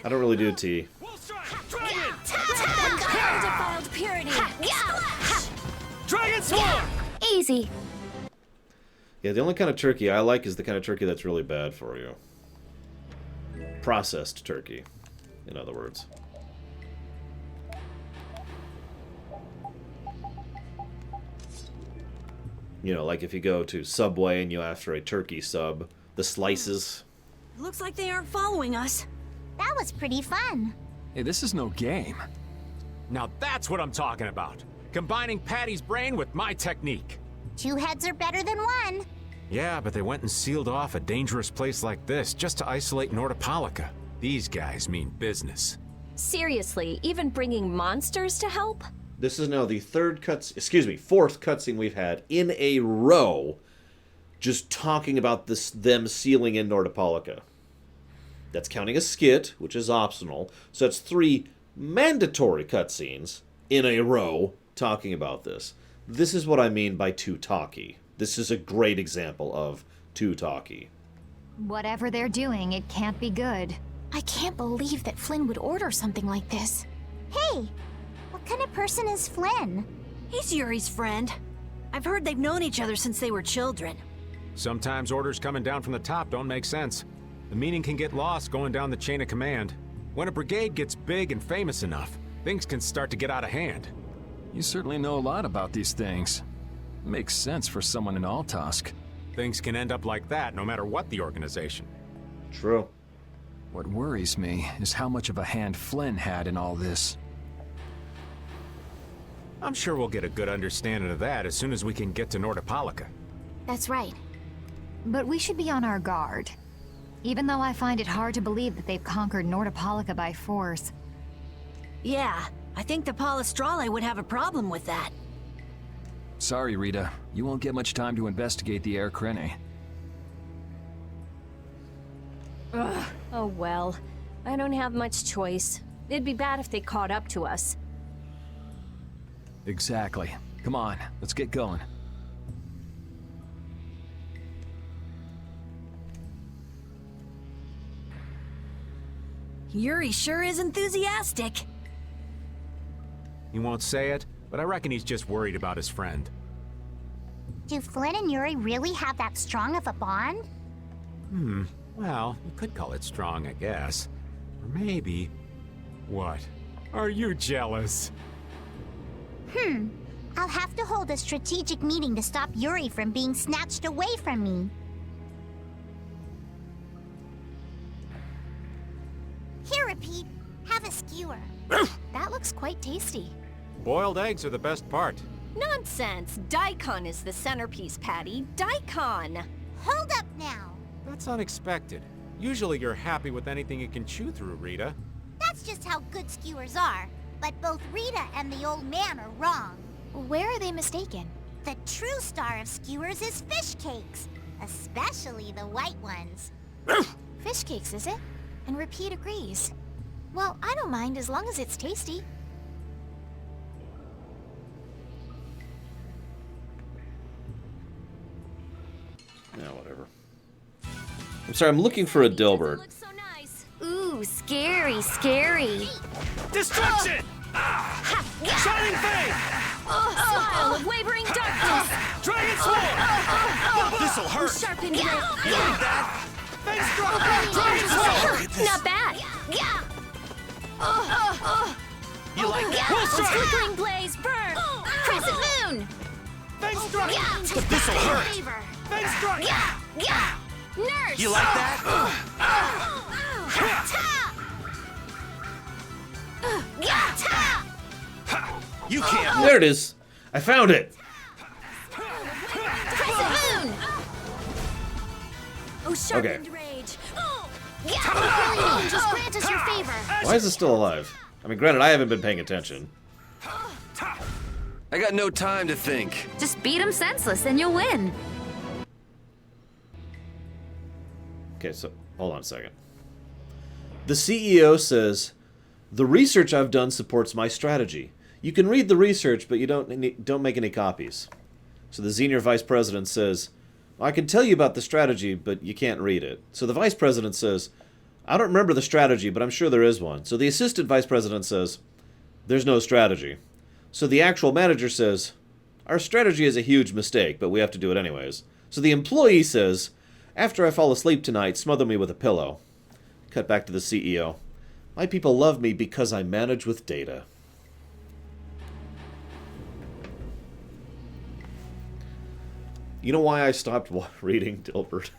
I don't really do tea. Dragon. Undefiled purity. Dragon swarm. Easy. Yeah, the only kind of turkey I like is the kind of turkey that's really bad for you. Processed turkey, in other words. You know, like if you go to Subway and you ask for a turkey sub, the slices. Looks like they aren't following us. That was pretty fun. Hey, this is no game. Now that's what I'm talking about. Combining Patty's brain with my technique. 2 heads are better than 1. Yeah, but they went and sealed off a dangerous place like this just to isolate Nordopolica. These guys mean business. Seriously, even bringing monsters to help? This is now the fourth cutscene we've had in a row just talking about them sealing in Nordopolica. That's counting a skit, which is optional. So that's 3 mandatory cutscenes in a row talking about this. This is what I mean by too talky. This is a great example of too talky. Whatever they're doing, it can't be good. I can't believe that Flynn would order something like this. Hey, what kind of person is Flynn? He's Yuri's friend. I've heard they've known each other since they were children. Sometimes orders coming down from the top don't make sense. The meaning can get lost going down the chain of command. When a brigade gets big and famous enough, things can start to get out of hand. You certainly know a lot about these things. Makes sense for someone in Altosk. Things can end up like that no matter what the organization. True. What worries me is how much of a hand Flynn had in all this. I'm sure we'll get a good understanding of that as soon as we can get to Nordopolica. That's right. But we should be on our guard. Even though I find it hard to believe that they've conquered Nordopolica by force. Yeah, I think the Palestrale would have a problem with that. Sorry, Rita. You won't get much time to investigate the Air Krene. Ugh. Oh well. I don't have much choice. It'd be bad if they caught up to us. Exactly. Come on, let's get going. Yuri sure is enthusiastic. He won't say it, but I reckon he's just worried about his friend. Do Flynn and Yuri really have that strong of a bond? Well, you could call it strong, I guess. Or maybe... What? Are you jealous? I'll have to hold a strategic meeting to stop Yuri from being snatched away from me. Here, Repeat. Have a skewer. That looks quite tasty. Boiled eggs are the best part. Nonsense! Daikon is the centerpiece, Patty. Daikon! Hold up now. That's unexpected. Usually you're happy with anything you can chew through, Rita. That's just how good skewers are. But both Rita and the old man are wrong. Where are they mistaken? The true star of skewers is fish cakes. Especially the white ones. Fish cakes, is it? And Repeat agrees. Well, I don't mind as long as it's tasty. Yeah, whatever. I'm sorry, I'm looking for a Dilbert. So nice. Ooh, scary, scary. Destruction! Shining Fang! Smile of wavering darkness! Dragon Sword! This'll hurt. Sharpened You need that? Face drop! Dragon Sword! Not bad! You like that? Flickering blaze, burn! Crescent moon! Face drop! This'll hurt. Face drop! Nurse! You like that? You can't. There it is. I found it. Crescent moon! Oh, sharpened rage! Just grant us your favor. Why is it still alive? I mean, granted, I haven't been paying attention. I got no time to think. Just beat him senseless and you'll win. Okay, so hold on a second. The CEO says, "The research I've done supports my strategy. You can read the research, but you don't make any copies." So the senior vice president says, "I can tell you about the strategy, but you can't read it." So the vice president says, "I don't remember the strategy, but I'm sure there is one." So the assistant vice president says, "There's no strategy." So the actual manager says, "Our strategy is a huge mistake, but we have to do it anyways." So the employee says, "After I fall asleep tonight, smother me with a pillow." Cut back to the CEO. "My people love me because I manage with data." You know why I stopped reading Dilbert?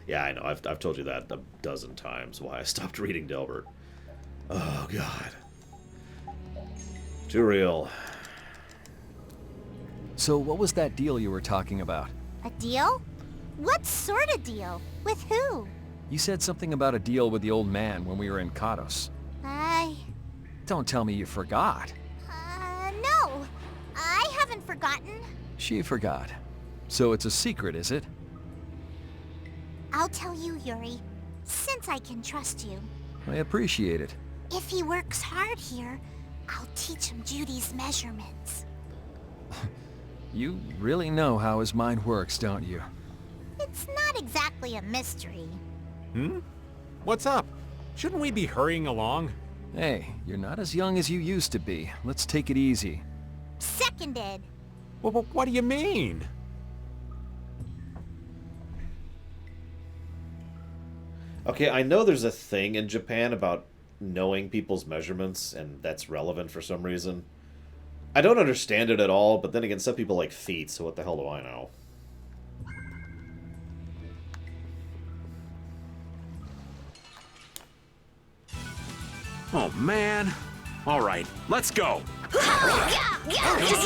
Yeah, I know. I've told you that a dozen times, why I stopped reading Dilbert. Oh, God. Too real. So what was that deal you were talking about? A deal? What sort of deal? With who? You said something about a deal with the old man when we were in Kados. Don't tell me you forgot. No. I haven't forgotten. She forgot. So it's a secret, is it? I'll tell you, Yuri, since I can trust you. I appreciate it. If he works hard here, I'll teach him Judy's measurements. You really know how his mind works, don't you? It's not exactly a mystery. What's up? Shouldn't we be hurrying along? Hey, you're not as young as you used to be. Let's take it easy. Seconded. What do you mean? Okay, I know there's a thing in Japan about knowing people's measurements, and that's relevant for some reason. I don't understand it at all, but then again, some people like feet, so what the hell do I know? Oh, man. All right, let's go. Just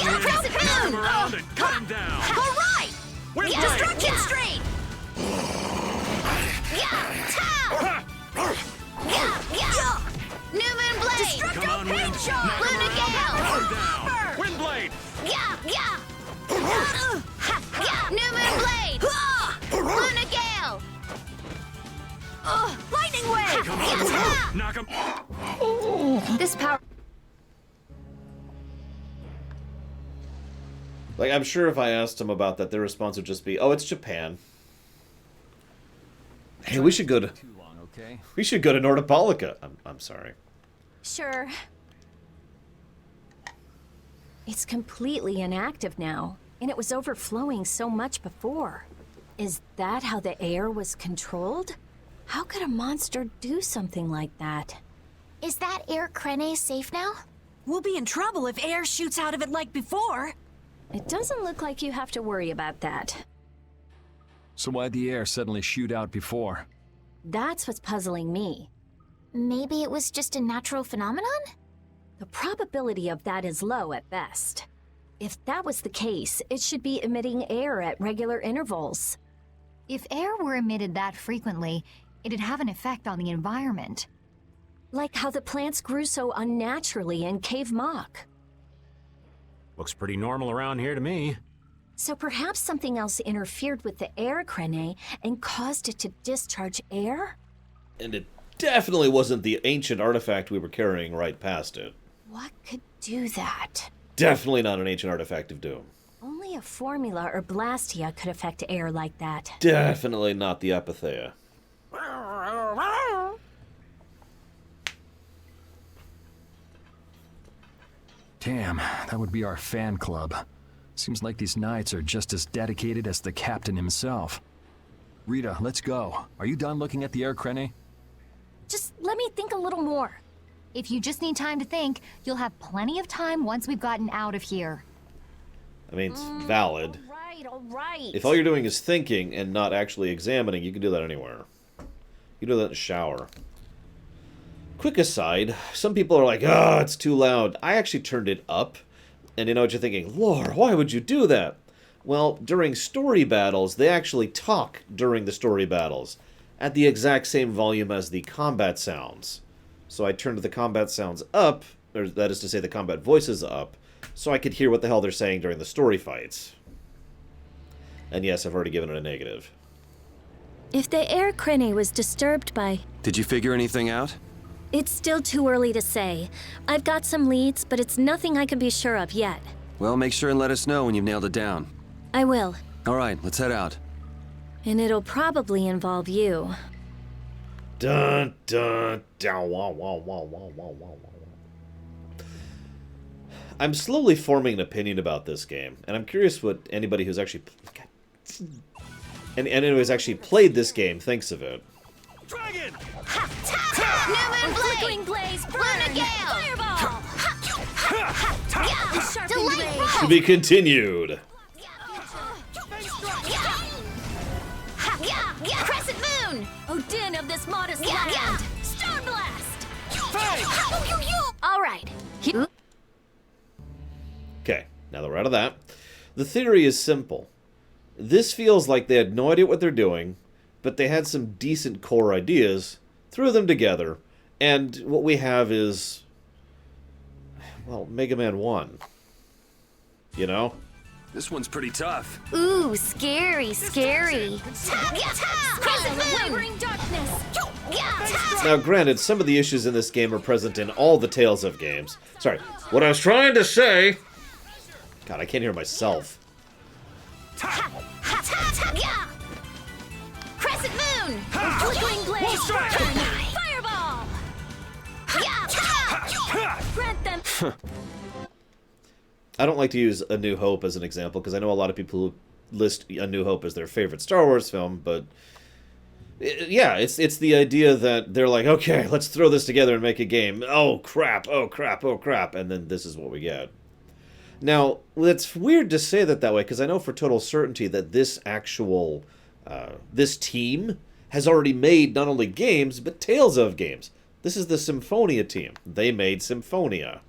press it down! Around and cut him down. All right! We're Destruction straight! Newman Blade! Come on, Wind. Knock him Luna around. Gale! Down. Wind Blade. Newman Blade! Luna Gale! Lightning Wave! Come on, knock him. This power... Like, I'm sure if I asked them about that, their response would just be, "Oh, it's Japan." Hey, we should go to... Okay. We should go to Nordopolica. I'm sorry. Sure. It's completely inactive now, and it was overflowing so much before. Is that how the air was controlled? How could a monster do something like that? Is that air Krene safe now? We'll be in trouble if air shoots out of it like before. It doesn't look like you have to worry about that. So why'd the air suddenly shoot out before? That's what's puzzling me. Maybe it was just a natural phenomenon? The probability of that is low at best. If that was the case, it should be emitting air at regular intervals. If air were emitted that frequently, it'd have an effect on the environment. Like how the plants grew so unnaturally in Cave Mock. Looks pretty normal around here to me. So perhaps something else interfered with the air Krene and caused it to discharge air? And it definitely wasn't the ancient artifact we were carrying right past it. What could do that? Definitely not an ancient artifact of doom. Only a formula or blastia could affect air like that. Definitely not the Apatheia. Damn, that would be our fan club. Seems like these knights are just as dedicated as the captain himself. Rita, let's go. Are you done looking at the air Krene? Just let me think a little more. If you just need time to think, you'll have plenty of time once we've gotten out of here. I mean, it's valid. All right. If all you're doing is thinking and not actually examining, you can do that anywhere. You can do that in the shower. Quick aside, some people are like, "Oh, it's too loud." I actually turned it up. And you know what you're thinking, "Lord, why would you do that?" Well, during story battles, they actually talk during the story battles at the exact same volume as the combat sounds. So I turned the combat sounds up, or that is to say the combat voices up, so I could hear what the hell they're saying during the story fights. And yes, I've already given it a negative. If the air Krene was disturbed by... Did you figure anything out? It's still too early to say. I've got some leads, but it's nothing I can be sure of yet. Well, make sure and let us know when you've nailed it down. I will. All right, let's head out. And it'll probably involve you. Dun, dun, dun, wah, wah, wah, wah, wah, wah, wah. I'm slowly forming an opinion about this game, and I'm curious what anybody who's actually anybody's actually played this game thinks of it. Dragon! New Moon Flickering Blaze! Luna Gale! Fireball! Delightful! To be continued. Crescent Moon! Odin of this modest land! Stone Blast! All right. Okay, now that we're out of that, the theory is simple. This feels like they had no idea what they're doing, but they had some decent core ideas, threw them together, and what we have is, well, Mega Man 1. You know? This one's pretty tough. Ooh, scary, scary. Crescent Moon! Darkness! Now, granted, some of the issues in this game are present in all the Tales of games. Sorry, what I was trying to say... God, I can't hear myself. Crescent Moon! Flickering Blaze! Fireball! Grant them... I don't like to use A New Hope as an example, because I know a lot of people who list A New Hope as their favorite Star Wars film, but... yeah, it's the idea that they're like, okay, let's throw this together and make a game. Oh, crap, oh, crap, oh, crap, and then this is what we get. Now, it's weird to say that way, because I know for total certainty that this actual, this team has already made not only games, but Tales of games. This is the Symphonia team. They made Symphonia.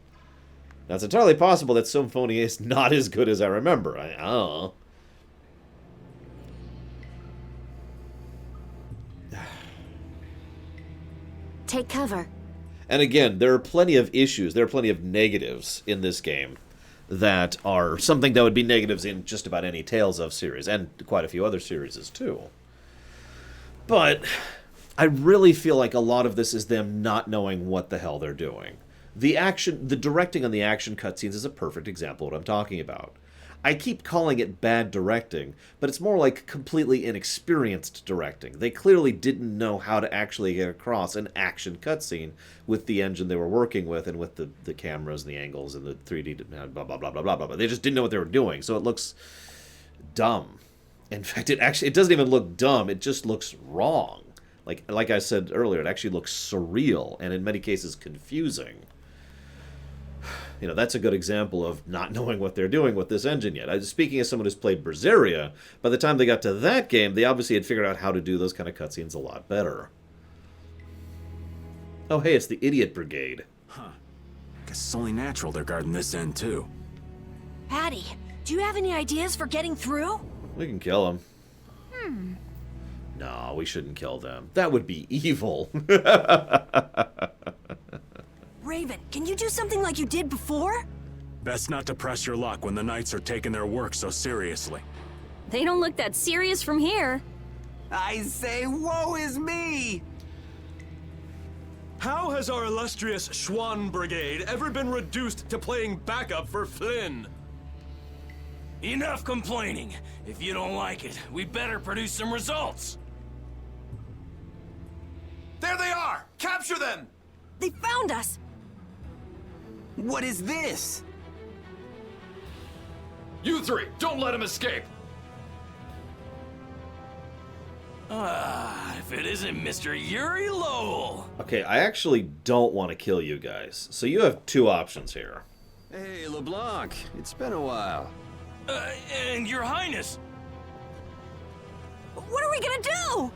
Now, it's entirely possible that Symphonia is not as good as I remember. I don't know. Take cover. And again, there are plenty of issues, there are plenty of negatives in this game that are something that would be negatives in just about any Tales of series, and quite a few other series too. But I really feel like a lot of this is them not knowing what the hell they're doing. The directing on the action cutscenes is a perfect example of what I'm talking about. I keep calling it bad directing, but it's more like completely inexperienced directing. They clearly didn't know how to actually get across an action cutscene with the engine they were working with and with the cameras and the angles and the 3D blah, blah, blah, blah, blah, blah. They just didn't know what they were doing, so it looks dumb. In fact, it doesn't even look dumb, it just looks wrong. Like I said earlier, it actually looks surreal and in many cases confusing. You know, that's a good example of not knowing what they're doing with this engine yet. Speaking as someone who's played Vesperia, by the time they got to that game, they obviously had figured out how to do those kind of cutscenes a lot better. Oh, hey, it's the Idiot Brigade. Huh. Guess it's only natural they're guarding this end, too. Patty, do you have any ideas for getting through? We can kill them. No, we shouldn't kill them. That would be evil. Raven, can you do something like you did before? Best not to press your luck when the Knights are taking their work so seriously. They don't look that serious from here. I say, woe is me! How has our illustrious Schwann Brigade ever been reduced to playing backup for Flynn? Enough complaining. If you don't like it, we better produce some results. There they are! Capture them! They found us! What is this? You three, don't let him escape! If it isn't Mr. Yuri Lowell! Okay, I actually don't want to kill you guys. So you have two options here. Hey, LeBlanc, it's been a while. And Your Highness! What are we gonna do?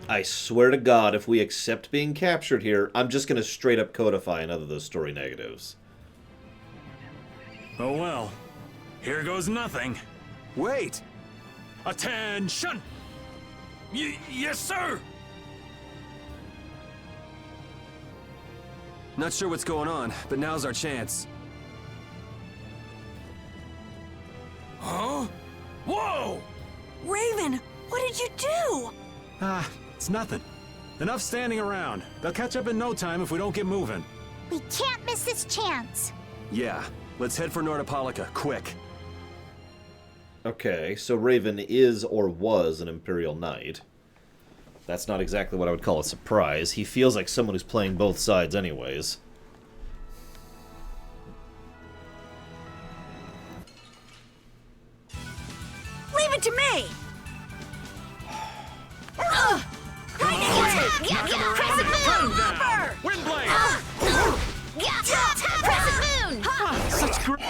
I swear to God, if we accept being captured here, I'm just going to straight up codify another of those story negatives. Oh well. Here goes nothing. Wait! Attention! Yes, sir! Not sure what's going on, but now's our chance. Huh? Whoa! Raven, what did you do? It's nothing. Enough standing around. They'll catch up in no time if we don't get moving. We can't miss this chance. Yeah, let's head for Nordopolica, quick. Okay, so Raven is or was an Imperial Knight. That's not exactly what I would call a surprise. He feels like someone who's playing both sides anyways. Leave it to me! Crescent Moon! Windblade! Crescent Moon! Such great...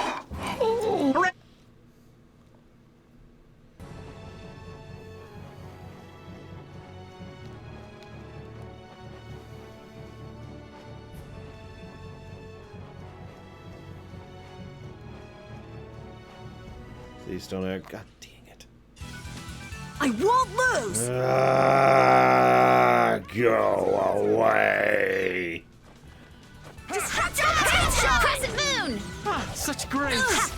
Please don't act. God dang it. I won't lose! Go away! Just Crescent Moon! Such grace!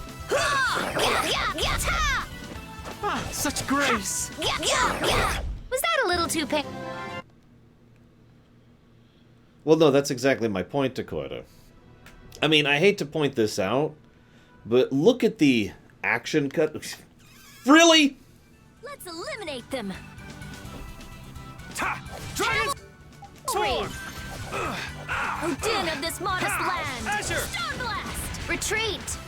Such grace! Was that a little too pick? Well, no, that's exactly my point, Dakota. I mean, I hate to point this out, but look at the action cut. Really? Let's eliminate them. Dragon Sword! Odin of this modest land. Azure! Stone Blast! Retreat!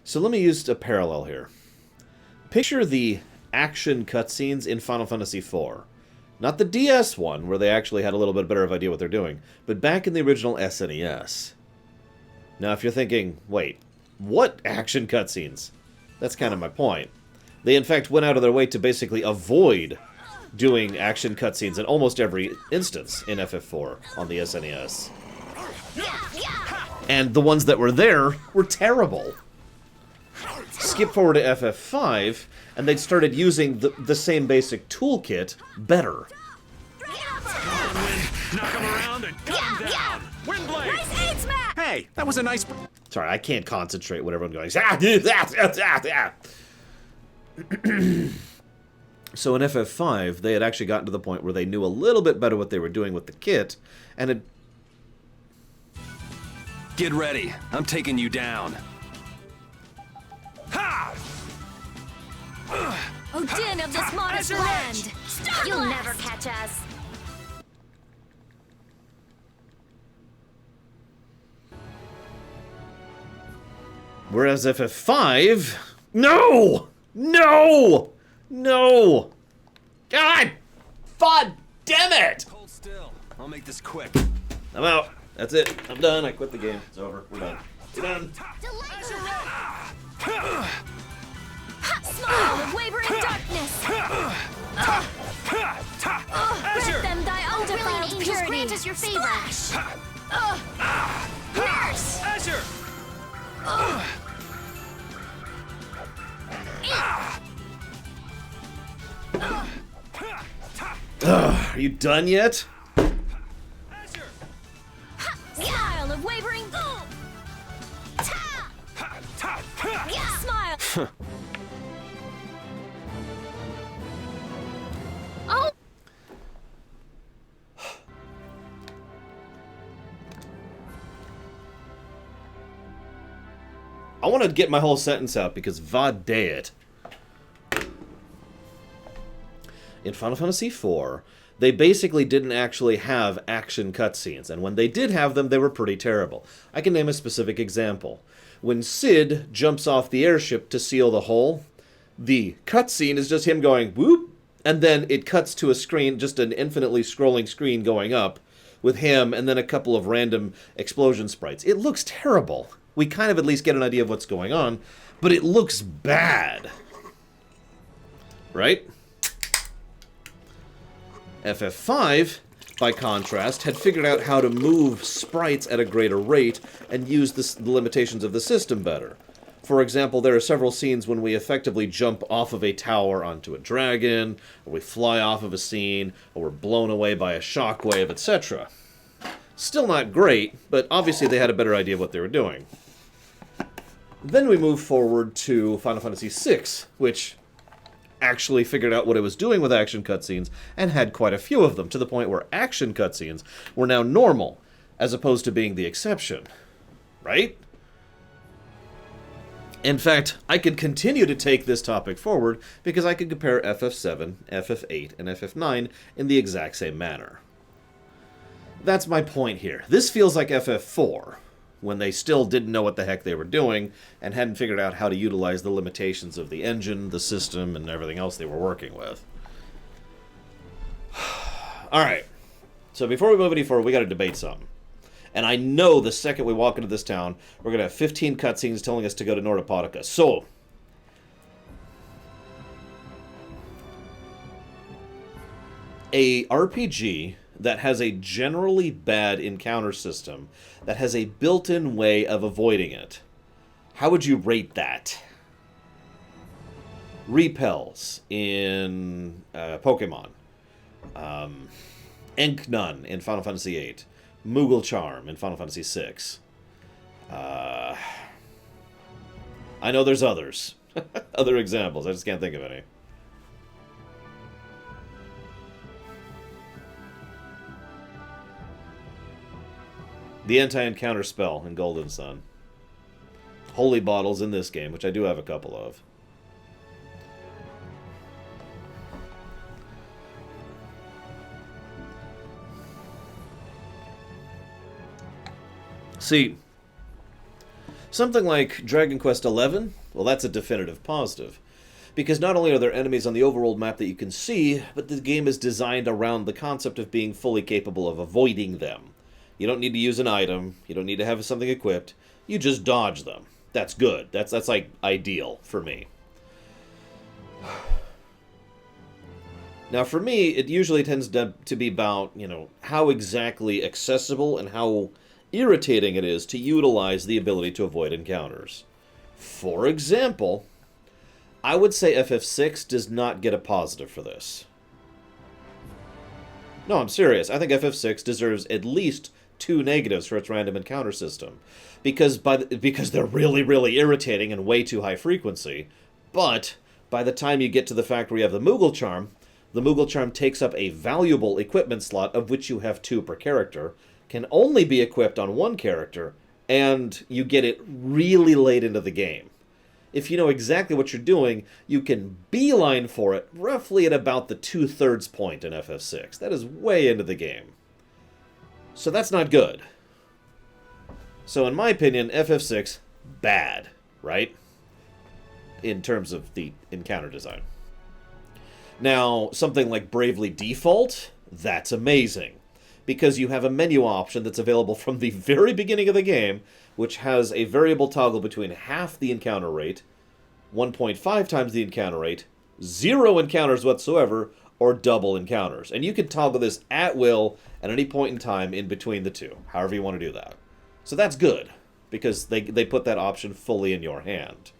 So let me use a parallel here. Picture the action cutscenes in Final Fantasy IV. Not the DS one, where they actually had a little bit better of idea what they're doing, but back in the original SNES. Now, if you're thinking, wait, what action cutscenes? That's kind of my point. They, in fact, went out of their way to basically avoid doing action cutscenes in almost every instance in FF4 on the SNES. And the ones that were there were terrible. Skip forward to FF5, and they'd started using the same basic toolkit better. Knock him around and cut him down! Windblade! Nice aid smack! Hey, that was a nice... Sorry, I can't concentrate when everyone goes... So in FF5, they had actually gotten to the point where they knew a little bit better what they were doing with the kit, and it... Get ready. I'm taking you down. Ha! Odin of this modest land. Stone You'll Blast! never catch us. Whereas FF5... No! No! No! God! God damn it! Hold still. I'll make this quick. I'm out. That's it. I'm done. I quit the game. It's over. We're done. We're done. Smile of wavering darkness. Grant them thy undefiled Angels, purity. grant us your favor. Nurse. Azure! Are you done yet? Smile of wavering. Smile. Oh! I want to get my whole sentence out because vad day it. In Final Fantasy IV, they basically didn't actually have action cutscenes, and when they did have them, they were pretty terrible. I can name a specific example. When Cid jumps off the airship to seal the hole, the cutscene is just him going, whoop, and then it cuts to a screen, just an infinitely scrolling screen going up, with him and then a couple of random explosion sprites. It looks terrible. We kind of at least get an idea of what's going on, but it looks bad. Right? FF5, by contrast, had figured out how to move sprites at a greater rate and use the limitations of the system better. For example, there are several scenes when we effectively jump off of a tower onto a dragon, or we fly off of a scene, or we're blown away by a shockwave, etc. Still not great, but obviously they had a better idea of what they were doing. Then we move forward to Final Fantasy VI, which actually figured out what it was doing with action cutscenes and had quite a few of them, to the point where action cutscenes were now normal, as opposed to being the exception. Right? In fact, I could continue to take this topic forward because I could compare FF7, FF8, and FF9 in the exact same manner. That's my point here. This feels like FF4, when they still didn't know what the heck they were doing and hadn't figured out how to utilize the limitations of the engine, the system, and everything else they were working with. Alright, so before we move any further, we gotta debate something. And I know the second we walk into this town, we're going to have 15 cutscenes telling us to go to Nordopotica. So, a RPG that has a generally bad encounter system, that has a built-in way of avoiding it, how would you rate that? Repels in Pokemon. Enknun in Final Fantasy VIII. Moogle Charm in Final Fantasy VI. I know there's others. Other examples. I just can't think of any. The anti-encounter spell in Golden Sun. Holy bottles in this game, which I do have a couple of. See, something like Dragon Quest XI, well, that's a definitive positive. Because not only are there enemies on the overworld map that you can see, but the game is designed around the concept of being fully capable of avoiding them. You don't need to use an item, you don't need to have something equipped, you just dodge them. That's good. That's like ideal for me. Now for me, it usually tends to be about, how exactly accessible and how irritating it is to utilize the ability to avoid encounters. For example, I would say FF6 does not get a positive for this. No, I'm serious. I think FF6 deserves at least 2 negatives for its random encounter system. Because they're really, really irritating and way too high frequency. But by the time you get to the fact where you have the Moogle Charm takes up a valuable equipment slot of which you have 2 per character, can only be equipped on 1 character, and you get it really late into the game. If you know exactly what you're doing, you can beeline for it roughly at about the 2/3 point in FF6. That is way into the game. So that's not good. So in my opinion, FF6, bad, right? In terms of the encounter design. Now, something like Bravely Default, that's amazing. Because you have a menu option that's available from the very beginning of the game, which has a variable toggle between half the encounter rate, 1.5 times the encounter rate, 0 encounters whatsoever, or double encounters. And you can toggle this at will at any point in time in between the two, however you want to do that. So that's good, because they put that option fully in your hand.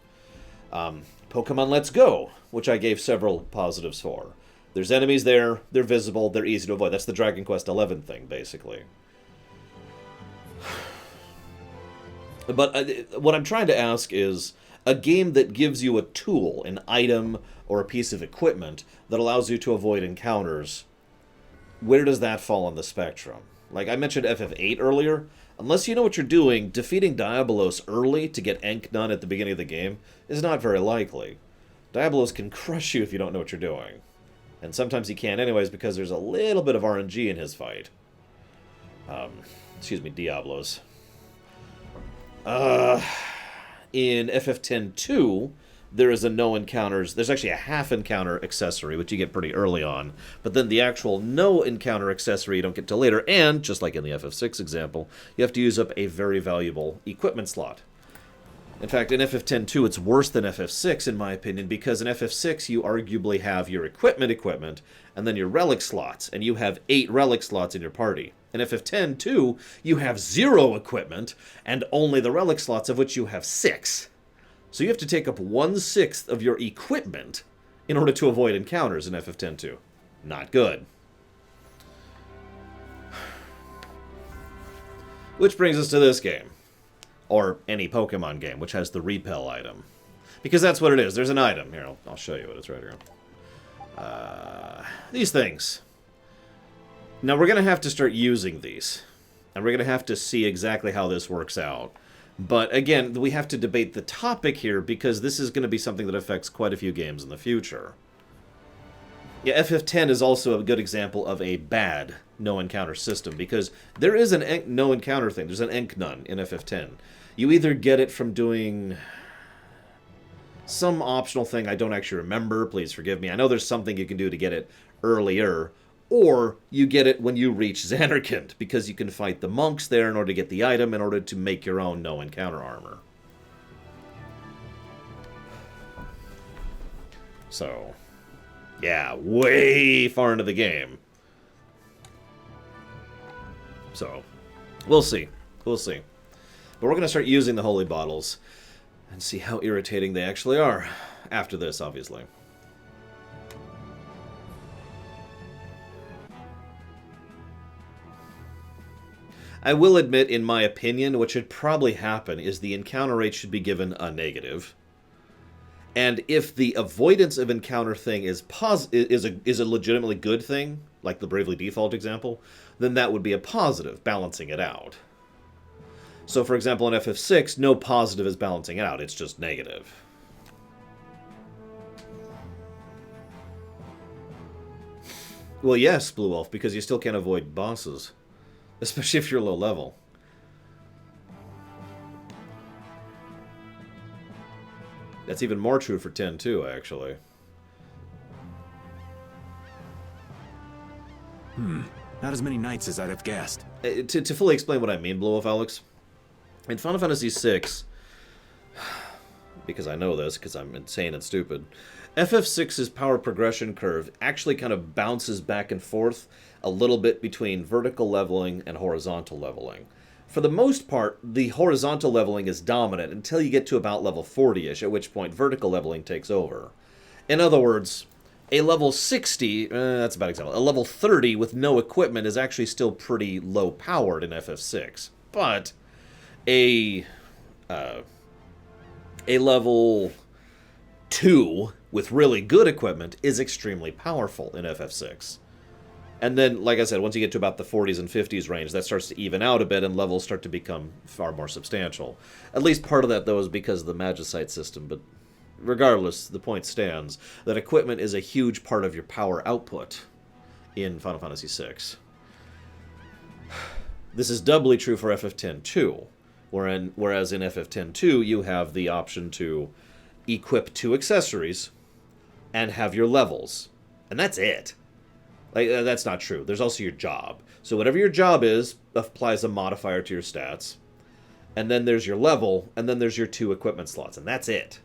Pokemon Let's Go, which I gave several positives for. There's enemies there, they're visible, they're easy to avoid. That's the Dragon Quest XI thing, basically. But what I'm trying to ask is, a game that gives you a tool, an item, or a piece of equipment that allows you to avoid encounters, where does that fall on the spectrum? Like I mentioned FF8 earlier, unless you know what you're doing, defeating Diabolos early to get Enknun at the beginning of the game is not very likely. Diabolos can crush you if you don't know what you're doing. And sometimes he can anyways because there's a little bit of RNG in his fight. Excuse me, Diablos. In FF10-2, there is a no encounters. There's actually a half encounter accessory, which you get pretty early on. But then the actual no encounter accessory you don't get till later. And, just like in the FF6 example, you have to use up a very valuable equipment slot. In fact, in FF10-2, it's worse than FF6, in my opinion, because in FF6, you arguably have your equipment, and then your relic slots, and you have 8 relic slots in your party. In FF10-2, you have 0 equipment, and only the relic slots, of which you have 6. So you have to take up 1/6 of your equipment in order to avoid encounters in FF10-2. Not good. Which brings us to this game. Or any Pokemon game, which has the repel item. Because that's what it is. There's an item. Here, I'll show you what it's right here. These things. Now we're going to have to start using these. And we're going to have to see exactly how this works out. But again, we have to debate the topic here because this is going to be something that affects quite a few games in the future. Yeah, FF10 is also a good example of a bad no-encounter system because there is an no-encounter thing. There's an Enk None in FF10. You either get it from doing some optional thing I don't actually remember. Please forgive me. I know there's something you can do to get it earlier. Or you get it when you reach Xanarkand, because you can fight the monks there in order to get the item in order to make your own no-encounter armor. So, yeah, way far into the game. So, we'll see. We'll see. But we're going to start using the holy bottles and see how irritating they actually are after this, obviously. I will admit, in my opinion, what should probably happen is the encounter rate should be given a negative. And if the avoidance of encounter thing is a legitimately good thing, like the Bravely Default example, then that would be a positive, balancing it out. So, for example, in FF6, no positive is balancing it out, it's just negative. Well, yes, Blue Wolf, because you still can't avoid bosses. Especially if you're low level. That's even more true for 10 too, actually. Not as many knights as I'd have guessed. To fully explain what I mean, Blue Wolf Alex, in Final Fantasy VI, because I know this, because I'm insane and stupid, FF6's power progression curve actually kind of bounces back and forth a little bit between vertical leveling and horizontal leveling. For the most part, the horizontal leveling is dominant until you get to about level 40-ish, at which point vertical leveling takes over. In other words, a level 60, that's a bad example, a level 30 with no equipment is actually still pretty low powered in FF6. But a level 2 with really good equipment is extremely powerful in FF6. And then, like I said, once you get to about the 40s and 50s range, that starts to even out a bit and levels start to become far more substantial. At least part of that, though, is because of the Magicite system, but regardless, the point stands that equipment is a huge part of your power output in Final Fantasy VI. This is doubly true for FF10-2, whereas in FF10-2 you have the option to equip 2 accessories and have your levels. And that's it. Like, that's not true. There's also your job. So whatever your job is, applies a modifier to your stats. And then there's your level, and then there's your 2 equipment slots. And that's it.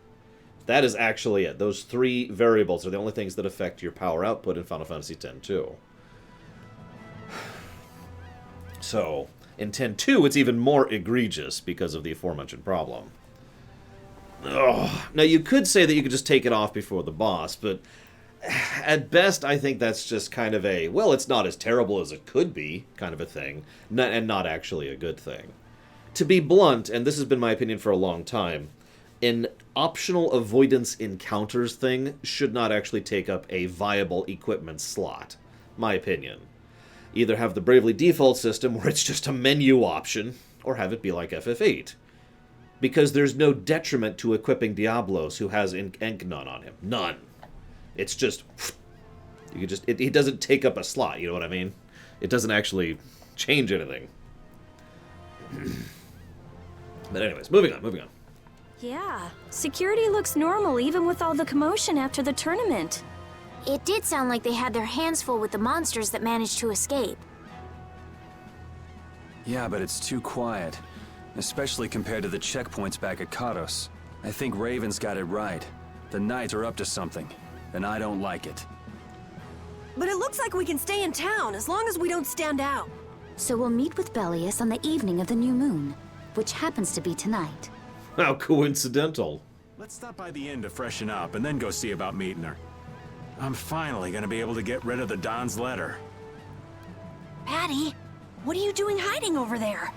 That is actually it. Those 3 variables are the only things that affect your power output in Final Fantasy X-2. So, in X-2, it's even more egregious because of the aforementioned problem. Ugh. Now, you could say that you could just take it off before the boss, but at best, I think that's just kind of a, well, it's not as terrible as it could be kind of a thing, and not actually a good thing. To be blunt, and this has been my opinion for a long time, an optional avoidance encounters thing should not actually take up a viable equipment slot. My opinion. Either have the Bravely Default system where it's just a menu option, or have it be like FF8. Because there's no detriment to equipping Diablos who has Enk None on him. None. It's just, you can just, it doesn't take up a slot, you know what I mean? It doesn't actually change anything. But anyways, moving on. Yeah, security looks normal even with all the commotion after the tournament. It did sound like they had their hands full with the monsters that managed to escape. Yeah, but it's too quiet. Especially compared to the checkpoints back at Kados. I think Raven's got it right. The Knights are up to something, and I don't like it. But it looks like we can stay in town as long as we don't stand out. So we'll meet with Bellius on the evening of the new moon, which happens to be tonight. How coincidental. Let's stop by the inn to freshen up and then go see about meeting her. I'm finally gonna be able to get rid of the Don's letter. Patty, what are you doing hiding over there?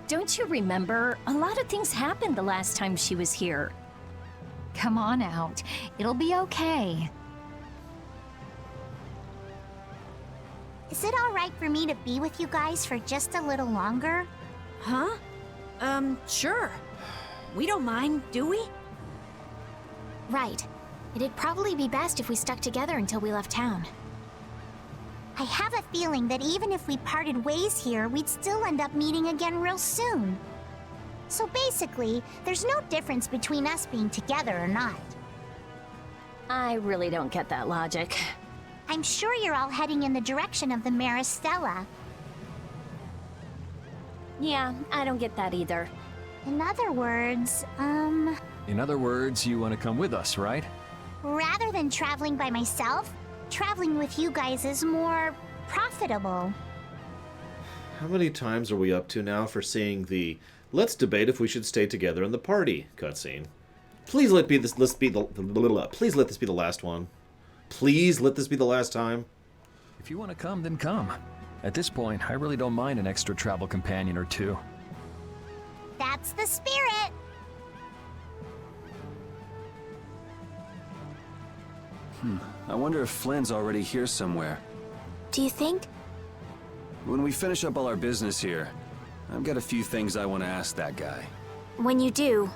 Don't you remember? A lot of things happened the last time she was here. Come on out. It'll be okay. Is it alright for me to be with you guys for just a little longer? Huh? Sure. We don't mind, do we? Right. It'd probably be best if we stuck together until we left town. I have a feeling that even if we parted ways here, we'd still end up meeting again real soon. So basically, there's no difference between us being together or not. I really don't get that logic. I'm sure you're all heading in the direction of the Maristella. Yeah, I don't get that either. In other words, In other words, you want to come with us, right? rather than traveling by myself, traveling with you guys is more profitable. How many times are we up to now for seeing the "let's debate if we should stay together in the party" cutscene? Please let this be the please let this be the last one. Please let this be the last time. If you want to come, then come. At this point, I really don't mind an extra travel companion or two. That's the spirit! I wonder if Flynn's already here somewhere. Do you think? When we finish up all our business here, I've got a few things I want to ask that guy. When you do,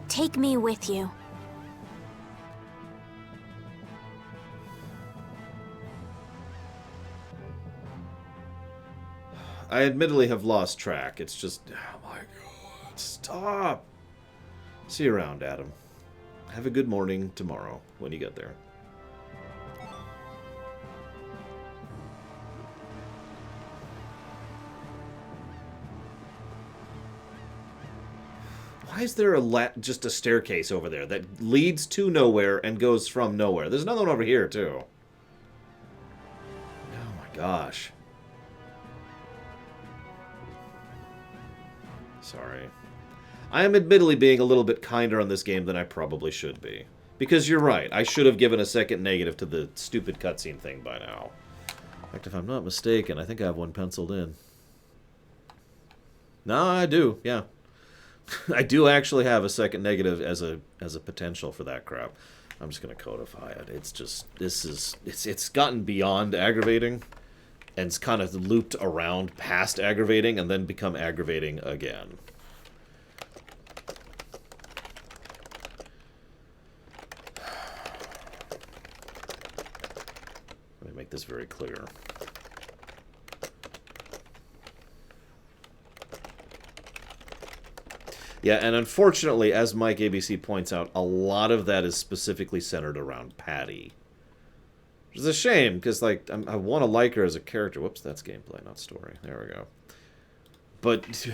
take me with you. I admittedly have lost track. It's just, oh my god, stop. See you around, Adam. Have a good morning tomorrow when you get there. Why is there just a staircase over there that leads to nowhere and goes from nowhere? There's another one over here, too. Oh my gosh. Sorry. I am admittedly being a little bit kinder on this game than I probably should be. Because you're right, I should have given a second negative to the stupid cutscene thing by now. In fact, if I'm not mistaken, I think I have one penciled in. No, I do, yeah. I do actually have a second negative as a potential for that crap. I'm just gonna codify it. It's just it's gotten beyond aggravating, and it's kind of looped around past aggravating and then become aggravating again. Let me make this very clear. Yeah, and unfortunately, as Mike ABC points out, a lot of that is specifically centered around Patty. Which is a shame, because, like, I want to like her as a character. Whoops, that's gameplay, not story. There we go. But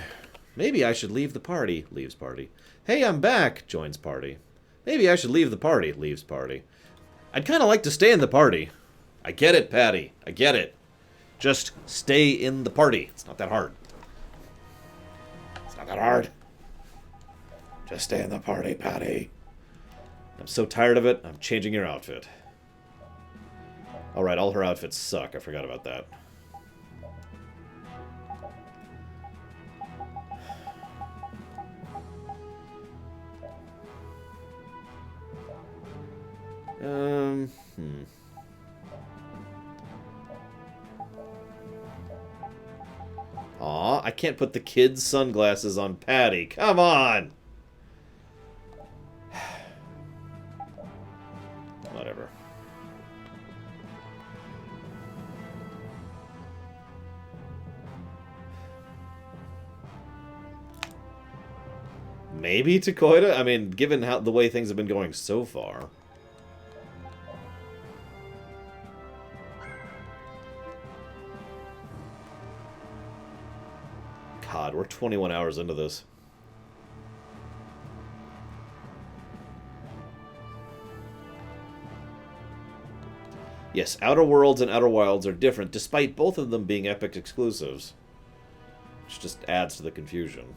maybe I should leave the party. Leaves party. Hey, I'm back. Joins party. Maybe I should leave the party. Leaves party. I'd kind of like to stay in the party. I get it, Patty. I get it. Just stay in the party. It's not that hard. It's not that hard. Just stay in the party, Patty. I'm so tired of it, I'm changing your outfit. Alright, all her outfits suck. I forgot about that. Aw, I can't put the kids' sunglasses on Patty. Come on! Whatever. Maybe Takoida? I mean, given how the way things have been going so far. God, we're 21 hours into this. Yes, Outer Worlds and Outer Wilds are different, despite both of them being Epic exclusives. Which just adds to the confusion.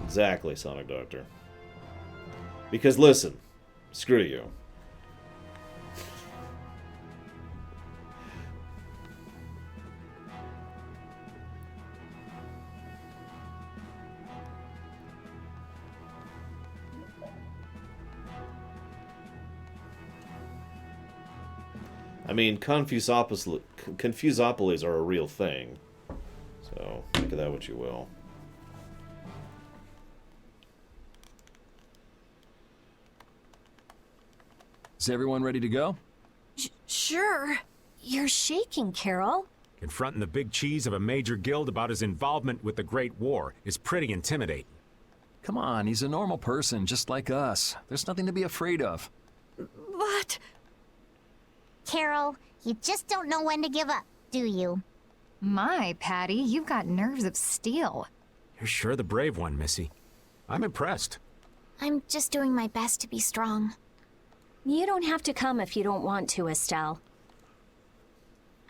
Exactly, Sonic Doctor. Because listen, screw you. I mean, Confusopolis are a real thing. So, think of that what you will. Is everyone ready to go? Sure. You're shaking, Carol. Confronting the big cheese of a major guild about his involvement with the Great War is pretty intimidating. Come on, he's a normal person, just like us. There's nothing to be afraid of. But... Carol, you just don't know when to give up, do you? My, Patty, you've got nerves of steel. You're sure the brave one, Missy. I'm impressed. I'm just doing my best to be strong. You don't have to come if you don't want to, Estelle.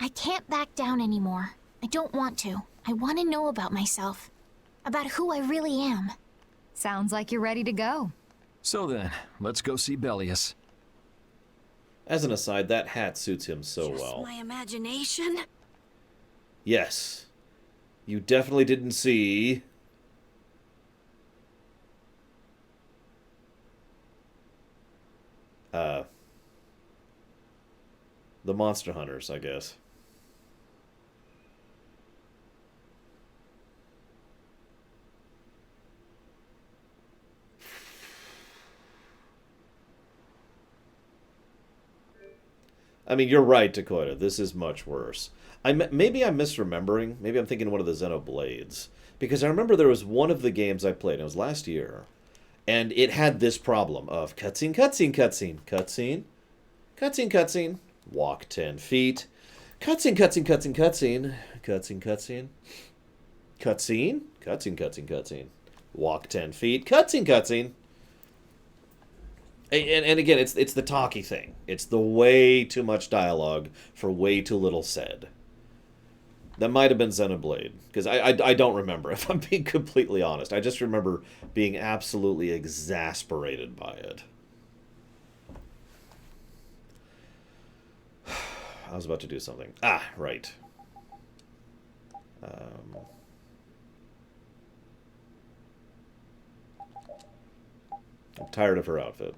I can't back down anymore. I don't want to. I want to know about myself. About who I really am. Sounds like you're ready to go. So then, let's go see Bellius. As an aside, that hat suits him so well. My imagination? Yes. You definitely didn't see... the Monster Hunters, I guess. I mean, you're right, Dakota. This is much worse. Maybe I'm misremembering. Maybe I'm thinking one of the Xenoblades. Because I remember there was one of the games I played, and it was last year, and it had this problem of cutscene, cutscene, cutscene, cutscene, cutscene, cutscene, walk 10 feet, cutscene, cutscene, cutscene, cutscene, cutscene, cutscene, cutscene, cutscene, cutscene, cutscene, walk 10 feet, cutscene, cutscene. And again, it's the talky thing. It's the way too much dialogue for way too little said. That might have been Xenoblade, because I don't remember, if I'm being completely honest. I just remember being absolutely exasperated by it. I was about to do something. Ah, right. I'm tired of her outfit.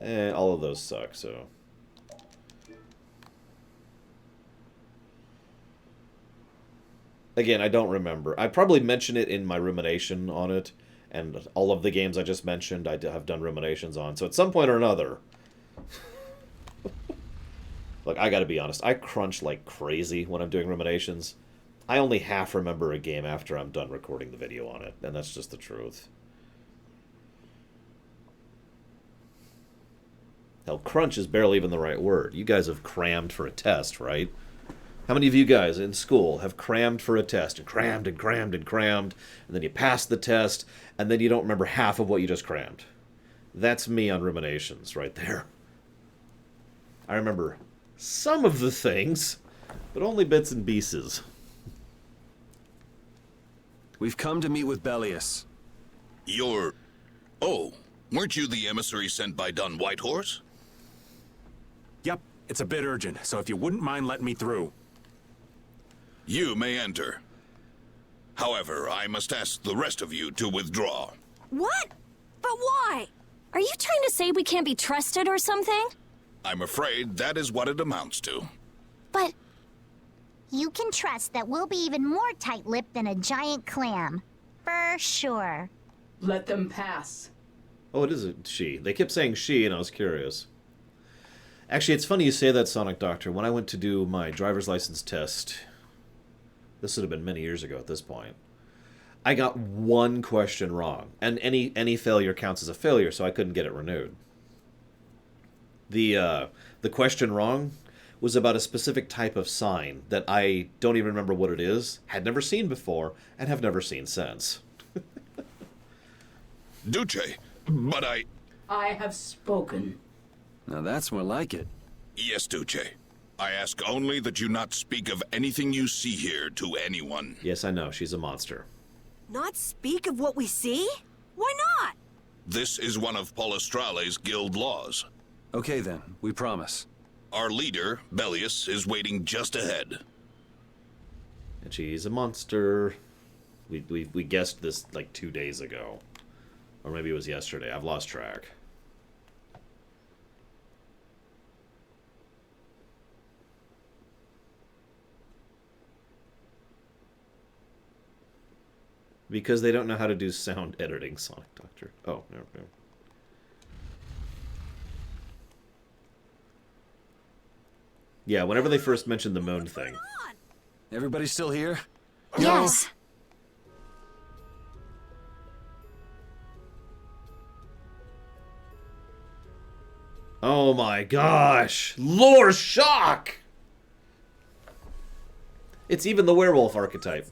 And all of those suck, so... Again, I don't remember. I probably mentioned it in my rumination on it, and all of the games I just mentioned I have done ruminations on. So at some point or another... Look, I gotta be honest. I crunch like crazy when I'm doing ruminations. I only half remember a game after I'm done recording the video on it, and that's just the truth. Hell, crunch is barely even the right word. You guys have crammed for a test, right? How many of you guys in school have crammed for a test, and crammed and crammed and crammed, and then you pass the test, and then you don't remember half of what you just crammed? That's me on ruminations right there. I remember some of the things, but only bits and pieces. We've come to meet with Bellius. You're... Oh, weren't you the emissary sent by Dun Whitehorse? Yep, it's a bit urgent, so if you wouldn't mind letting me through. You may enter. However, I must ask the rest of you to withdraw. What? But why? Are you trying to say we can't be trusted or something? I'm afraid that is what it amounts to. But you can trust that we'll be even more tight-lipped than a giant clam. For sure. Let them pass. Oh, it is a she. They kept saying she, and I was curious. Actually, it's funny you say that, Sonic Doctor. When I went to do my driver's license test, this would have been many years ago at this point, I got one question wrong. And any failure counts as a failure, so I couldn't get it renewed. The question wrong was about a specific type of sign that I don't even remember what it is, had never seen before, and have never seen since. Duce, but I have spoken. Now that's more like it. Yes, Duce. I ask only that you not speak of anything you see here to anyone. Yes, I know. She's a monster. Not speak of what we see? Why not? This is one of Polystrale's guild laws. Okay then, we promise. Our leader, Bellius, is waiting just ahead. And she's a monster. We guessed this like 2 days ago. Or maybe it was yesterday. I've lost track. Because they don't know how to do sound editing, Sonic Doctor. Oh, never mind. Yeah, whenever they first mentioned the moon thing. Everybody still here? Yes. Oh my gosh! Lore shock! It's even the werewolf archetype.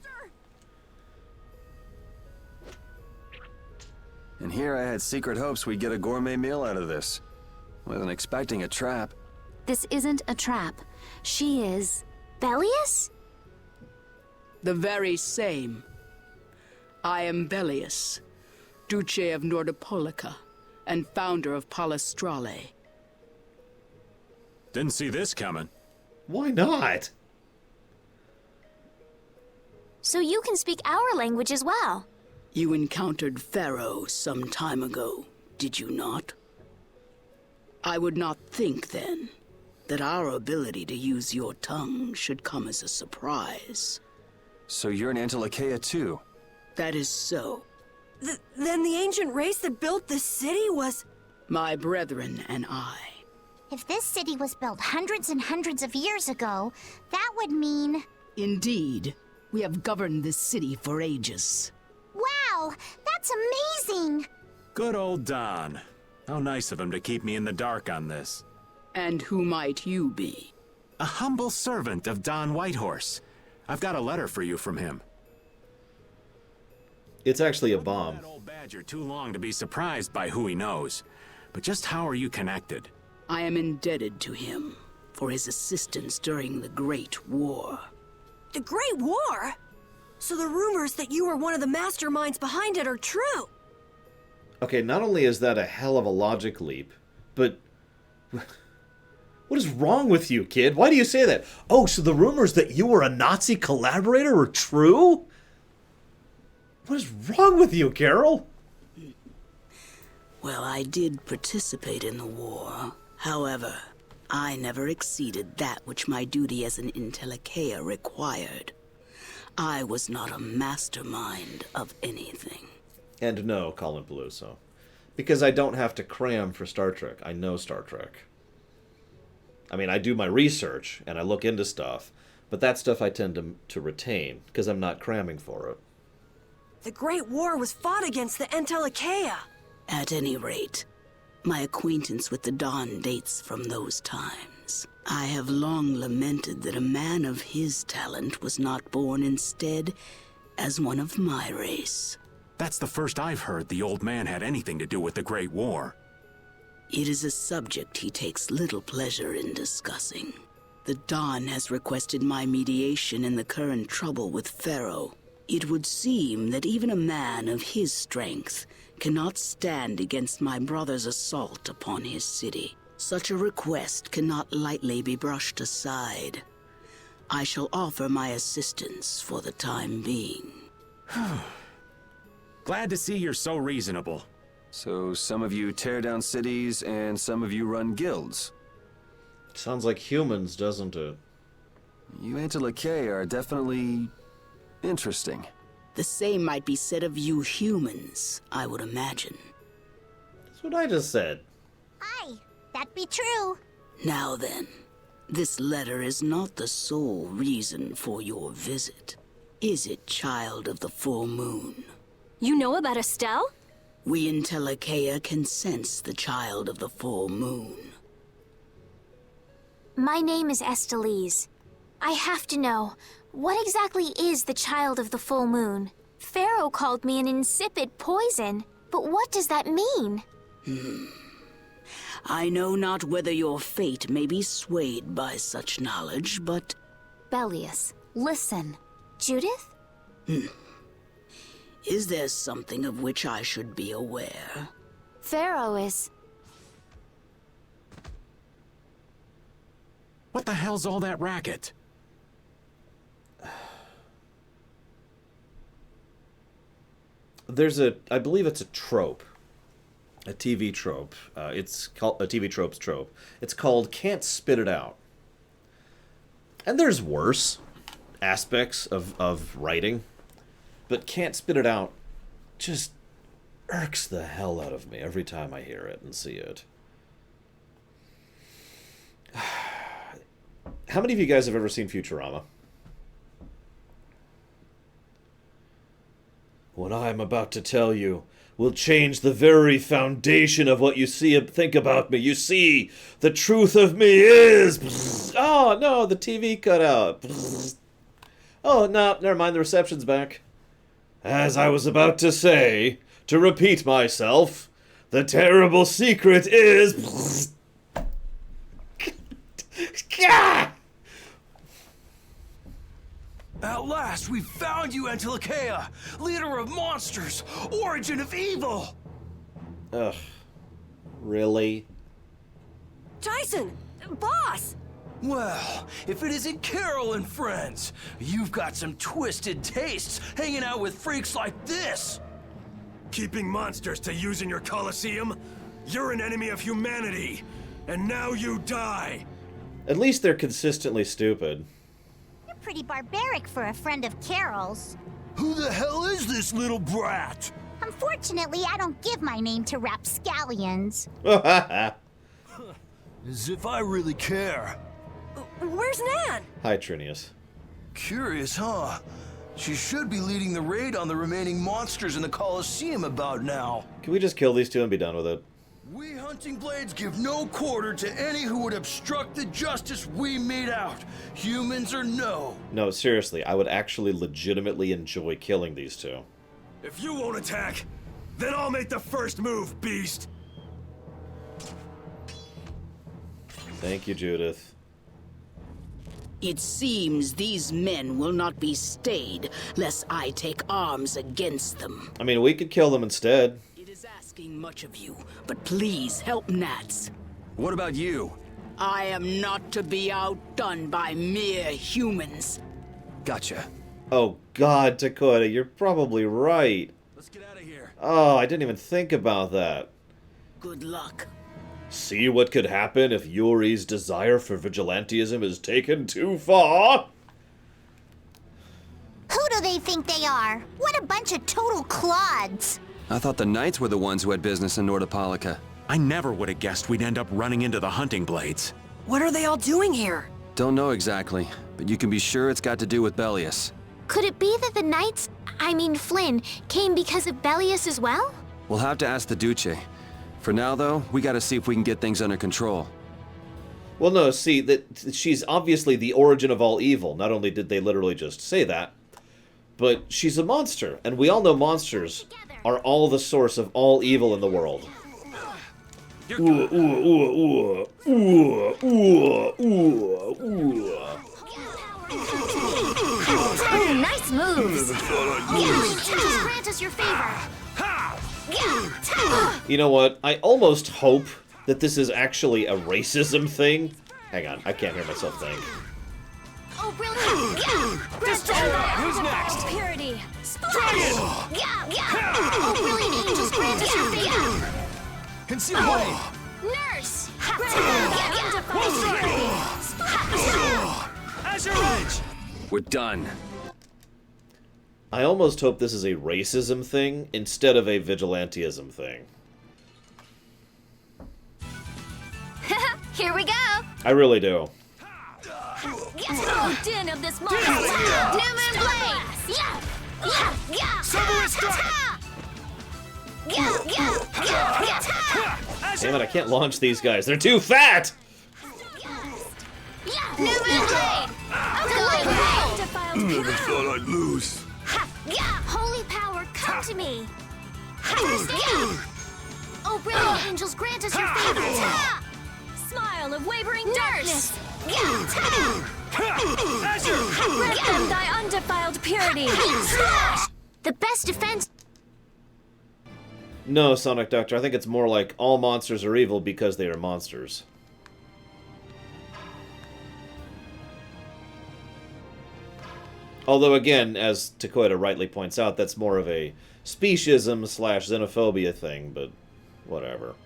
And here I had secret hopes we'd get a gourmet meal out of this. Wasn't expecting a trap. This isn't a trap. She is... Bellius? The very same. I am Bellius, Duce of Nordopolica, and founder of Palestrale. Didn't see this coming. Why not? So you can speak our language as well. You encountered Pharaoh some time ago, did you not? I would not think, then, that our ability to use your tongue should come as a surprise. So you're an Antilocheia too? That is so. Then the ancient race that built this city was... My brethren and I. If this city was built hundreds and hundreds of years ago, that would mean... Indeed. We have governed this city for ages. Wow! That's amazing! Good old Don. How nice of him to keep me in the dark on this. And who might you be? A humble servant of Don Whitehorse. I've got a letter for you from him. It's actually a bomb. That old badger too long to be surprised by who he knows. But just how are you connected? I am indebted to him for his assistance during the Great War. The Great War? So the rumors that you were one of the masterminds behind it are true. Okay, not only is that a hell of a logic leap, but... What is wrong with you, kid? Why do you say that? Oh, so the rumors that you were a Nazi collaborator are true? What is wrong with you, Carol? Well, I did participate in the war. However, I never exceeded that which my duty as an Intellicheia required. I was not a mastermind of anything. And no, Colin Peluso. Because I don't have to cram for Star Trek. I know Star Trek. I mean, I do my research, and I look into stuff, but that stuff I tend to retain, because I'm not cramming for it. The Great War was fought against the Entelikeia. At any rate, my acquaintance with the Dawn dates from those times. I have long lamented that a man of his talent was not born instead as one of my race. That's the first I've heard the old man had anything to do with the Great War. It is a subject he takes little pleasure in discussing. The Dawn has requested my mediation in the current trouble with Pharaoh. It would seem that even a man of his strength cannot stand against my brother's assault upon his city. Such a request cannot lightly be brushed aside. I shall offer my assistance for the time being. Glad to see you're so reasonable. So some of you tear down cities and some of you run guilds. Sounds like humans, doesn't it? You Antilocheia are definitely interesting. The same might be said of you humans, I would imagine. That's what I just said. Aye, that be true. Now then, this letter is not the sole reason for your visit. Is it, child of the full moon? You know about Estelle? We in Telekea can sense the child of the full moon. My name is Estelise. I have to know, what exactly is the child of the full moon? Pharaoh called me an insipid poison, but what does that mean? I know not whether your fate may be swayed by such knowledge, but... Bellius, listen. Judith? Is there something of which I should be aware? Pharaoh is... What the hell's all that racket? There's I believe it's a trope. A TV trope. It's called a TV trope's trope. It's called "Can't Spit It Out." And there's worse aspects of writing. but can't spit it out just irks the hell out of me every time I hear it and see it. How many of you guys have ever seen Futurama? What I'm about to tell you will change the very foundation of what you see and think about me. You see, the truth of me is... Oh, no, the TV cut out. Oh, no, never mind, the reception's back. As I was about to say, to repeat myself, the terrible secret is... At last, we found you, Antilochea, leader of monsters, origin of evil! Ugh. Really? Tyson! Boss! Well, if it isn't Carol and friends, you've got some twisted tastes hanging out with freaks like this! Keeping monsters to use in your Colosseum? You're an enemy of humanity, and now you die! At least they're consistently stupid. You're pretty barbaric for a friend of Carol's. Who the hell is this little brat? Unfortunately, I don't give my name to rapscallions. As if I really care. Where's Nan? Hi, Trinius. Curious, huh? She should be leading the raid on the remaining monsters in the Colosseum about now. Can we just kill these two and be done with it? We hunting blades give no quarter to any who would obstruct the justice we mete out, humans or no. No, seriously, I would actually legitimately enjoy killing these two. If you won't attack, then I'll make the first move, beast! Thank you, Judith. It seems these men will not be stayed, lest I take arms against them. I mean, we could kill them instead. It is asking much of you, but please help Nats. What about you? I am not to be outdone by mere humans. Gotcha. Oh god, Dakota, you're probably right. Let's get out of here. Oh, I didn't even think about that. Good luck. See what could happen if Yuri's desire for vigilantism is taken too far? Who do they think they are? What a bunch of total clods. I thought the knights were the ones who had business in Nordopolica. I never would have guessed we'd end up running into the hunting blades. What are they all doing here? Don't know exactly, but you can be sure it's got to do with Bellius. Could it be that the knights, I mean Flynn, came because of Bellius as well? We'll have to ask the Duce. For now, though, we gotta see if we can get things under control. Well, no, see, that she's obviously the origin of all evil. Not only did they literally just say that, but she's a monster, and we all know monsters are all the source of all evil in the world. Oh, nice moves! Just grant us your favor. You know what? I almost hope that this is actually a racism thing. Hang on, I can't hear myself think. Oh, brilliant! Destroy that! Who's next? Purity. Dragon! Oh, brilliant angels, grant us your favor. Conceal blade! Nurse! Azure Edge! We're done. I almost hope this is a racism thing instead of a vigilantism thing. Here we go! I really do. Oh, din of this monster! Newman Blade! Cerberus Strike! Damn it, I can't launch these guys. They're too fat! Newman Blade! Never thought I'd lose. Holy power, come to me! Oh, brilliant angels, grant us your favor! Smile of wavering darkness! Azure! Grant them thy undefiled purity! The best defense... No, Sonic Doctor, I think it's more like all monsters are evil because they are monsters. Although, again, as Takoida rightly points out, that's more of a speciesism/xenophobia thing, but whatever.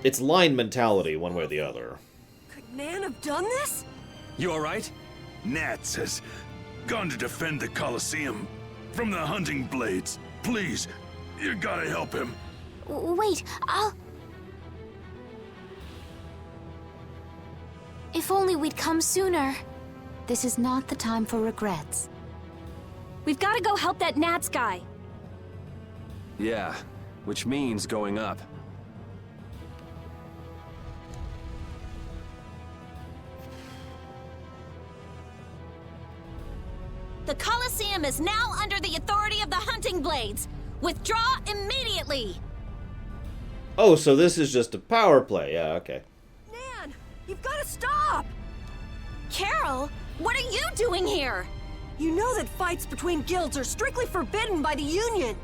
It's line mentality, one way or the other. Could Nan have done this? You alright? Nats has gone to defend the Colosseum. from the hunting blades. Please, you gotta help him. Wait, If only we'd come sooner. This is not the time for regrets. We've got to go help that Nats guy. Yeah, which means going up. The Colosseum is now under the authority of the Hunting Blades. Withdraw immediately! Oh, so this is just a power play. Yeah, okay. Nan, you've got to stop! Carol, what are you doing here? You know that fights between guilds are strictly forbidden by the Union.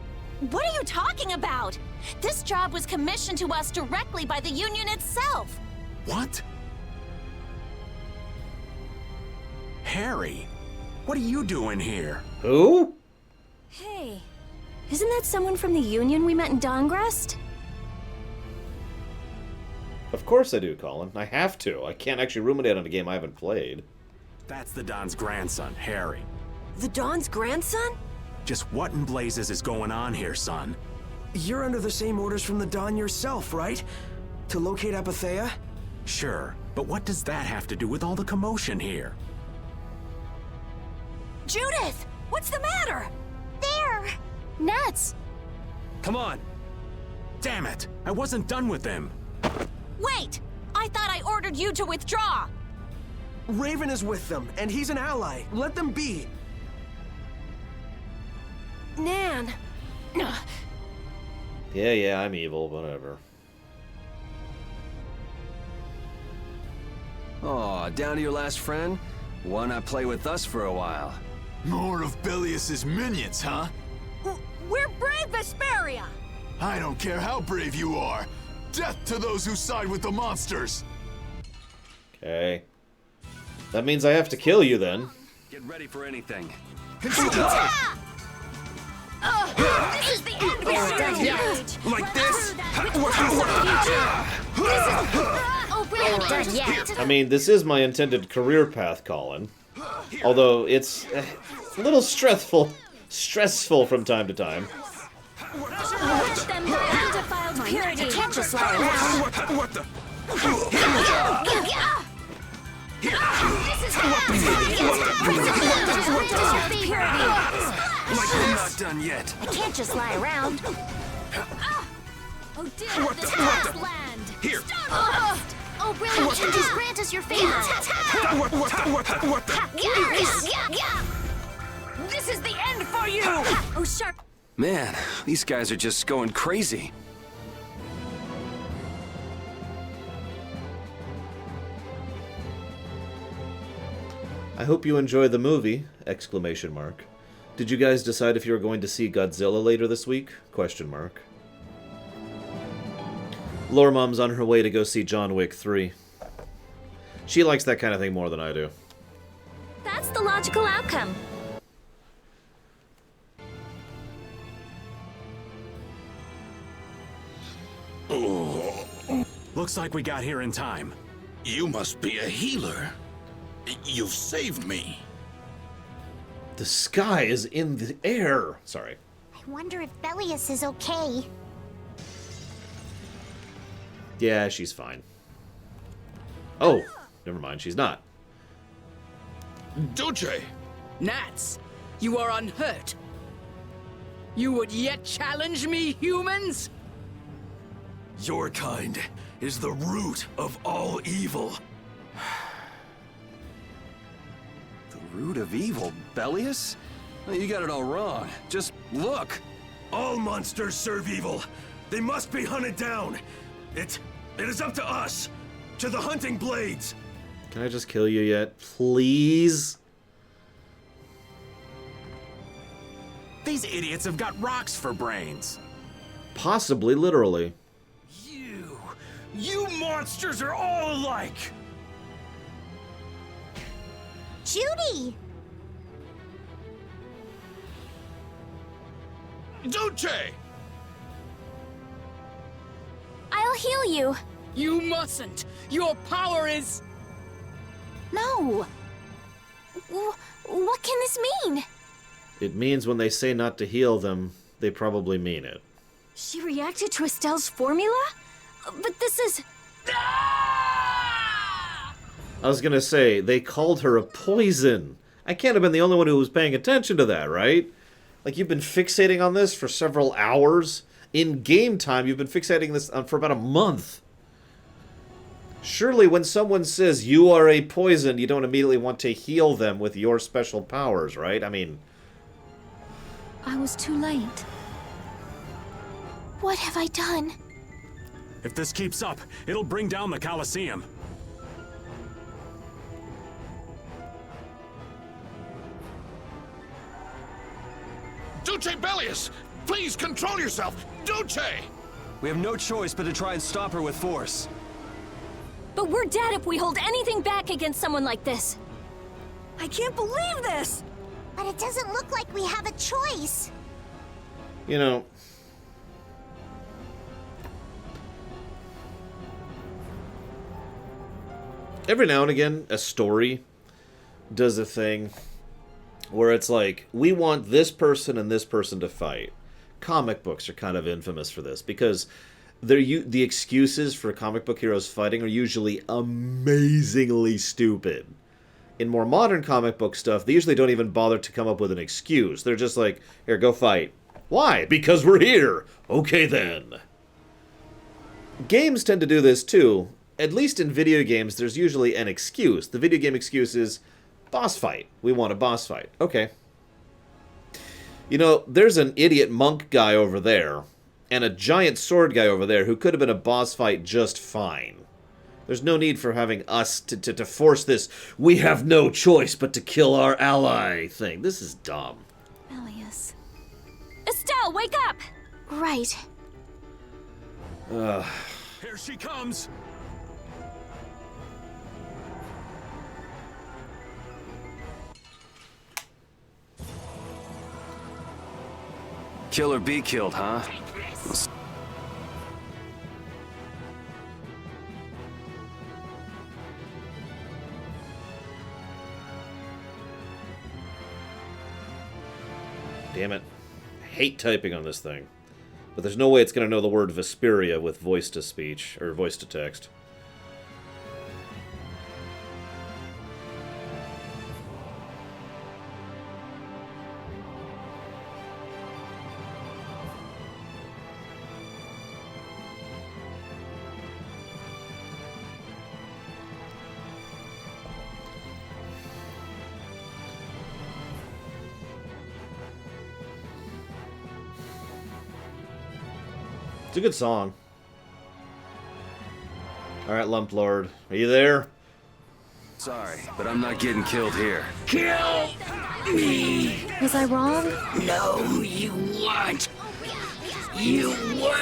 What are you talking about? This job was commissioned to us directly by the Union itself. What? Harry, what are you doing here? Who? Hey, isn't that someone from the Union we met in Dawngrest? Of course I do, Colin. I have to. I can't actually ruminate on a game I haven't played. That's the Don's grandson, Harry. The Don's grandson? Just what in blazes is going on here, son? You're under the same orders from the Don yourself, right? To locate Apatheia? Sure, but what does that have to do with all the commotion here? Judith! What's the matter? There! Nats! Come on! Damn it! I wasn't done with them! Wait! I thought I ordered you to withdraw! Raven is with them, and he's an ally. Let them be. Nan! Yeah, I'm evil, whatever. Aw, down to your last friend? Why not play with us for a while? More of Belius's minions, huh? We're brave Vesperia! I don't care how brave you are. Death to those who side with the monsters! Okay. That means I have to kill you then. Get ready for anything. This is the end of your stage! Like this? I mean, this is my intended career path, Colin. Although it's a little stressful from time to time. Watch them by undefiled purity! Can't just lie around. What the? I'm not done yet. I can't just lie around. Oh dear, this has land! Here! Oh, brilliant! Just grant us your favor. What the? This is the end for you! Oh, sharp! Man, these guys are just going crazy. I hope you enjoy the movie! Exclamation mark. Did you guys decide if you were going to see Godzilla later this week? Question mark. Lore Mom's on her way to go see John Wick 3. She likes that kind of thing more than I do. That's the logical outcome. Looks like we got here in time. You must be a healer. You've saved me. The sky is in the air. Sorry. I wonder if Belius is okay. Yeah, she's fine. Oh, never mind, she's not. Duce! Nats, you are unhurt. You would yet challenge me, humans? Your kind is the root of all evil. The root of evil, Belius? You got it all wrong. Just look. All monsters serve evil. They must be hunted down. It is up to us, to the hunting blades. Can I just kill you yet? Please? These idiots have got rocks for brains. Possibly, literally. You monsters are all alike! Judy! Duce! I'll heal you. You mustn't. Your power is... No. What can this mean? It means when they say not to heal them, they probably mean it. She reacted to Estelle's formula? But this is... I was gonna say, they called her a poison. I can't have been the only one who was paying attention to that, right? Like, you've been fixating on this for several hours. In game time, you've been fixating this for about a month. Surely when someone says you are a poison, you don't immediately want to heal them with your special powers, right? I mean... I was too late. What have I done? If this keeps up, it'll bring down the Colosseum. Duce Bellius! Please control yourself! Duce! We have no choice but to try and stop her with force. But we're dead if we hold anything back against someone like this. I can't believe this! But it doesn't look like we have a choice. You know... Every now and again, a story does a thing where it's like, we want this person and this person to fight. Comic books are kind of infamous for this, because the excuses for comic book heroes fighting are usually amazingly stupid. In more modern comic book stuff, they usually don't even bother to come up with an excuse. They're just like, here, go fight. Why? Because we're here! Okay then. Games tend to do this too. At least in video games, there's usually an excuse. The video game excuse is, boss fight. We want a boss fight. Okay. You know, there's an idiot monk guy over there, and a giant sword guy over there who could have been a boss fight just fine. There's no need for having us to force this, we have no choice but to kill our ally thing. This is dumb. Elias. Estelle, wake up! Right. Here she comes! Kill or be killed, huh? Damn it. I hate typing on this thing. But there's no way it's going to know the word Vesperia with voice-to-speech, or voice-to-text. It's a good song. Alright, Lump Lord. Are you there? Sorry, but I'm not getting killed here. Kill me! Was I wrong? No, you weren't. You were.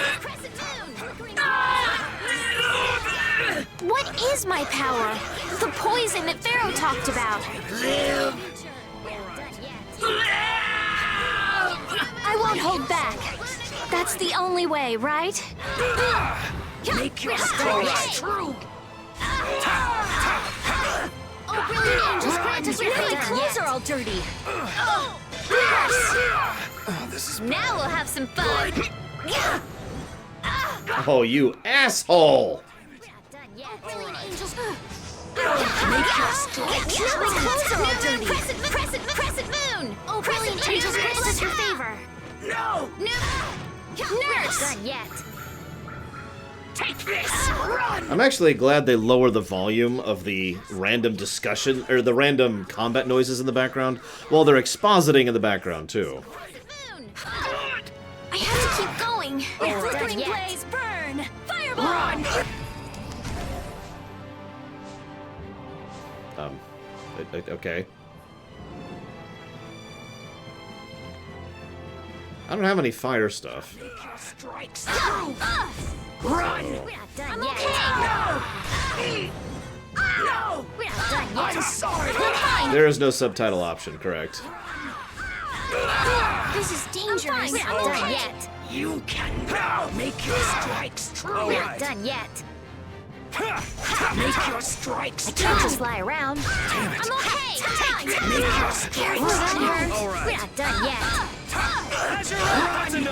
What is my power? The poison that Pharaoh talked about. Live. I won't hold back. That's the only way, right? Make your strikes true. Oh, brilliant angels, grant us your favor. Clothes are all dirty. Now we'll have some fun. Oh, you asshole! Brilliant angels. Make your strikes My clothes are all dirty. Crescent moon! Oh, brilliant angels, grant us your favor. No! Nurse! Done yet. Take this! Run! I'm actually glad they lower the volume of the random discussion, or the random combat noises in the background, while they're expositing in the background, too. I have to keep going. Flickering blaze, burn! Fireball! Okay. I don't have any fire stuff. Strikes true. Run! We're not done yet. No! We're not done yet. I'm sorry. There is no subtitle option, correct? This is dangerous. We're not done yet. You can now make your strikes true. We're not done yet. Make your strikes. I can't just lie around. I'm okay. Time. Make your strikes. We're not done yet. I'm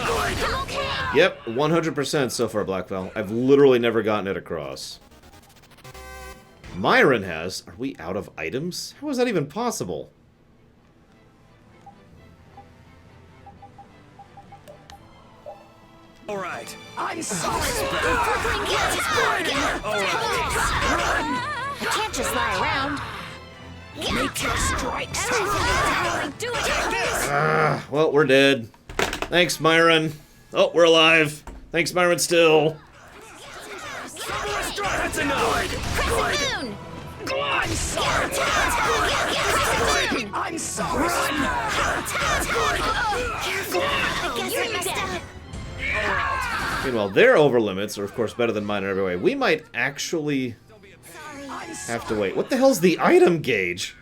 okay. Yep, 100% so far, Blackfell. I've literally never gotten it across. Myron has. Are we out of items? How is that even possible? All right. I'm sorry. I can't just lie around. Make your strikes. Well, we're dead. Thanks, Myron. Oh, we're alive. Thanks, Myron, still. That's enough. Crescent Moon! I'm sorry. I'm sorry. Careful. I guess I messed up. Meanwhile, their over limits are, of course, better than mine in every way. We might actually have to wait. What the hell's the item gauge?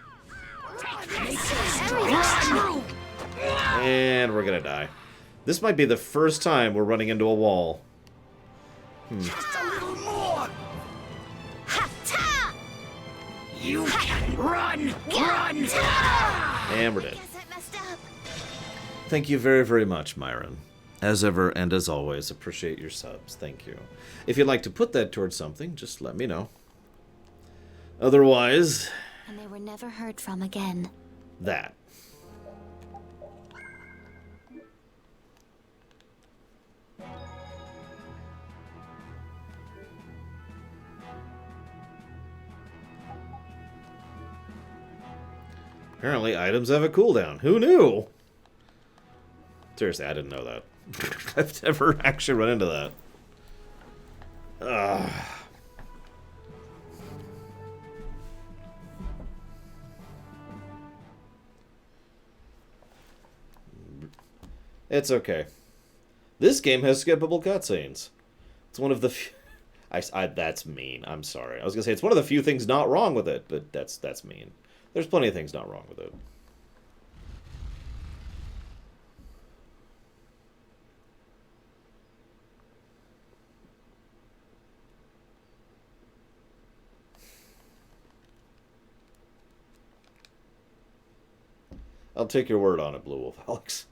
And we're gonna die. This might be the first time we're running into a wall. Just a little more. You can run. And we're dead. Thank you very, very much, Myron. As ever and as always, appreciate your subs. Thank you. If you'd like to put that towards something, just let me know. Otherwise... And they were never heard from again. That. Apparently, items have a cooldown. Who knew? Seriously, I didn't know that. I've never actually run into that. It's okay. This game has skippable cutscenes. It's one of the few... that's mean. I'm sorry. I was gonna say it's one of the few things not wrong with it, but that's mean. There's plenty of things not wrong with it. I'll take your word on it, Blue Wolf Alex.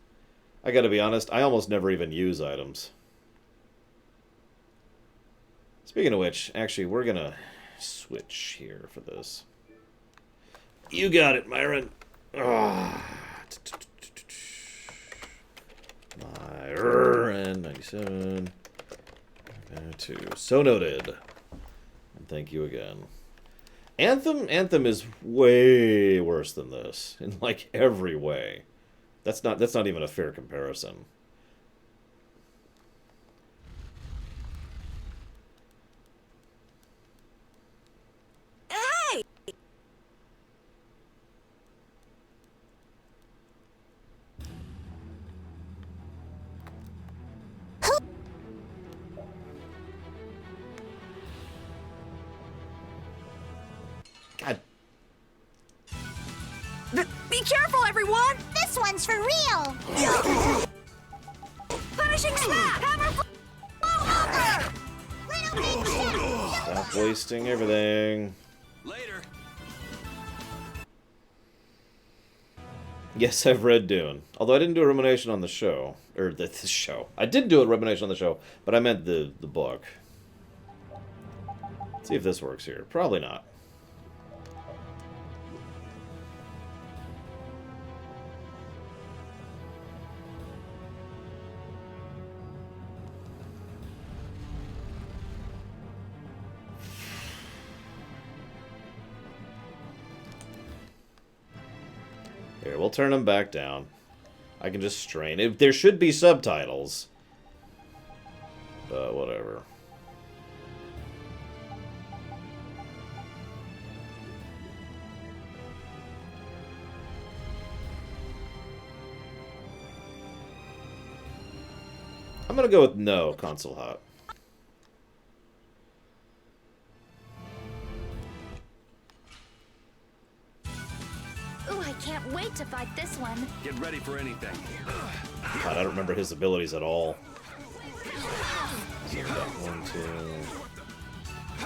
I gotta be honest, I almost never even use items. Speaking of which, actually, we're gonna switch here for this. You got it, Myron. Myron, 97. 2. So noted. And thank you again. Anthem is way worse than this in like every way. That's not even a fair comparison. Hey! God. Be careful, everyone! This one's for real! Punishing slap! Hammer blow! Stop wasting everything. Later. Yes, I've read Dune. Although I didn't do a rumination on the show. Or the show. I did do a rumination on the show, but I meant the book. Let's see if this works here. Probably not. Here, we'll turn them back down. I can just strain. There should be subtitles. But whatever. I'm gonna go with no, console hot. Ooh, I can't wait to fight this one. Get ready for anything. God, I don't remember his abilities at all. So 1, 2.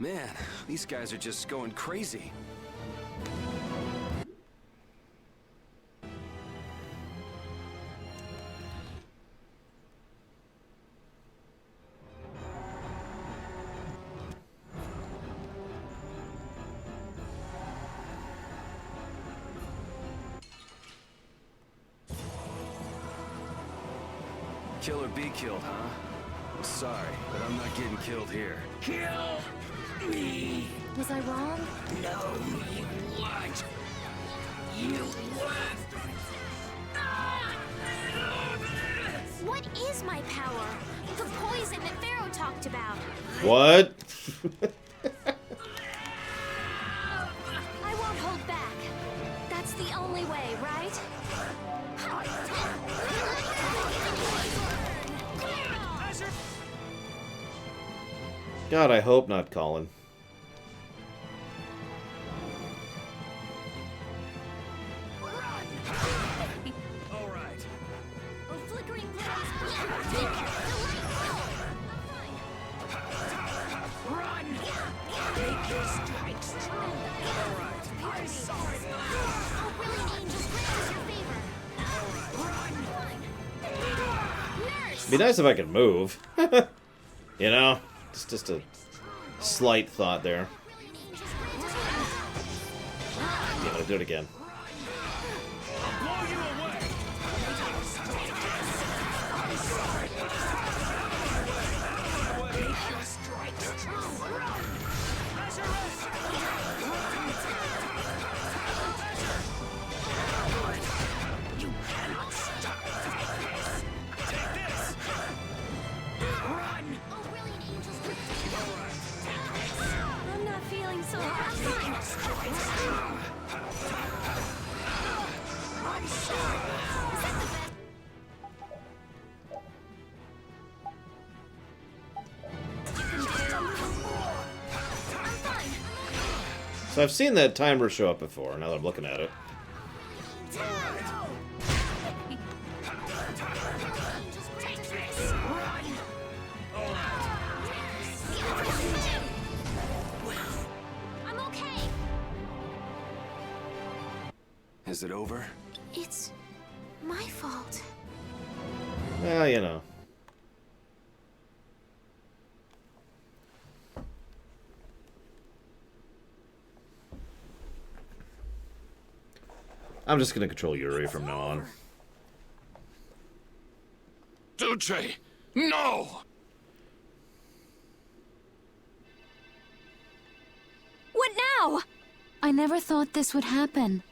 Man, these guys are just going crazy. Kill or be killed, huh? I'm sorry, but I'm not getting killed here. Kill me! Was I wrong? No, you weren't. You weren't. What is my power? The poison that Pharaoh talked about. What? I won't hold back. That's the only way, right? God, I hope not, Colin. All right. A flickering Run! Make your strikes true. All right. I'm sorry. Oh, brilliant angels, grant us your favor. Nurse! Be nice if I could move. You know? It's just a slight thought there. Yeah, I'll do it again. I'm not feeling so hot. So I've seen that timer show up before, now that I'm looking at it. I'm okay. Is it over? It's my fault. Well, you know. I'm just gonna control Yuri from now on. Duce! No! What now? I never thought this would happen.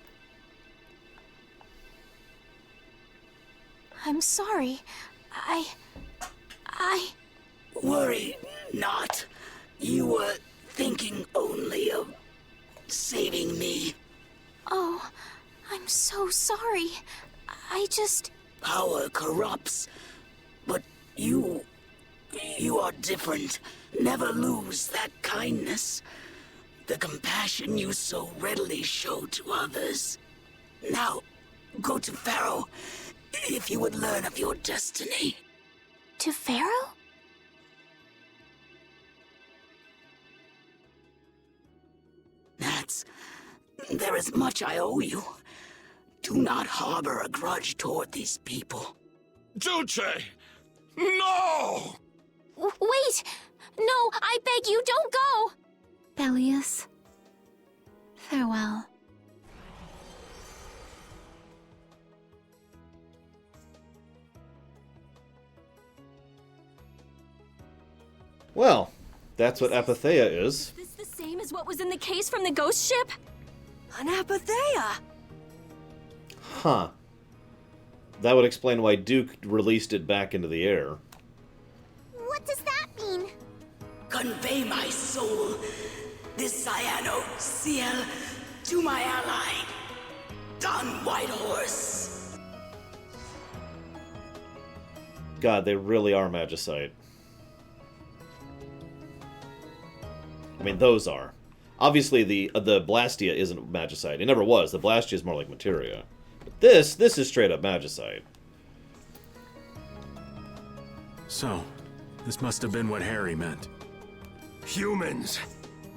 I'm sorry. I... Worry not. You were thinking only of saving me. Oh, I'm so sorry. I just... Power corrupts, but you are different. Never lose that kindness, the compassion you so readily show to others. Now, go to Pharaoh, if you would learn of your destiny. To Pharaoh? Nats, there is much I owe you. Do not harbor a grudge toward these people. Duce! No! Wait! No, I beg you, don't go! Bellius, farewell. Well, that's what Apatheia is. Is this the same as what was in the case from the ghost ship? An Apatheia! Huh. That would explain why Duke released it back into the air. What does that mean? Convey my soul this cyano seal to my ally, Don Whitehorse. God, they really are magicite. I mean, those are. Obviously, the Blastia isn't magicite. It never was. The Blastia is more like materia. But this is straight up magicite. So, this must have been what Harry meant. Humans,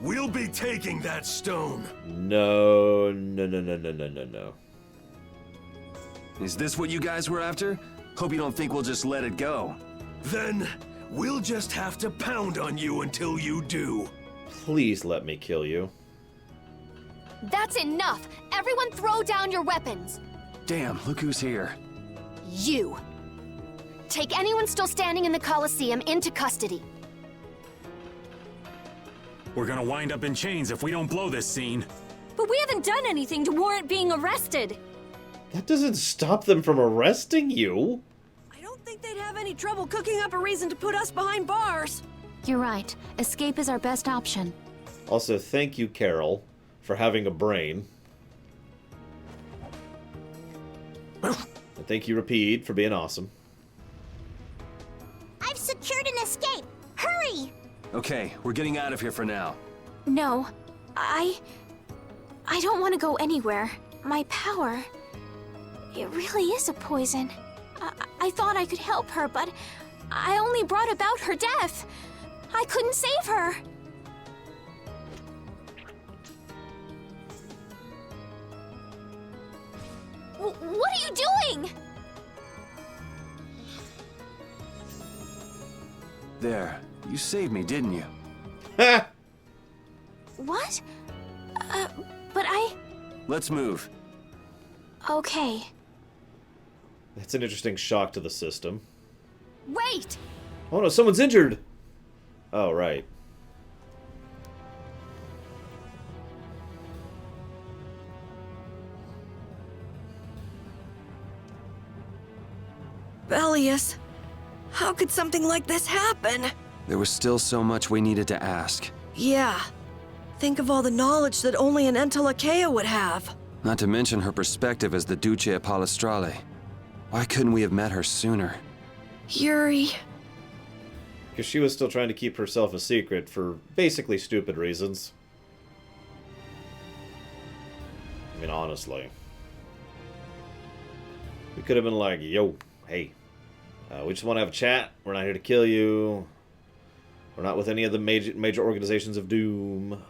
we'll be taking that stone. No. Is this what you guys were after? Hope you don't think we'll just let it go. Then, we'll just have to pound on you until you do. Please let me kill you. That's enough! Everyone throw down your weapons! Damn, look who's here. You! Take anyone still standing in the Colosseum into custody. We're gonna wind up in chains if we don't blow this scene. But we haven't done anything to warrant being arrested. That doesn't stop them from arresting you. I don't think they'd have any trouble cooking up a reason to put us behind bars. You're right. Escape is our best option. Also, thank you, Carol, for having a brain. And thank you, Rapide, for being awesome. I've secured an escape. Hurry! Okay, we're getting out of here for now. No, I don't want to go anywhere. My power, it really is a poison. I thought I could help her, but I only brought about her death. I couldn't save her. What are you doing? There, you saved me, didn't you? What? But I... Let's move. Okay. That's an interesting shock to the system. Wait! Oh no, someone's injured! Oh, right. Bellius, how could something like this happen? There was still so much we needed to ask. Yeah. Think of all the knowledge that only an Entelakea would have. Not to mention her perspective as the Duce Palestrale. Why couldn't we have met her sooner? Yuri. Because she was still trying to keep herself a secret for basically stupid reasons. I mean, honestly. We could have been like, yo, hey, we just want to have a chat. We're not here to kill you. We're not with any of the major organizations of doom.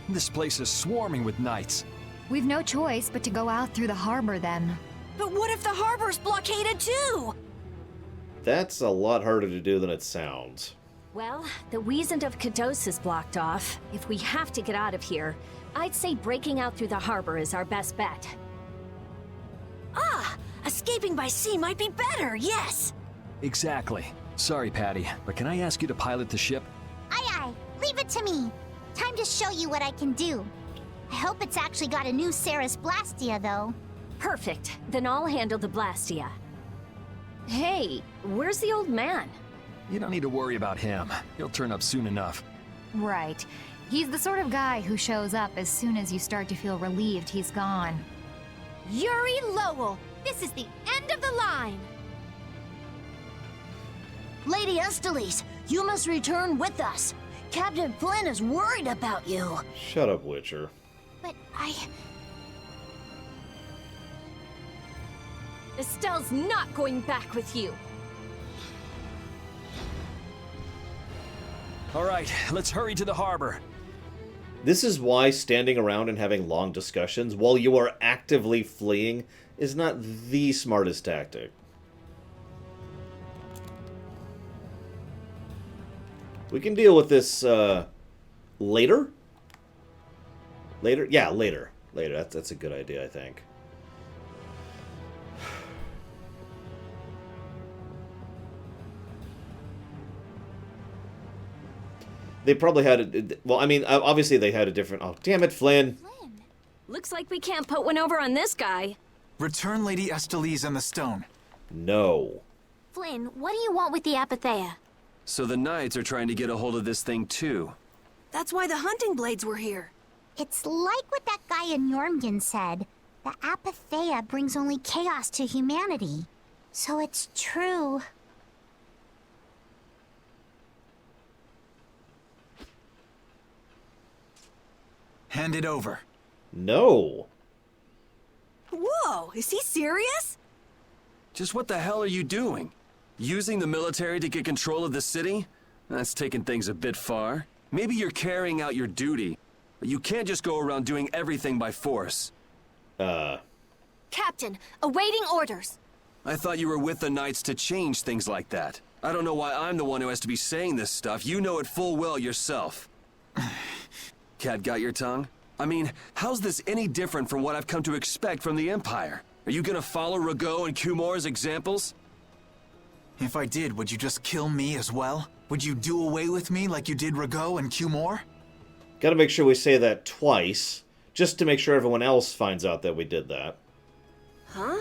This place is swarming with knights. We've no choice but to go out through the harbor then. But what if the harbor's blockaded too? That's a lot harder to do than it sounds. Well, the Wiesent of Kados is blocked off. If we have to get out of here, I'd say breaking out through the harbor is our best bet. Ah! Escaping by sea might be better, yes! Exactly. Sorry, Patty, but can I ask you to pilot the ship? Aye. Leave it to me. Time to show you what I can do. I hope it's actually got a new Ceres Blastia, though. Perfect. Then I'll handle the Blastia. Hey, where's the old man? You don't need to worry about him. He'll turn up soon enough. Right. He's the sort of guy who shows up as soon as you start to feel relieved he's gone. Yuri Lowell, this is the end of the line. Lady Estellise, you must return with us. Captain Flynn is worried about you. Shut up, Witcher. But Estelle's not going back with you. All right, let's hurry to the harbor. This is why standing around and having long discussions while you are actively fleeing is not the smartest tactic. We can deal with this later? Later? Yeah, later. Later. That's a good idea, I think. They probably had well, I mean, obviously they had a different... Oh, damn it, Flynn. Looks like we can't put one over on this guy. Return Lady Estellise and the stone. No. Flynn, what do you want with the Apatheia? So the Knights are trying to get a hold of this thing too. That's why the hunting blades were here. It's like what that guy in Jormungand said. The apatheia brings only chaos to humanity. So it's true. Hand it over. No. Whoa, is he serious? Just what the hell are you doing? Using the military to get control of the city? That's taking things a bit far. Maybe you're carrying out your duty, but you can't just go around doing everything by force. Captain, awaiting orders. I thought you were with the Knights to change things like that. I don't know why I'm the one who has to be saying this stuff. You know it full well yourself. Cat got your tongue? I mean, how's this any different from what I've come to expect from the Empire? Are you gonna follow Rago and Kumor's examples? If I did, would you just kill me as well? Would you do away with me like you did Rago and Kumor? Gotta make sure we say that twice, just to make sure everyone else finds out that we did that. Huh?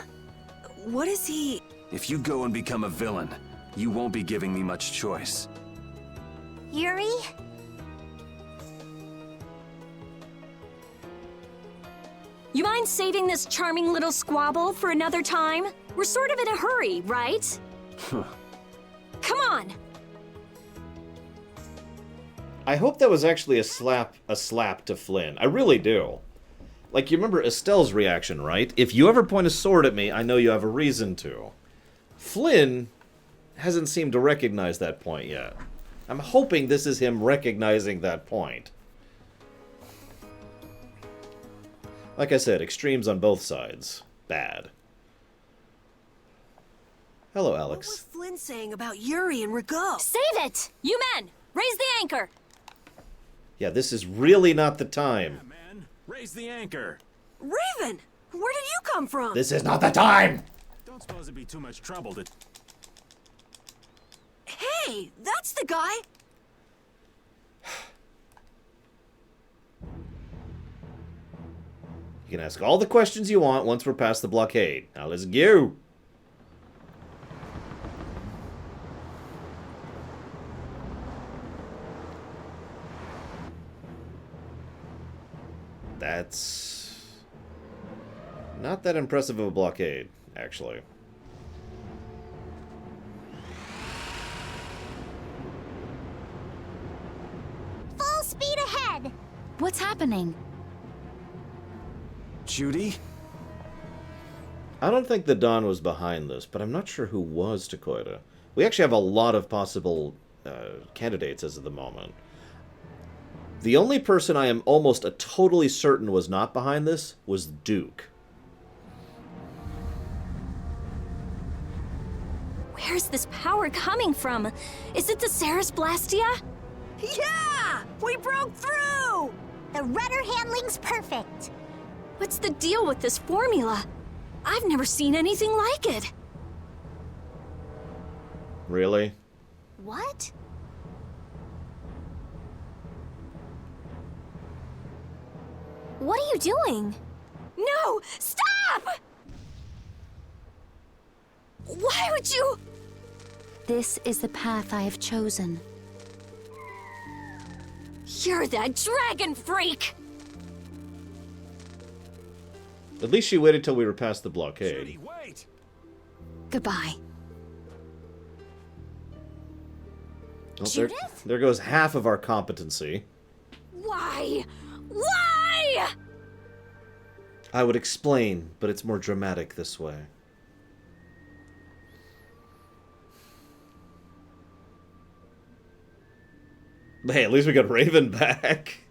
What is he... If you go and become a villain, you won't be giving me much choice. Yuri? You mind saving this charming little squabble for another time? We're sort of in a hurry, right? Come on! I hope that was actually a slap to Flynn. I really do. Like, you remember Estelle's reaction, right? If you ever point a sword at me, I know you have a reason to. Flynn hasn't seemed to recognize that point yet. I'm hoping this is him recognizing that point. Like I said, extremes on both sides. Bad. Hello, Alex. What was Flynn saying about Yuri and Rago? Save it! You men! Raise the anchor! Yeah, this is really not the time. Man, raise the anchor. Raven! Where did you come from? This is not the time! Don't suppose it'd be too much trouble to... Hey, that's the guy! You can ask all the questions you want once we're past the blockade. Now let's go! That's not that impressive of a blockade, actually. Full speed ahead! What's happening? Judy? I don't think the Dawn was behind this, but I'm not sure who was Takoida. We actually have a lot of possible candidates as of the moment. The only person I am almost totally certain was not behind this was Duke. Where's this power coming from? Is it the Ceres Blastia? Yeah! We broke through! The rudder handling's perfect. What's the deal with this formula? I've never seen anything like it. Really? What? What are you doing? No! Stop! Why would you... This is the path I have chosen. You're that dragon freak! At least she waited till we were past the blockade. Judy, wait! Goodbye. Well, there goes half of our competency. Why? Why? I would explain, but it's more dramatic this way. Hey, at least we got Raven back.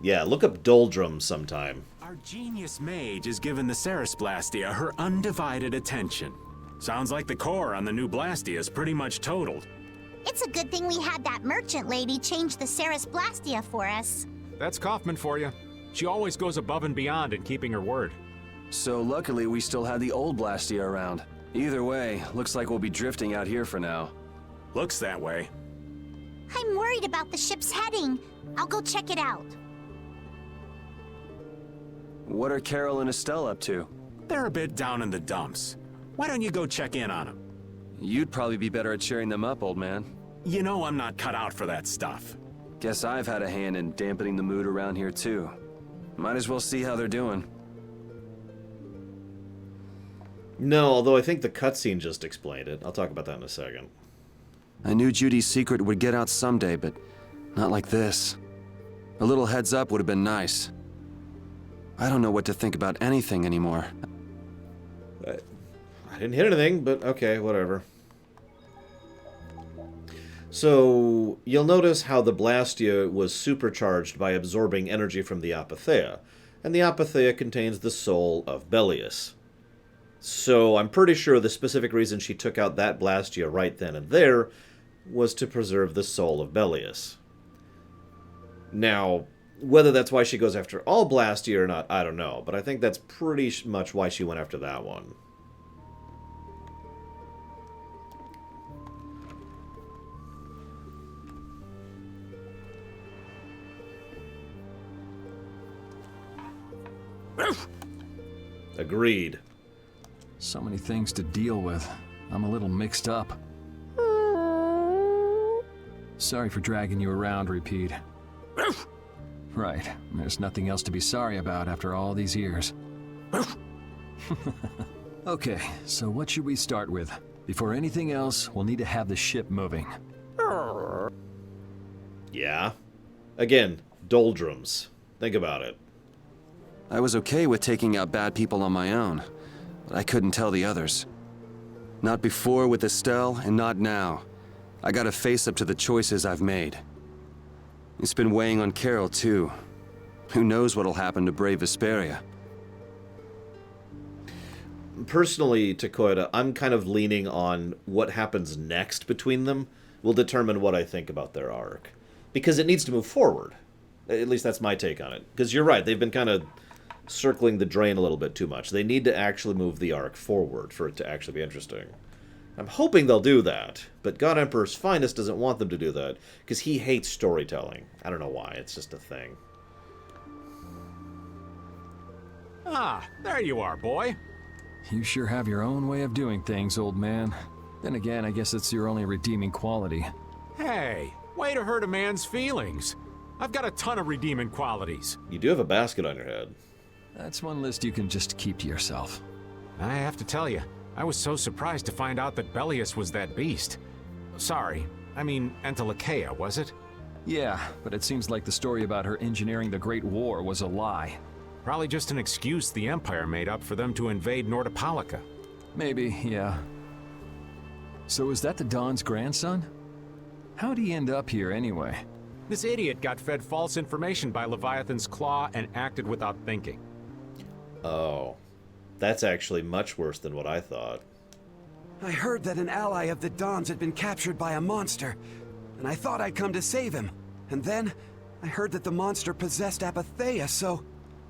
Yeah, look up Doldrums sometime. Our genius mage has given the Ceres Blastia her undivided attention. Sounds like the core on the new Blastia is pretty much totaled. It's a good thing we had that merchant lady change the Ceres Blastia for us. That's Kaufman for you. She always goes above and beyond in keeping her word. So luckily we still had the old Blastia around. Either way, looks like we'll be drifting out here for now. Looks that way. I'm worried about the ship's heading. I'll go check it out. What are Carol and Estelle up to? They're a bit down in the dumps. Why don't you go check in on them? You'd probably be better at cheering them up, old man. You know I'm not cut out for that stuff. Guess I've had a hand in dampening the mood around here, too. Might as well see how they're doing. No, although I think the cutscene just explained it. I'll talk about that in a second. I knew Judy's secret would get out someday, but not like this. A little heads up would have been nice. I don't know what to think about anything anymore. I didn't hit anything, but okay, whatever. So, you'll notice how the Blastia was supercharged by absorbing energy from the Apatheia, and the Apatheia contains the soul of Belius. So, I'm pretty sure the specific reason she took out that Blastia right then and there was to preserve the soul of Belius. Now, whether that's why she goes after all Blastia or not, I don't know, but I think that's pretty much why she went after that one. Agreed. So many things to deal with. I'm a little mixed up. Sorry for dragging you around, Repeat. Right. There's nothing else to be sorry about after all these years. Okay, so what should we start with? Before anything else, we'll need to have the ship moving. Yeah. Again, doldrums. Think about it. I was okay with taking out bad people on my own, but I couldn't tell the others. Not before with Estelle, and not now. I gotta face up to the choices I've made. It's been weighing on Carol, too. Who knows what'll happen to brave Vesperia? Personally, Takoida, I'm kind of leaning on what happens next between them will determine what I think about their arc. Because it needs to move forward. At least that's my take on it. Because you're right, they've been kind of circling the drain a little bit too much. They need to actually move the arc forward for it to actually be interesting. I'm hoping they'll do that, but God Emperor's Finest doesn't want them to do that, because he hates storytelling. I don't know why, it's just a thing. Ah, there you are, boy. You sure have your own way of doing things, old man. Then again, I guess it's your only redeeming quality. Hey, way to hurt a man's feelings. I've got a ton of redeeming qualities. You do have a basket on your head. That's one list you can just keep to yourself. I have to tell you, I was so surprised to find out that Belius was that beast. Sorry, I mean Entelekea, was it? Yeah, but it seems like the story about her engineering the Great War was a lie. Probably just an excuse the Empire made up for them to invade Nordopolica. Maybe, yeah. So is that the Don's grandson? How'd he end up here anyway? This idiot got fed false information by Leviathan's Claw and acted without thinking. Oh. That's actually much worse than what I thought. I heard that an ally of the Don's had been captured by a monster, and I thought I'd come to save him. And then, I heard that the monster possessed Apatheia, so...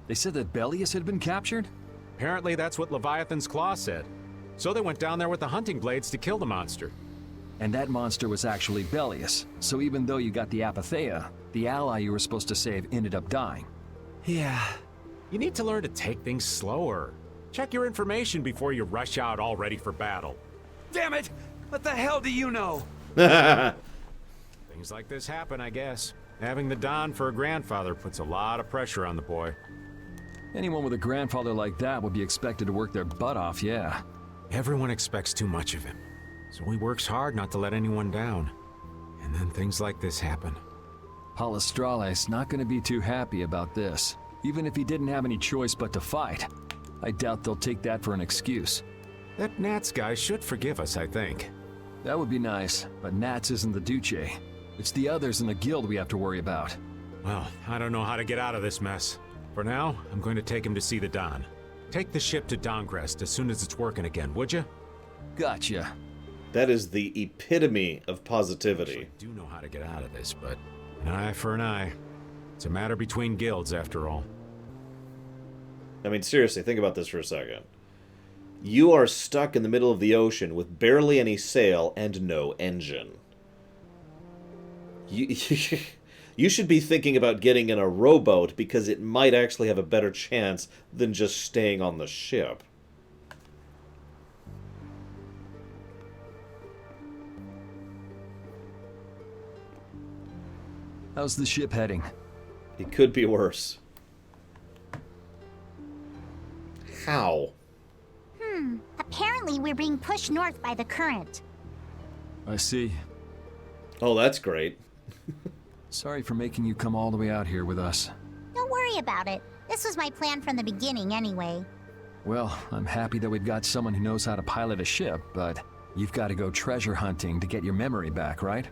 They said that Belius had been captured? Apparently that's what Leviathan's Claw said. So they went down there with the hunting blades to kill the monster. And that monster was actually Belius, so even though you got the Apatheia, the ally you were supposed to save ended up dying. Yeah. You need to learn to take things slower. Check your information before you rush out all ready for battle. Damn it! What the hell do you know? Things like this happen, I guess. Having the Don for a grandfather puts a lot of pressure on the boy. Anyone with a grandfather like that would be expected to work their butt off, yeah. Everyone expects too much of him, so he works hard not to let anyone down. And then things like this happen. Palestrale's not going to be too happy about this, even if he didn't have any choice but to fight. I doubt they'll take that for an excuse. That Nats guy should forgive us, I think. That would be nice, but Nats isn't the Duce. It's the others in the guild we have to worry about. Well, I don't know how to get out of this mess. For now, I'm going to take him to see the Don. Take the ship to Dongrest as soon as it's working again, would you? Gotcha. That is the epitome of positivity. I do know how to get out of this, but an eye for an eye. It's a matter between guilds, after all. I mean, seriously, think about this for a second. You are stuck in the middle of the ocean with barely any sail and no engine. You should be thinking about getting in a rowboat because it might actually have a better chance than just staying on the ship. How's the ship heading? It could be worse. How? Apparently we're being pushed north by the current. I see. Oh, that's great. Sorry for making you come all the way out here with us. Don't worry about it. This was my plan from the beginning anyway. Well, I'm happy that we've got someone who knows how to pilot a ship, but you've got to go treasure hunting to get your memory back, right?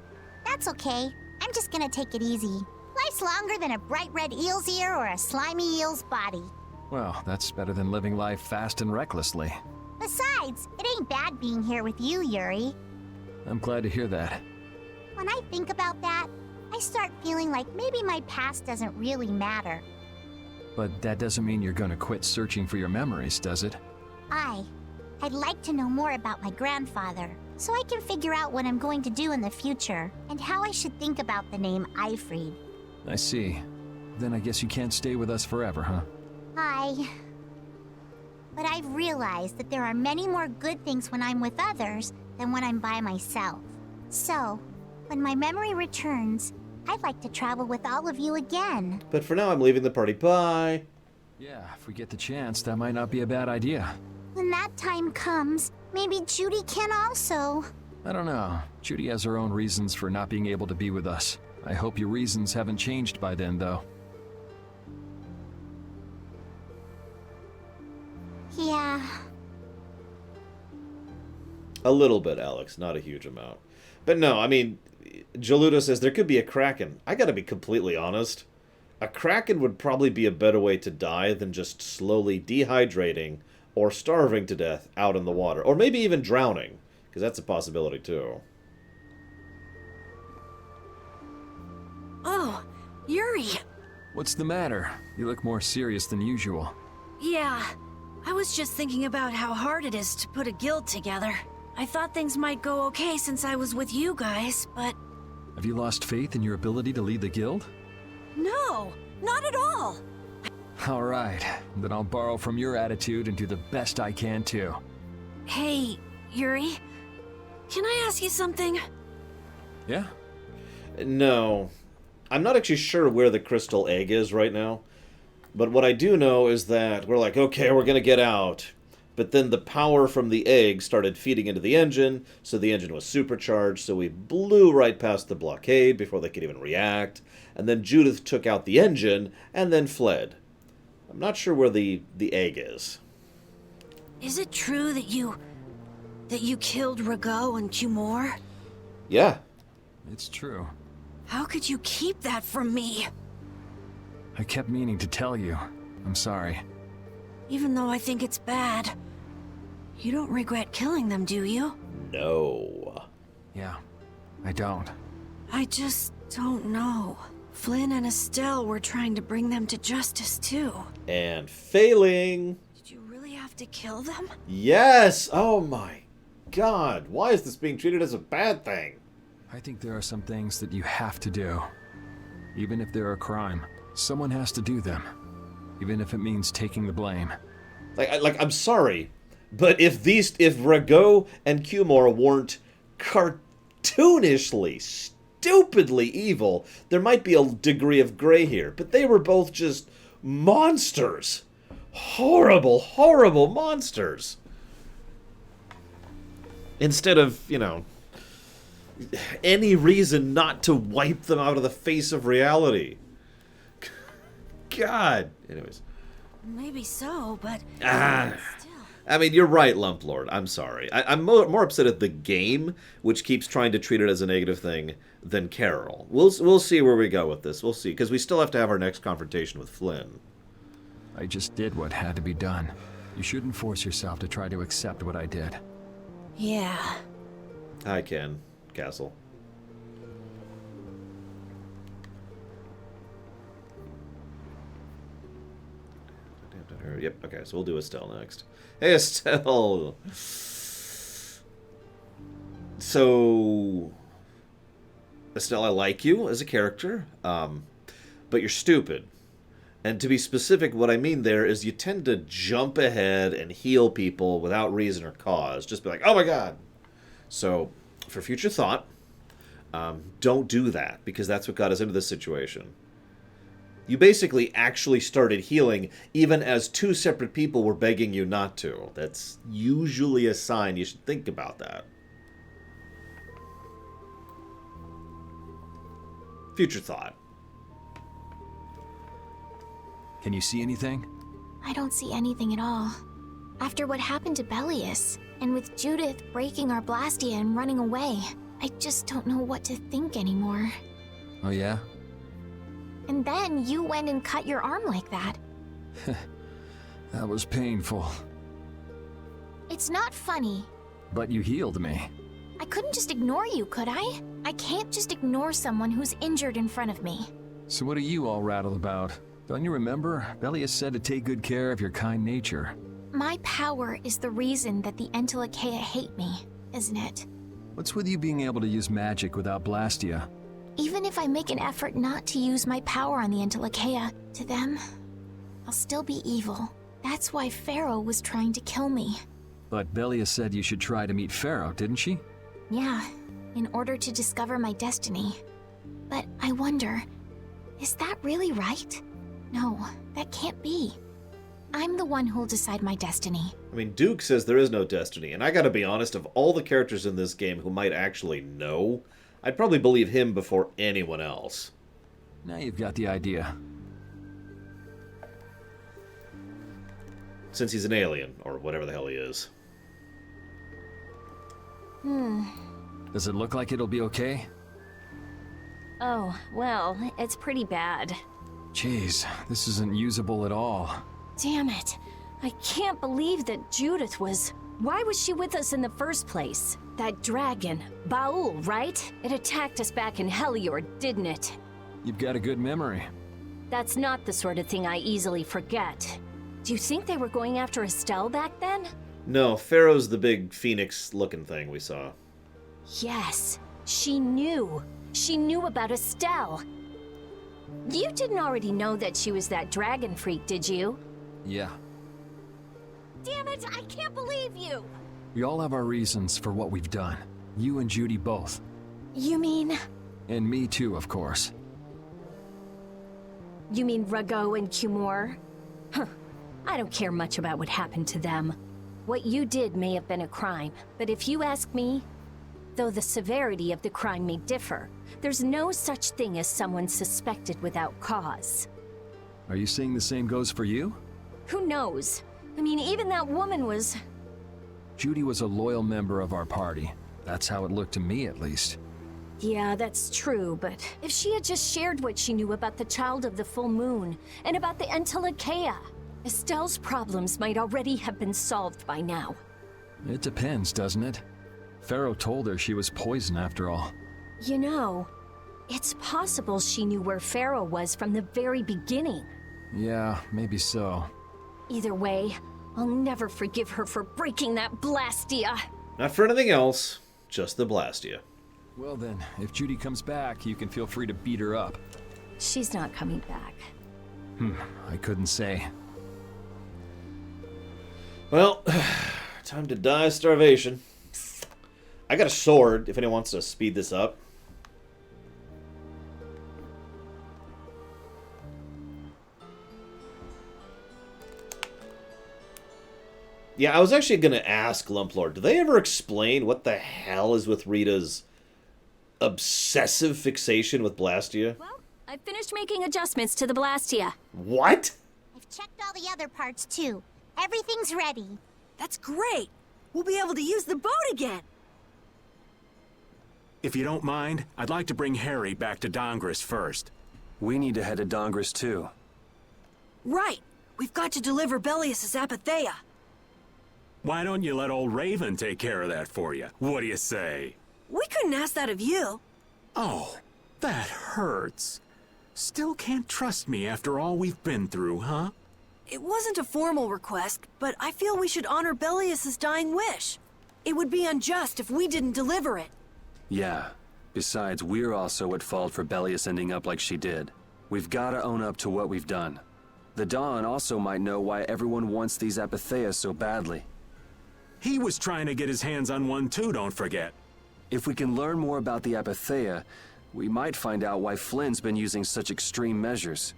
That's okay. I'm just gonna take it easy. Life's longer than a bright red eel's ear or a slimy eel's body. Well, that's better than living life fast and recklessly. Besides, it ain't bad being here with you, Yuri. I'm glad to hear that. When I think about that, I start feeling like maybe my past doesn't really matter. But that doesn't mean you're gonna quit searching for your memories, does it? I'd like to know more about my grandfather, so I can figure out what I'm going to do in the future, and how I should think about the name Eifried. I see. Then I guess you can't stay with us forever, huh? But I've realized that there are many more good things when I'm with others than when I'm by myself. So, when my memory returns, I'd like to travel with all of you again. But for now, I'm leaving the party. Bye. Yeah, if we get the chance, that might not be a bad idea. When that time comes, maybe Judy can also. I don't know. Judy has her own reasons for not being able to be with us. I hope your reasons haven't changed by then, though. Yeah. A little bit, Alex. Not a huge amount. But no, I mean, Joludo says there could be a Kraken. I gotta be completely honest. A Kraken would probably be a better way to die than just slowly dehydrating or starving to death out in the water. Or maybe even drowning, because that's a possibility too. Oh, Yuri. What's the matter? You look more serious than usual. Yeah, I was just thinking about how hard it is to put a guild together. I thought things might go okay since I was with you guys, but... Have you lost faith in your ability to lead the guild? No, not at all. All right, then I'll borrow from your attitude and do the best I can too. Hey, Yuri, can I ask you something? Yeah? No. I'm not actually sure where the crystal egg is right now. But what I do know is that we're like, okay, we're gonna get out. But then the power from the egg started feeding into the engine, so the engine was supercharged, so we blew right past the blockade before they could even react. And then Judith took out the engine, and then fled. I'm not sure where the egg is. Is it true that you killed Rago and Cumor? Yeah. It's true. How could you keep that from me? I kept meaning to tell you. I'm sorry. Even though I think it's bad. You don't regret killing them, do you? No. Yeah, I don't. I just don't know. Flynn and Estelle were trying to bring them to justice, too. And failing. Did you really have to kill them? Yes! Oh my god. Why is this being treated as a bad thing? I think there are some things that you have to do. Even if they're a crime, someone has to do them. Even if it means taking the blame. Like I'm sorry, but if Rago and Cumor weren't cartoonishly, stupidly evil, there might be a degree of gray here. But they were both just monsters. Horrible, horrible monsters. Instead of, you know, any reason not to wipe them out of the face of reality. God. Anyways. Maybe so, but... I mean, you're right, Lumplord. I'm sorry. I'm more upset at the game, which keeps trying to treat it as a negative thing, than Carol. We'll see where we go with this. We'll see, because we still have to have our next confrontation with Flynn. I just did what had to be done. You shouldn't force yourself to try to accept what I did. Yeah. Hi, Ken. Castle. Yep, okay, so we'll do Estelle next. Hey, Estelle! So... Estelle, I like you as a character, but you're stupid. And to be specific, what I mean there is you tend to jump ahead and heal people without reason or cause. Just be like, oh my god! So, for future thought, Don't do that, because that's what got us into this situation. You basically actually started healing even as two separate people were begging you not to. That's usually a sign you should think about that. Future thought. Can you see anything? I don't see anything at all. After what happened to Belius, and with Judith breaking our Blastia and running away, I just don't know what to think anymore. Oh yeah? And then you went and cut your arm like that. That was painful. It's not funny. But you healed me. I couldn't just ignore you, could I? I can't just ignore someone who's injured in front of me. So what are you all rattled about? Don't you remember? Belius said to take good care of your kind nature. My power is the reason that the Entelekea hate me, isn't it? What's with you being able to use magic without Blastia? Even if I make an effort not to use my power on the Entelekea, to them, I'll still be evil. That's why Pharaoh was trying to kill me. But Belius said you should try to meet Pharaoh, didn't she? Yeah, in order to discover my destiny. But I wonder, is that really right? No, that can't be. I'm the one who'll decide my destiny. I mean, Duke says there is no destiny, and I gotta be honest, of all the characters in this game who might actually know, I'd probably believe him before anyone else. Now you've got the idea. Since he's an alien, or whatever the hell he is. Does it look like it'll be okay? Oh, well, it's pretty bad. Jeez, this isn't usable at all. Damn it. I can't believe that Judith was... Why was she with us in the first place? That dragon, Baul, right? It attacked us back in Heliord, didn't it? You've got a good memory. That's not the sort of thing I easily forget. Do you think they were going after Estelle back then? No, Pharaoh's the big phoenix-looking thing we saw. Yes, she knew. She knew about Estelle. You didn't already know that she was that dragon freak, did you? Yeah. Damn it, I can't believe you! We all have our reasons for what we've done. You and Judy both. You mean... And me too, of course. You mean Rago and Cumor? Huh. I don't care much about what happened to them. What you did may have been a crime, but if you ask me, though the severity of the crime may differ, there's no such thing as someone suspected without cause. Are you saying the same goes for you? Who knows? I mean, even that woman was... Judy was a loyal member of our party. That's how it looked to me, at least. Yeah, that's true, but if she had just shared what she knew about the Child of the Full Moon, and about the Entelekea, Estelle's problems might already have been solved by now. It depends, doesn't it? Pharaoh told her she was poison after all. You know, it's possible she knew where Pharaoh was from the very beginning. Yeah, maybe so. Either way, I'll never forgive her for breaking that Blastia. Not for anything else, just the Blastia. Well then, if Judy comes back, you can feel free to beat her up. She's not coming back. I couldn't say. Well, time to die of starvation. I got a sword, if anyone wants to speed this up. Yeah, I was actually going to ask Lumplord, do they ever explain what the hell is with Rita's obsessive fixation with Blastia? Well, I finished making adjustments to the Blastia. What? I've checked all the other parts, too. Everything's ready. That's great. We'll be able to use the boat again. If you don't mind, I'd like to bring Harry back to Dongris first. We need to head to Dongris too. Right. We've got to deliver Belius' Apatheia. Why don't you let old Raven take care of that for you? What do you say? We couldn't ask that of you. Oh, that hurts. Still can't trust me after all we've been through, huh? It wasn't a formal request, but I feel we should honor Belius' dying wish. It would be unjust if we didn't deliver it. Yeah. Besides, we're also at fault for Belius ending up like she did. We've gotta own up to what we've done. The Dawn also might know why everyone wants these Apatheias so badly. He was trying to get his hands on one too, don't forget. If we can learn more about the Apatheia, we might find out why Flynn's been using such extreme measures.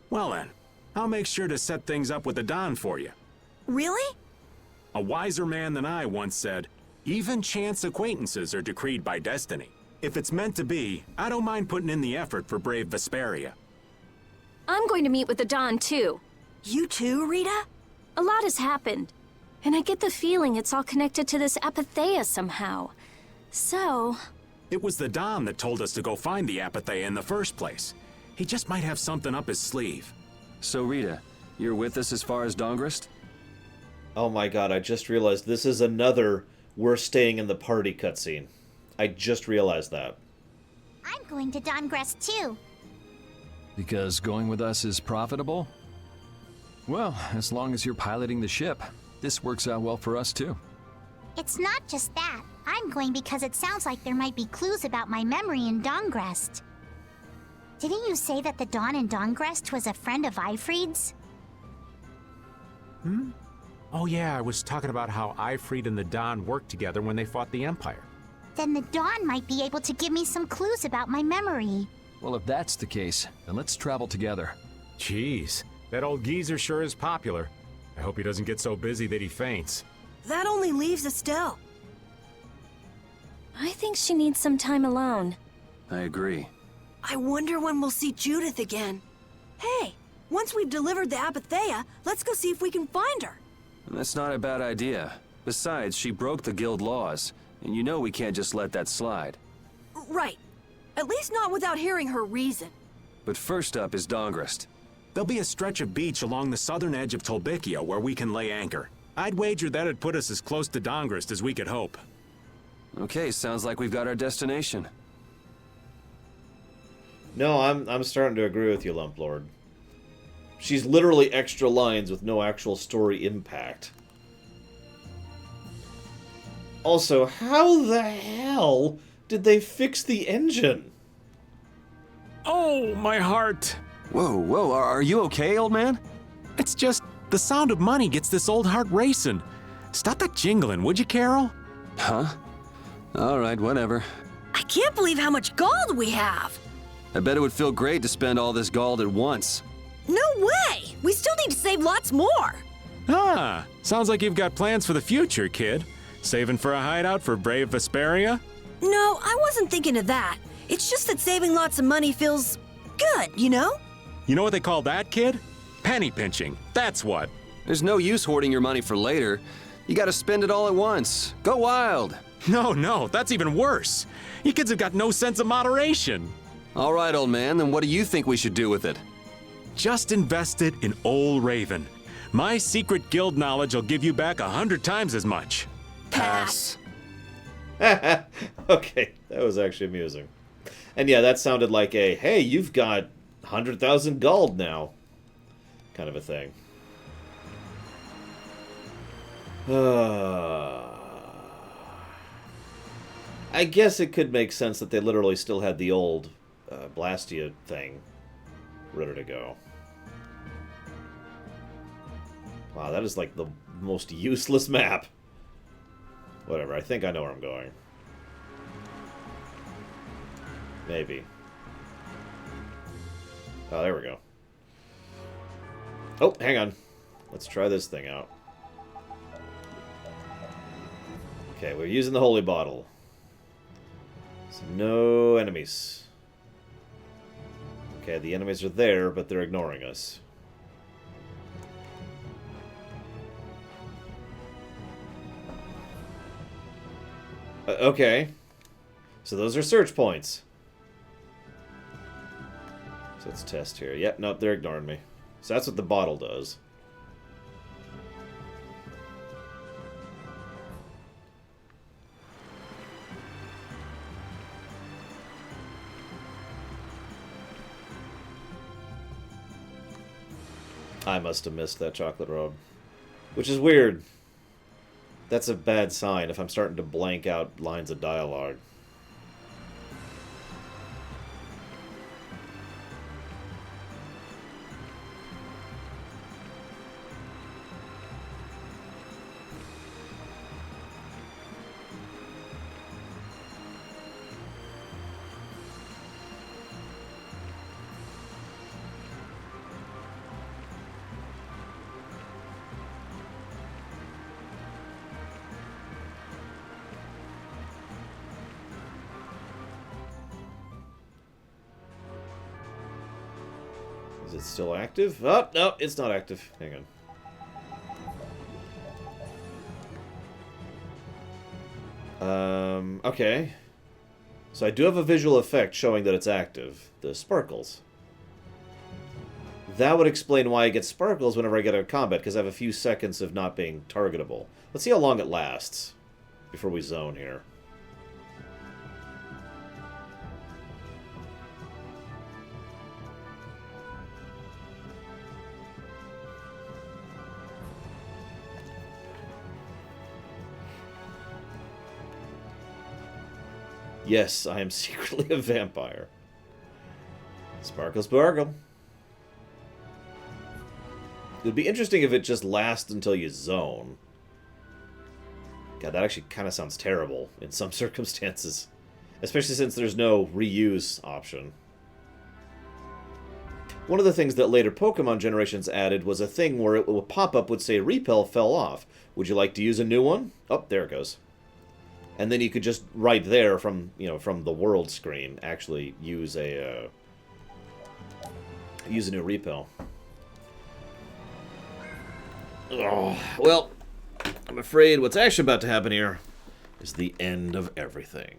Well then, I'll make sure to set things up with the Don for you. Really? A wiser man than I once said, even chance acquaintances are decreed by destiny. If it's meant to be, I don't mind putting in the effort for brave Vesperia. I'm going to meet with the Don, too. You too, Rita? A lot has happened, and I get the feeling it's all connected to this Apatheia somehow. So... It was the Don that told us to go find the Apatheia in the first place. He just might have something up his sleeve. So Rita, you're with us as far as Dongrist? Oh my god, I just realized this is another we're staying in the party cutscene. I just realized that. I'm going to Dongrest too. Because going with us is profitable? Well, as long as you're piloting the ship, this works out well for us too. It's not just that. I'm going because it sounds like there might be clues about my memory in Dongrest. Didn't you say that the Don in Dongrest was a friend of Eifried's? Hmm? Oh yeah, I was talking about how Eifried and the Don worked together when they fought the Empire. Then the Don might be able to give me some clues about my memory. Well, if that's the case, then let's travel together. Jeez, that old geezer sure is popular. I hope he doesn't get so busy that he faints. That only leaves Estelle. I think she needs some time alone. I agree. I wonder when we'll see Judith again. Hey, once we've delivered the Apatheia, let's go see if we can find her. That's not a bad idea. Besides, she broke the guild laws, and you know we can't just let that slide. Right. At least not without hearing her reason. But first up is Dongrist. There'll be a stretch of beach along the southern edge of Tolbikia where we can lay anchor. I'd wager that'd put us as close to Dongrist as we could hope. Okay, sounds like we've got our destination. No, I'm starting to agree with you, Lumplord. She's literally extra lines with no actual story impact. Also, how the hell did they fix the engine? Oh, my heart! Whoa, are you okay, old man? It's just, the sound of money gets this old heart racing. Stop that jingling, would you, Carol? Huh? Alright, whatever. I can't believe how much gold we have! I bet it would feel great to spend all this gold at once. No way! We still need to save lots more! Ah, sounds like you've got plans for the future, kid. Saving for a hideout for brave Vesperia? No, I wasn't thinking of that. It's just that saving lots of money feels good, you know? You know what they call that, kid? Penny pinching, that's what. There's no use hoarding your money for later. You gotta spend it all at once. Go wild. No, that's even worse. You kids have got no sense of moderation. All right, old man, then what do you think we should do with it? Just invest it in Old Raven. My secret guild knowledge will give you back 100 times as much. Pass. Okay, that was actually amusing. And yeah, that sounded like a, hey, you've got 100,000 gold now, kind of a thing. I guess it could make sense that they literally still had the old Blastia thing ready to go. Wow, that is like the most useless map. Whatever, I think I know where I'm going. Maybe. Oh, there we go. Oh, hang on. Let's try this thing out. Okay, we're using the holy bottle. So no enemies. Okay, the enemies are there, but they're ignoring us. Okay. So those are search points. So let's test here. Yep, nope, they're ignoring me. So that's what the bottle does. I must have missed that chocolate robe. Which is weird. That's a bad sign if I'm starting to blank out lines of dialogue. it still active? Oh, no, it's not active. Hang on. Okay. So I do have a visual effect showing that it's active. The sparkles. That would explain why I get sparkles whenever I get out of combat, because I have a few seconds of not being targetable. Let's see how long it lasts before we zone here. Yes, I am secretly a vampire. Sparkle, sparkle. It would be interesting if it just lasts until you zone. God, that actually kind of sounds terrible in some circumstances. Especially since there's no reuse option. One of the things that later Pokemon generations added was a thing where a pop-up would say Repel fell off. Would you like to use a new one? Oh, there it goes. And then you could just right there from, you know, from the world screen actually use a new Repel. Oh, well, I'm afraid what's actually about to happen here is the end of everything.